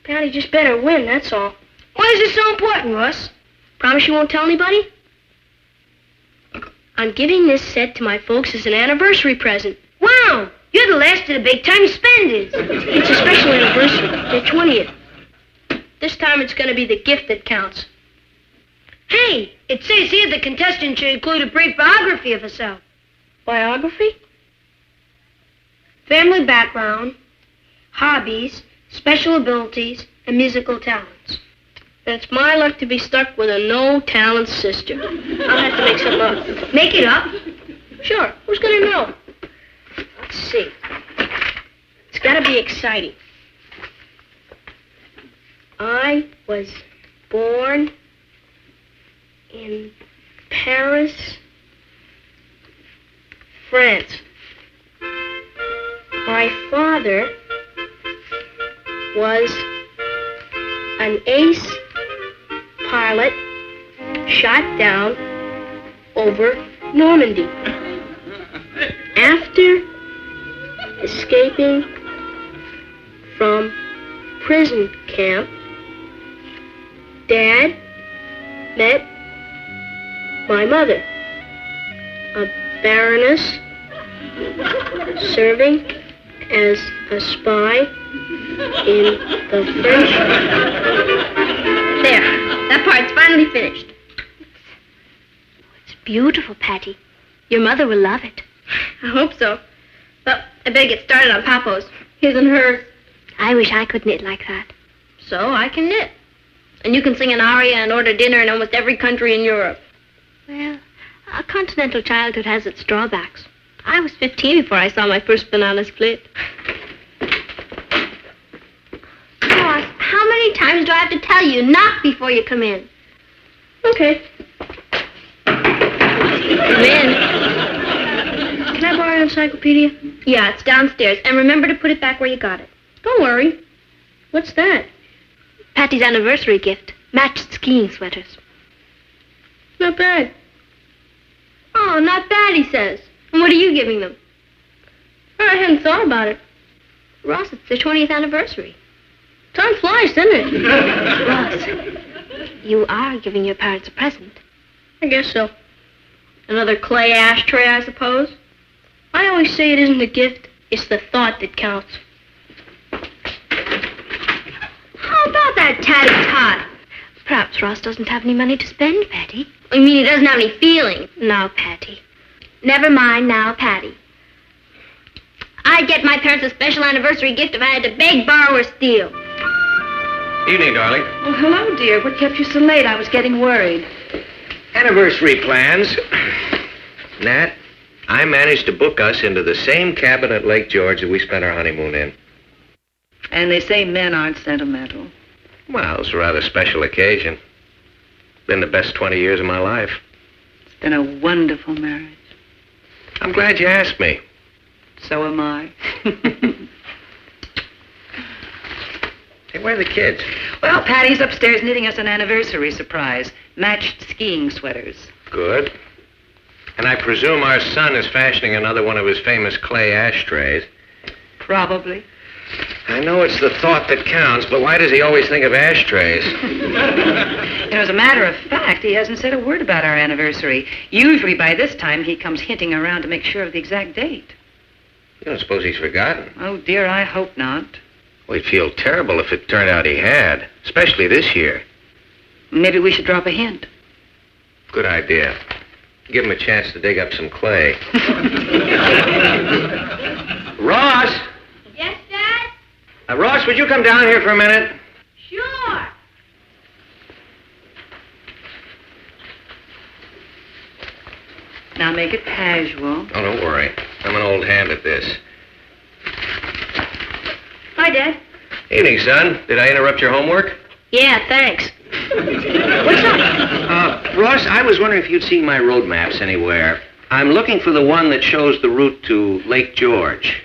Patty just better win, that's all. Why is this so important, Russ? Promise you won't tell anybody? I'm giving this set to my folks as an anniversary present. Wow! You're the last of the big-time spenders. It's a special anniversary. Their 20th. This time it's going to be the gift that counts. Hey, it says here the contestant should include a brief biography of herself. Biography? Family background, hobbies, special abilities, and musical talents. And it's my luck to be stuck with a no-talent sister. I'll have to make something up. Make it up? Sure. Who's going to know? Let's see. It's gotta be exciting. I was born in Paris, France. My father was an ace pilot shot down over Normandy. After escaping from prison camp, Dad met my mother, a baroness serving as a spy in the French. There, that part's finally finished. It's beautiful, Patty. Your mother will love it. I hope so. But I better get started on Papo's. His and hers. I wish I could knit like that. So I can knit. And you can sing an aria and order dinner in almost every country in Europe. Well, a continental childhood has its drawbacks. I was 15 before I saw my first banana split. Ross, how many times do I have to tell you? Knock before you come in. Okay. Come in. Can I borrow an encyclopedia? Yeah, it's downstairs. And remember to put it back where you got it. Don't worry. What's that? Patty's anniversary gift. Matched skiing sweaters. Not bad. Oh, not bad, he says. And what are you giving them? I hadn't thought about it. Ross, it's their 20th anniversary. Time flies, doesn't it? Ross, you are giving your parents a present. I guess so. Another clay ashtray, I suppose. I always say it isn't the gift, it's the thought that counts. How about that tatty-tot? Perhaps Ross doesn't have any money to spend, Patty. You mean he doesn't have any feeling? Now, Patty. Never mind now, Patty. I'd get my parents a special anniversary gift if I had to beg, borrow, or steal. Evening, darling. Oh, hello, dear. What kept you so late? I was getting worried. Anniversary plans. Nat, I managed to book us into the same cabin at Lake George that we spent our honeymoon in. And they say men aren't sentimental. Well, it's a rather special occasion. Been the best 20 years of my life. It's been a wonderful marriage. I'm glad you asked me. So am I. Hey, where are the kids? Well, Patty's upstairs knitting us an anniversary surprise. Matched skiing sweaters. Good. And I presume our son is fashioning another one of his famous clay ashtrays. Probably. I know it's the thought that counts, but why does he always think of ashtrays? As a matter of fact, he hasn't said a word about our anniversary. Usually by this time, he comes hinting around to make sure of the exact date. You don't suppose he's forgotten? Oh, dear, I hope not. Well, he'd feel terrible if it turned out he had, especially this year. Maybe we should drop a hint. Good idea. Give him a chance to dig up some clay. Ross! Yes, Dad? Ross, would you come down here for a minute? Sure. Now make it casual. Oh, don't worry. I'm an old hand at this. Hi, Dad. Evening, son. Did I interrupt your homework? Yeah, thanks. What's up? Ross, I was wondering if you'd seen my road maps anywhere. I'm looking for the one that shows the route to Lake George.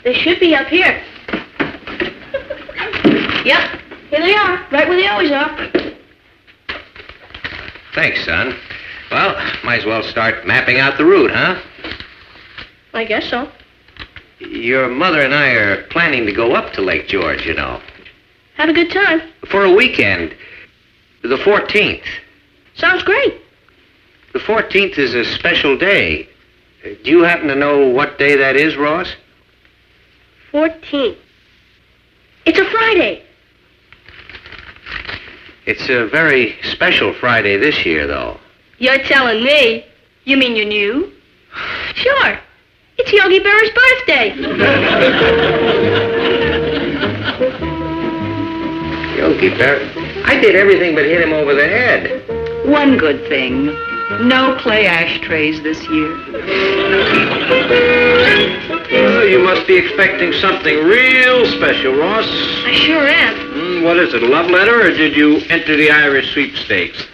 They should be up here. Yep, here they are, right where they always are. Thanks, son. Well, might as well start mapping out the route, huh? I guess so. Your mother and I are planning to go up to Lake George, you know. Have a good time. For a weekend. The 14th. Sounds great. The 14th is a special day. Do you happen to know what day that is, Ross? 14. It's a Friday. It's a very special Friday this year, though. You're telling me. You mean you knew? Sure. It's Yogi Berra's birthday. Yogi Berra? I did everything but hit him over the head. One good thing. No clay ashtrays this year. Oh, you must be expecting something real special, Ross. I sure am. What is it, a love letter, or did you enter the Irish sweepstakes?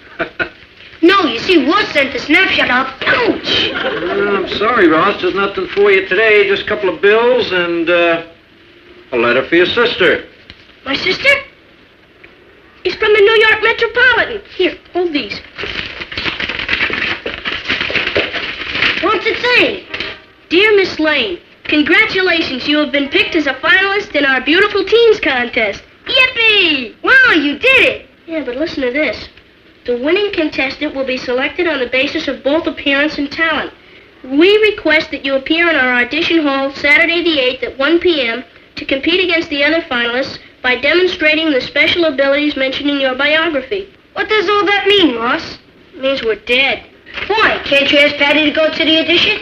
No, you see, Ross sent a snapshot of... Ouch! I'm sorry, Ross. There's nothing for you today. Just a couple of bills and a letter for your sister. My sister? It's from the New York Metropolitan. Here, hold these. What's it say? Dear Miss Lane, congratulations. You have been picked as a finalist in our Beautiful Teens contest. Yippee! Wow, you did it! Yeah, but listen to this. The winning contestant will be selected on the basis of both appearance and talent. We request that you appear in our audition hall Saturday the 8th at 1 p.m. to compete against the other finalists by demonstrating the special abilities mentioned in your biography. What does all that mean, Ross? It means we're dead. Why? Can't you ask Patty to go to the audition?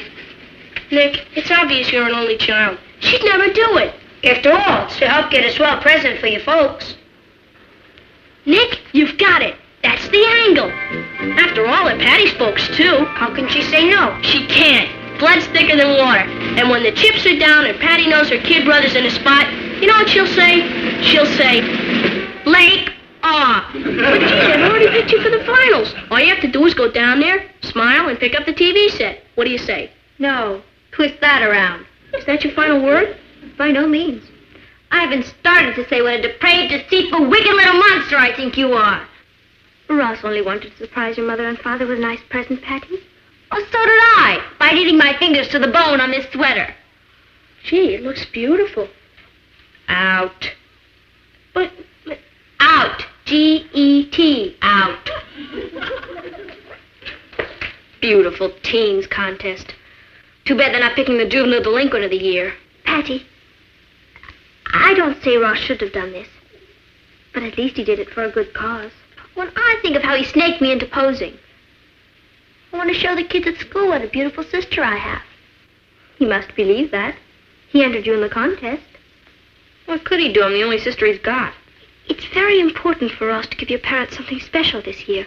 Nick, it's obvious you're an only child. She'd never do it. After all, it's to help get a swell present for your folks. Nick, you've got it. That's the angle. After all, they're Patty's folks, too. How can she say no? She can't. Blood's thicker than water. And when the chips are down and Patty knows her kid brother's in a spot, you know what she'll say? She'll say, Blake off. But geez, I've already picked you for the finals. All you have to do is go down there, smile, and pick up the TV set. What do you say? No. Twist that around. Is that your final word? By no means. I haven't started to say what a depraved, deceitful, wicked little monster I think you are. Ross only wanted to surprise your mother and father with a nice present, Patty. Oh, so did I, by eating my fingers to the bone on this sweater. Gee, it looks beautiful. Out. But out. G-E-T. Out. Beautiful teens contest. Too bad they're not picking the juvenile delinquent of the year. Patty, I don't say Ross should have done this, but at least he did it for a good cause. When I think of how he snaked me into posing, I want to show the kids at school what a beautiful sister I have. He must believe that. He entered you in the contest. What could he do? I'm the only sister he's got. It's very important for Ross to give your parents something special this year.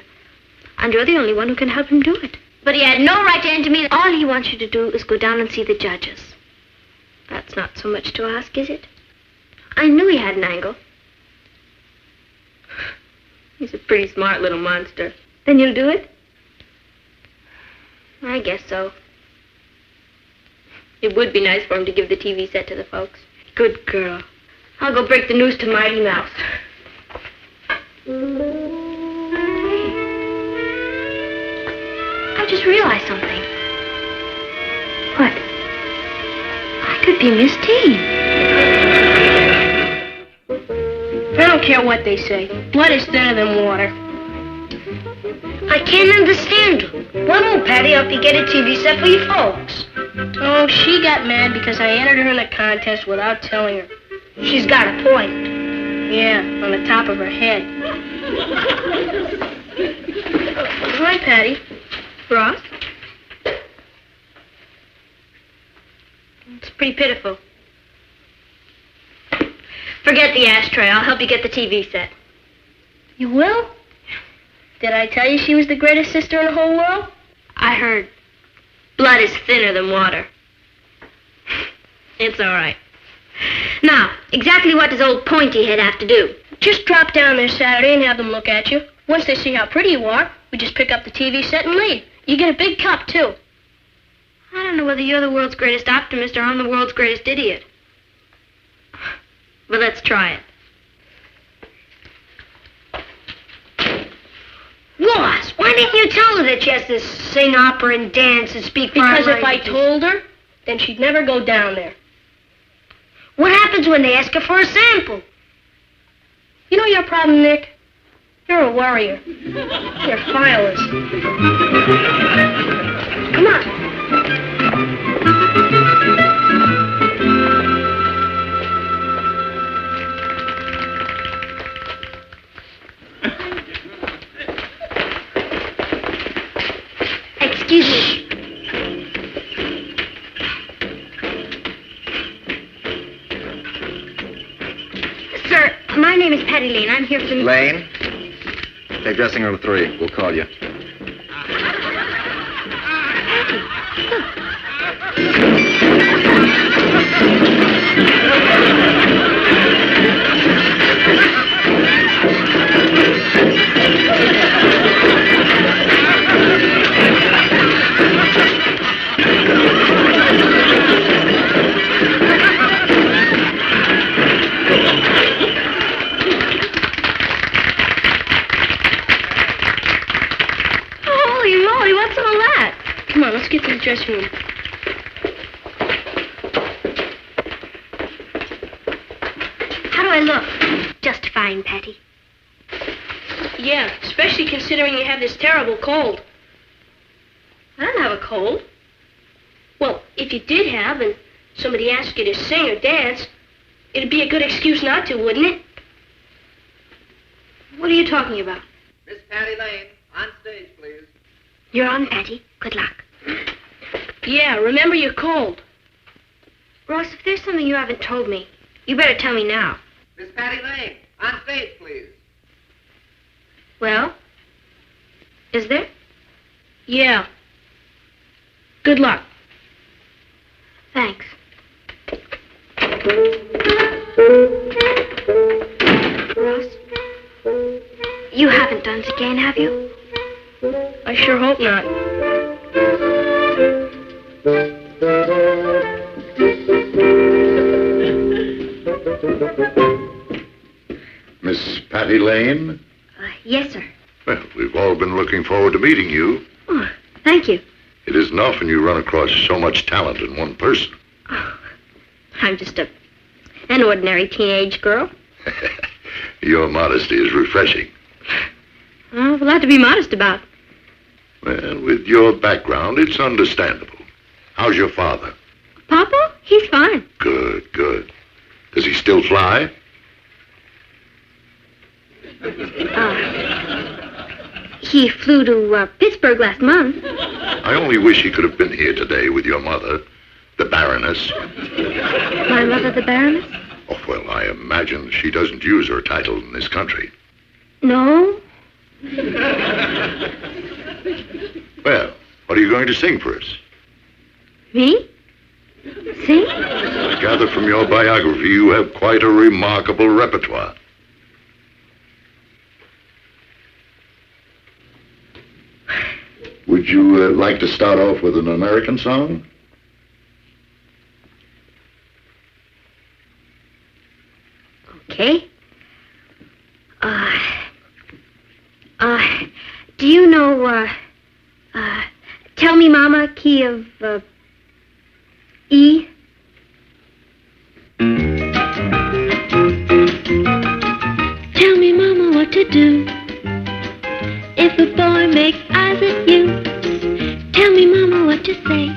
And you're the only one who can help him do it. But he had no right to enter me. All he wants you to do is go down and see the judges. That's not so much to ask, is it? I knew he had an angle. He's a pretty smart little monster. Then you'll do it? I guess so. It would be nice for him to give the TV set to the folks. Good girl. I'll go break the news to Mighty Mouse. I just realized something. What? I could be Miss Teen. I don't care what they say. Blood is thinner than water. I can't understand you. Why won't Patty help you get a TV set for you folks? Oh, she got mad because I entered her in the contest without telling her. She's got a point. Yeah, on the top of her head. Hi, Patty. Ross? It's pretty pitiful. Forget the ashtray. I'll help you get the TV set. You will? Did I tell you she was the greatest sister in the whole world? I heard. Blood is thinner than water. It's all right. Now, exactly what does old Pointy Head have to do? Just drop down there Saturday and have them look at you. Once they see how pretty you are, we just pick up the TV set and leave. You get a big cup, too. I don't know whether you're the world's greatest optimist or I'm the world's greatest idiot. But let's try it. Ross, why didn't you tell her that she has to sing opera and dance and speak foreign languages? Because if I told her, then she'd never go down there. What happens when they ask her for a sample? You know your problem, Nick? You're a worrier. You're fireless. Come on. Excuse me. Sir, my name is Patty Lane. I'm here from... Lane? Take dressing room 3. We'll call you. Patty, look. dressing room. How do I look? Just fine, Patty. Yeah, especially considering you have this terrible cold. I don't have a cold. Well, if you did have, and somebody asked you to sing or dance, it'd be a good excuse not to, wouldn't it? What are you talking about? Miss Patty Lane, on stage, please. You're on, Patty. Good luck. Yeah, remember your cold. Ross, if there's something you haven't told me, you better tell me now. Miss Patty Lane, on stage, please. Well? Is there? Yeah. Good luck. Thanks. Ross, you haven't done it again, have you? I sure hope not. Miss Patty Lane? Yes, sir. Well, we've all been looking forward to meeting you. Oh, thank you. It isn't often you run across so much talent in one person. Oh, I'm just an ordinary teenage girl. Your modesty is refreshing. Oh, a lot to be modest about. Well, with your background, it's understandable. How's your father? Papa? He's fine. Good, good. Does he still fly? He flew to Pittsburgh last month. I only wish he could have been here today with your mother, the Baroness. My mother, the Baroness? Oh, well, I imagine she doesn't use her title in this country. No. Well, what are you going to sing for us? Me? Sing? I gather from your biography you have quite a remarkable repertoire. Would you like to start off with an American song? Okay. Do you know, Tell Me Mama, key of, E? Tell me, Mama, what to do if a boy makes eyes at you. Tell me, Mama, what to say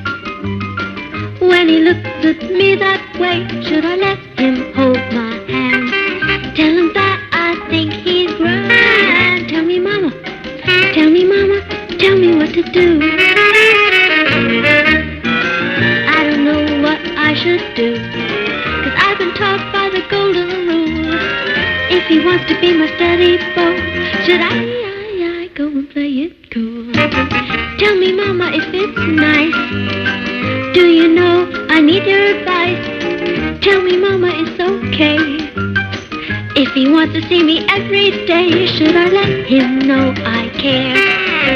when he looks at me that way. Should I let him hold my hand? Tell him that I think he's grand. Tell me, Mama, tell me, Mama, tell me what to do. I don't know what I should do, 'cause I've been taught by the golden rule. If he wants to be my steady boy, should I go and play it cool? Tell me, Mama, if it's nice. Do you know I need your advice? Tell me, Mama, it's okay if he wants to see me every day. Should I let him know I care?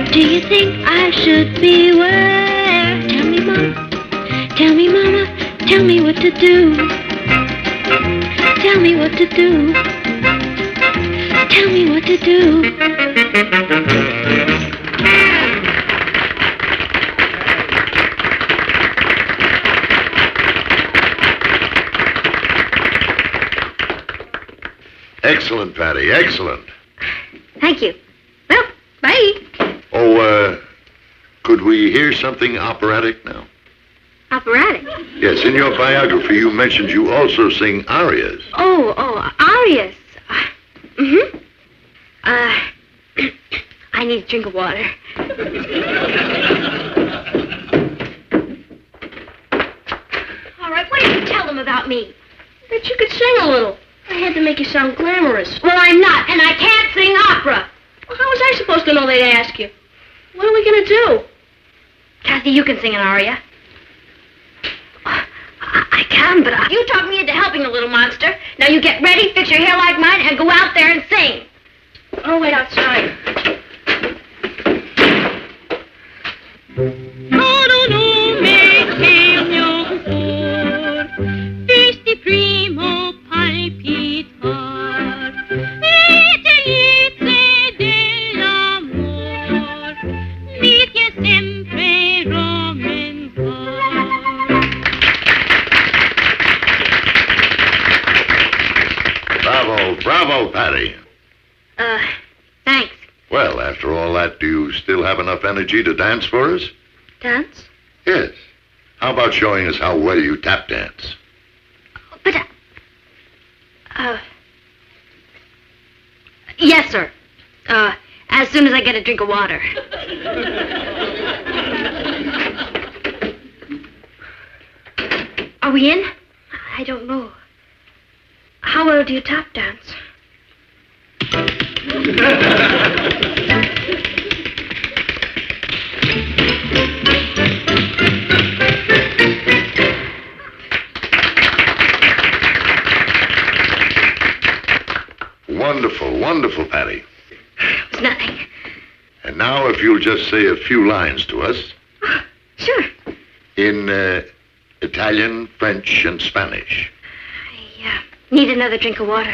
Do you think I should beware? Tell me, Mama, tell me, Mama, tell me what to do. Tell me what to do. Tell me what to do. Excellent, Patty, excellent. Thank you. Well, bye. Oh, could we hear something operatic now? Operatic? Yes, in your biography you mentioned you also sing arias. Oh, arias. I need a drink of water. All right, what did you tell them about me? That you could sing a little. I had to make you sound glamorous. Well, I'm not, and I can't sing opera. Well, how was I supposed to know they'd ask you? What are we going to do? Kathy, you can sing an aria. I can, but you talked me into helping the little monster. Now you get ready, fix your hair like mine, and go out there and sing. I'll wait outside. Primo palpitar, dell'amor, mi sempre Bravo, Patty. Thanks. Well, after all that, do you still have enough energy to dance for us? Dance? Yes. How about showing us how well you tap dance? But, yes, sir. As soon as I get a drink of water. Are we in? I don't know. How well do you tap dance? Wonderful, wonderful, Patty. It's nothing. And now if you'll just say a few lines to us. Sure. In Italian, French, and Spanish. I need another drink of water.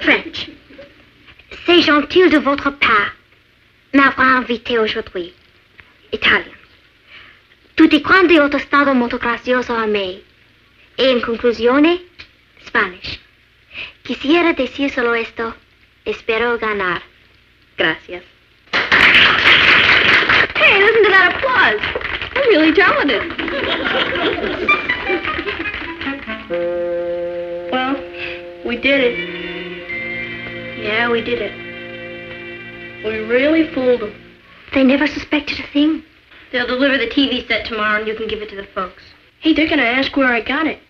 French. C'est gentil de votre part m'avoir invité aujourd'hui. Italian. Tutti quanti ho stato molto gracioso a me. E in conclusione, Spanish. Quisiera decir solo esto. Espero ganar. Gracias. Hey, listen to that applause. I'm really talented. Well, we did it. Yeah, we did it. We really fooled them. They never suspected a thing. They'll deliver the TV set tomorrow and you can give it to the folks. Hey, they're gonna ask where I got it.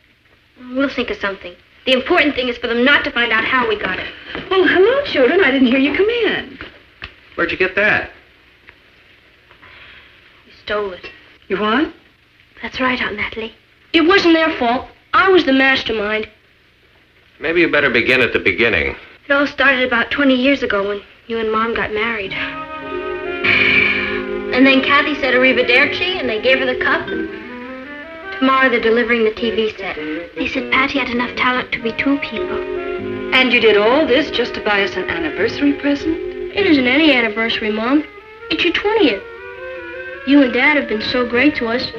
We'll think of something. The important thing is for them not to find out how we got it. Oh, hello, children. I didn't hear you come in. Where'd you get that? We stole it. You what? That's right, Aunt Natalie. It wasn't their fault. I was the mastermind. Maybe you better begin at the beginning. It all started about 20 years ago when you and Mom got married. And then Kathy said arrivederci, and they gave her the cup. And tomorrow they're delivering the TV set. They said Patty had enough talent to be two people. And you did all this just to buy us an anniversary present? It isn't any anniversary, Mom. It's your 20th. You and Dad have been so great to us.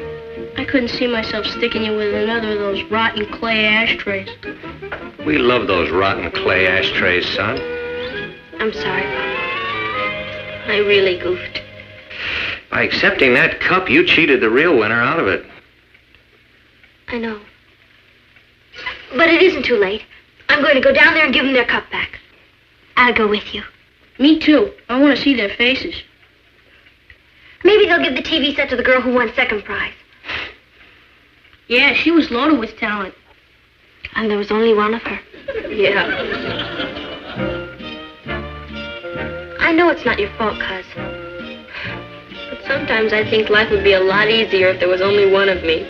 I couldn't see myself sticking you with another of those rotten clay ashtrays. We love those rotten clay ashtrays, son. I'm sorry, Papa. I really goofed. By accepting that cup, you cheated the real winner out of it. I know. But it isn't too late. I'm going to go down there and give them their cup back. I'll go with you. Me too. I want to see their faces. Maybe they'll give the TV set to the girl who won second prize. Yeah, she was loaded with talent. And there was only one of her. Yeah. I know it's not your fault, Cuz. But sometimes I think life would be a lot easier if there was only one of me.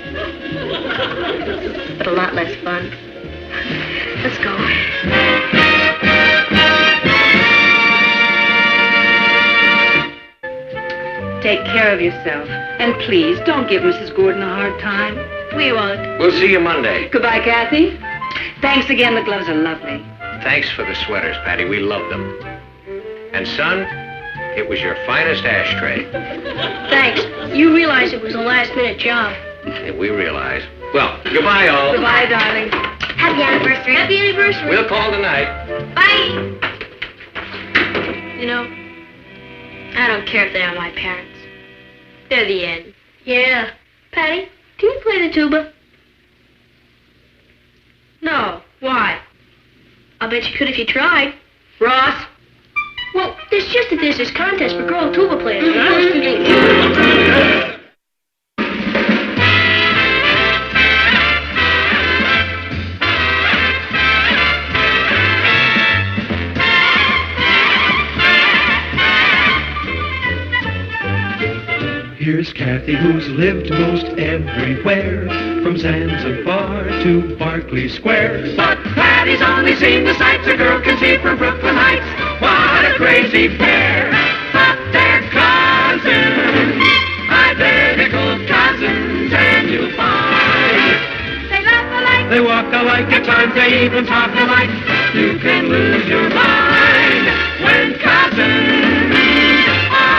But a lot less fun. Let's go. Take care of yourself. And please, don't give Mrs. Gordon a hard time. We won't. We'll see you Monday. Goodbye, Kathy. Thanks again. The gloves are lovely. Thanks for the sweaters, Patty. We love them. And, son, it was your finest ashtray. Thanks. You realize it was a last-minute job. Yeah, we realize. Well, goodbye, all. Goodbye, darling. Happy anniversary. Happy anniversary. We'll call tonight. Bye. You know, I don't care if they are my parents. They're the end. Yeah. Patty, can you play the tuba? No. Why? I'll bet you could if you tried. Ross? Well, it's just that there's this contest for girl tuba players, and I was thinking... Here's Kathy, who's lived most everywhere, from Zanzibar to Berkeley Square. But Patty's only seen the sights a girl can see from Brooklyn Heights. What a crazy pair! But they're cousins, identical cousins, and you'll find they laugh alike, they walk alike, at times they even talk alike. You can lose your mind.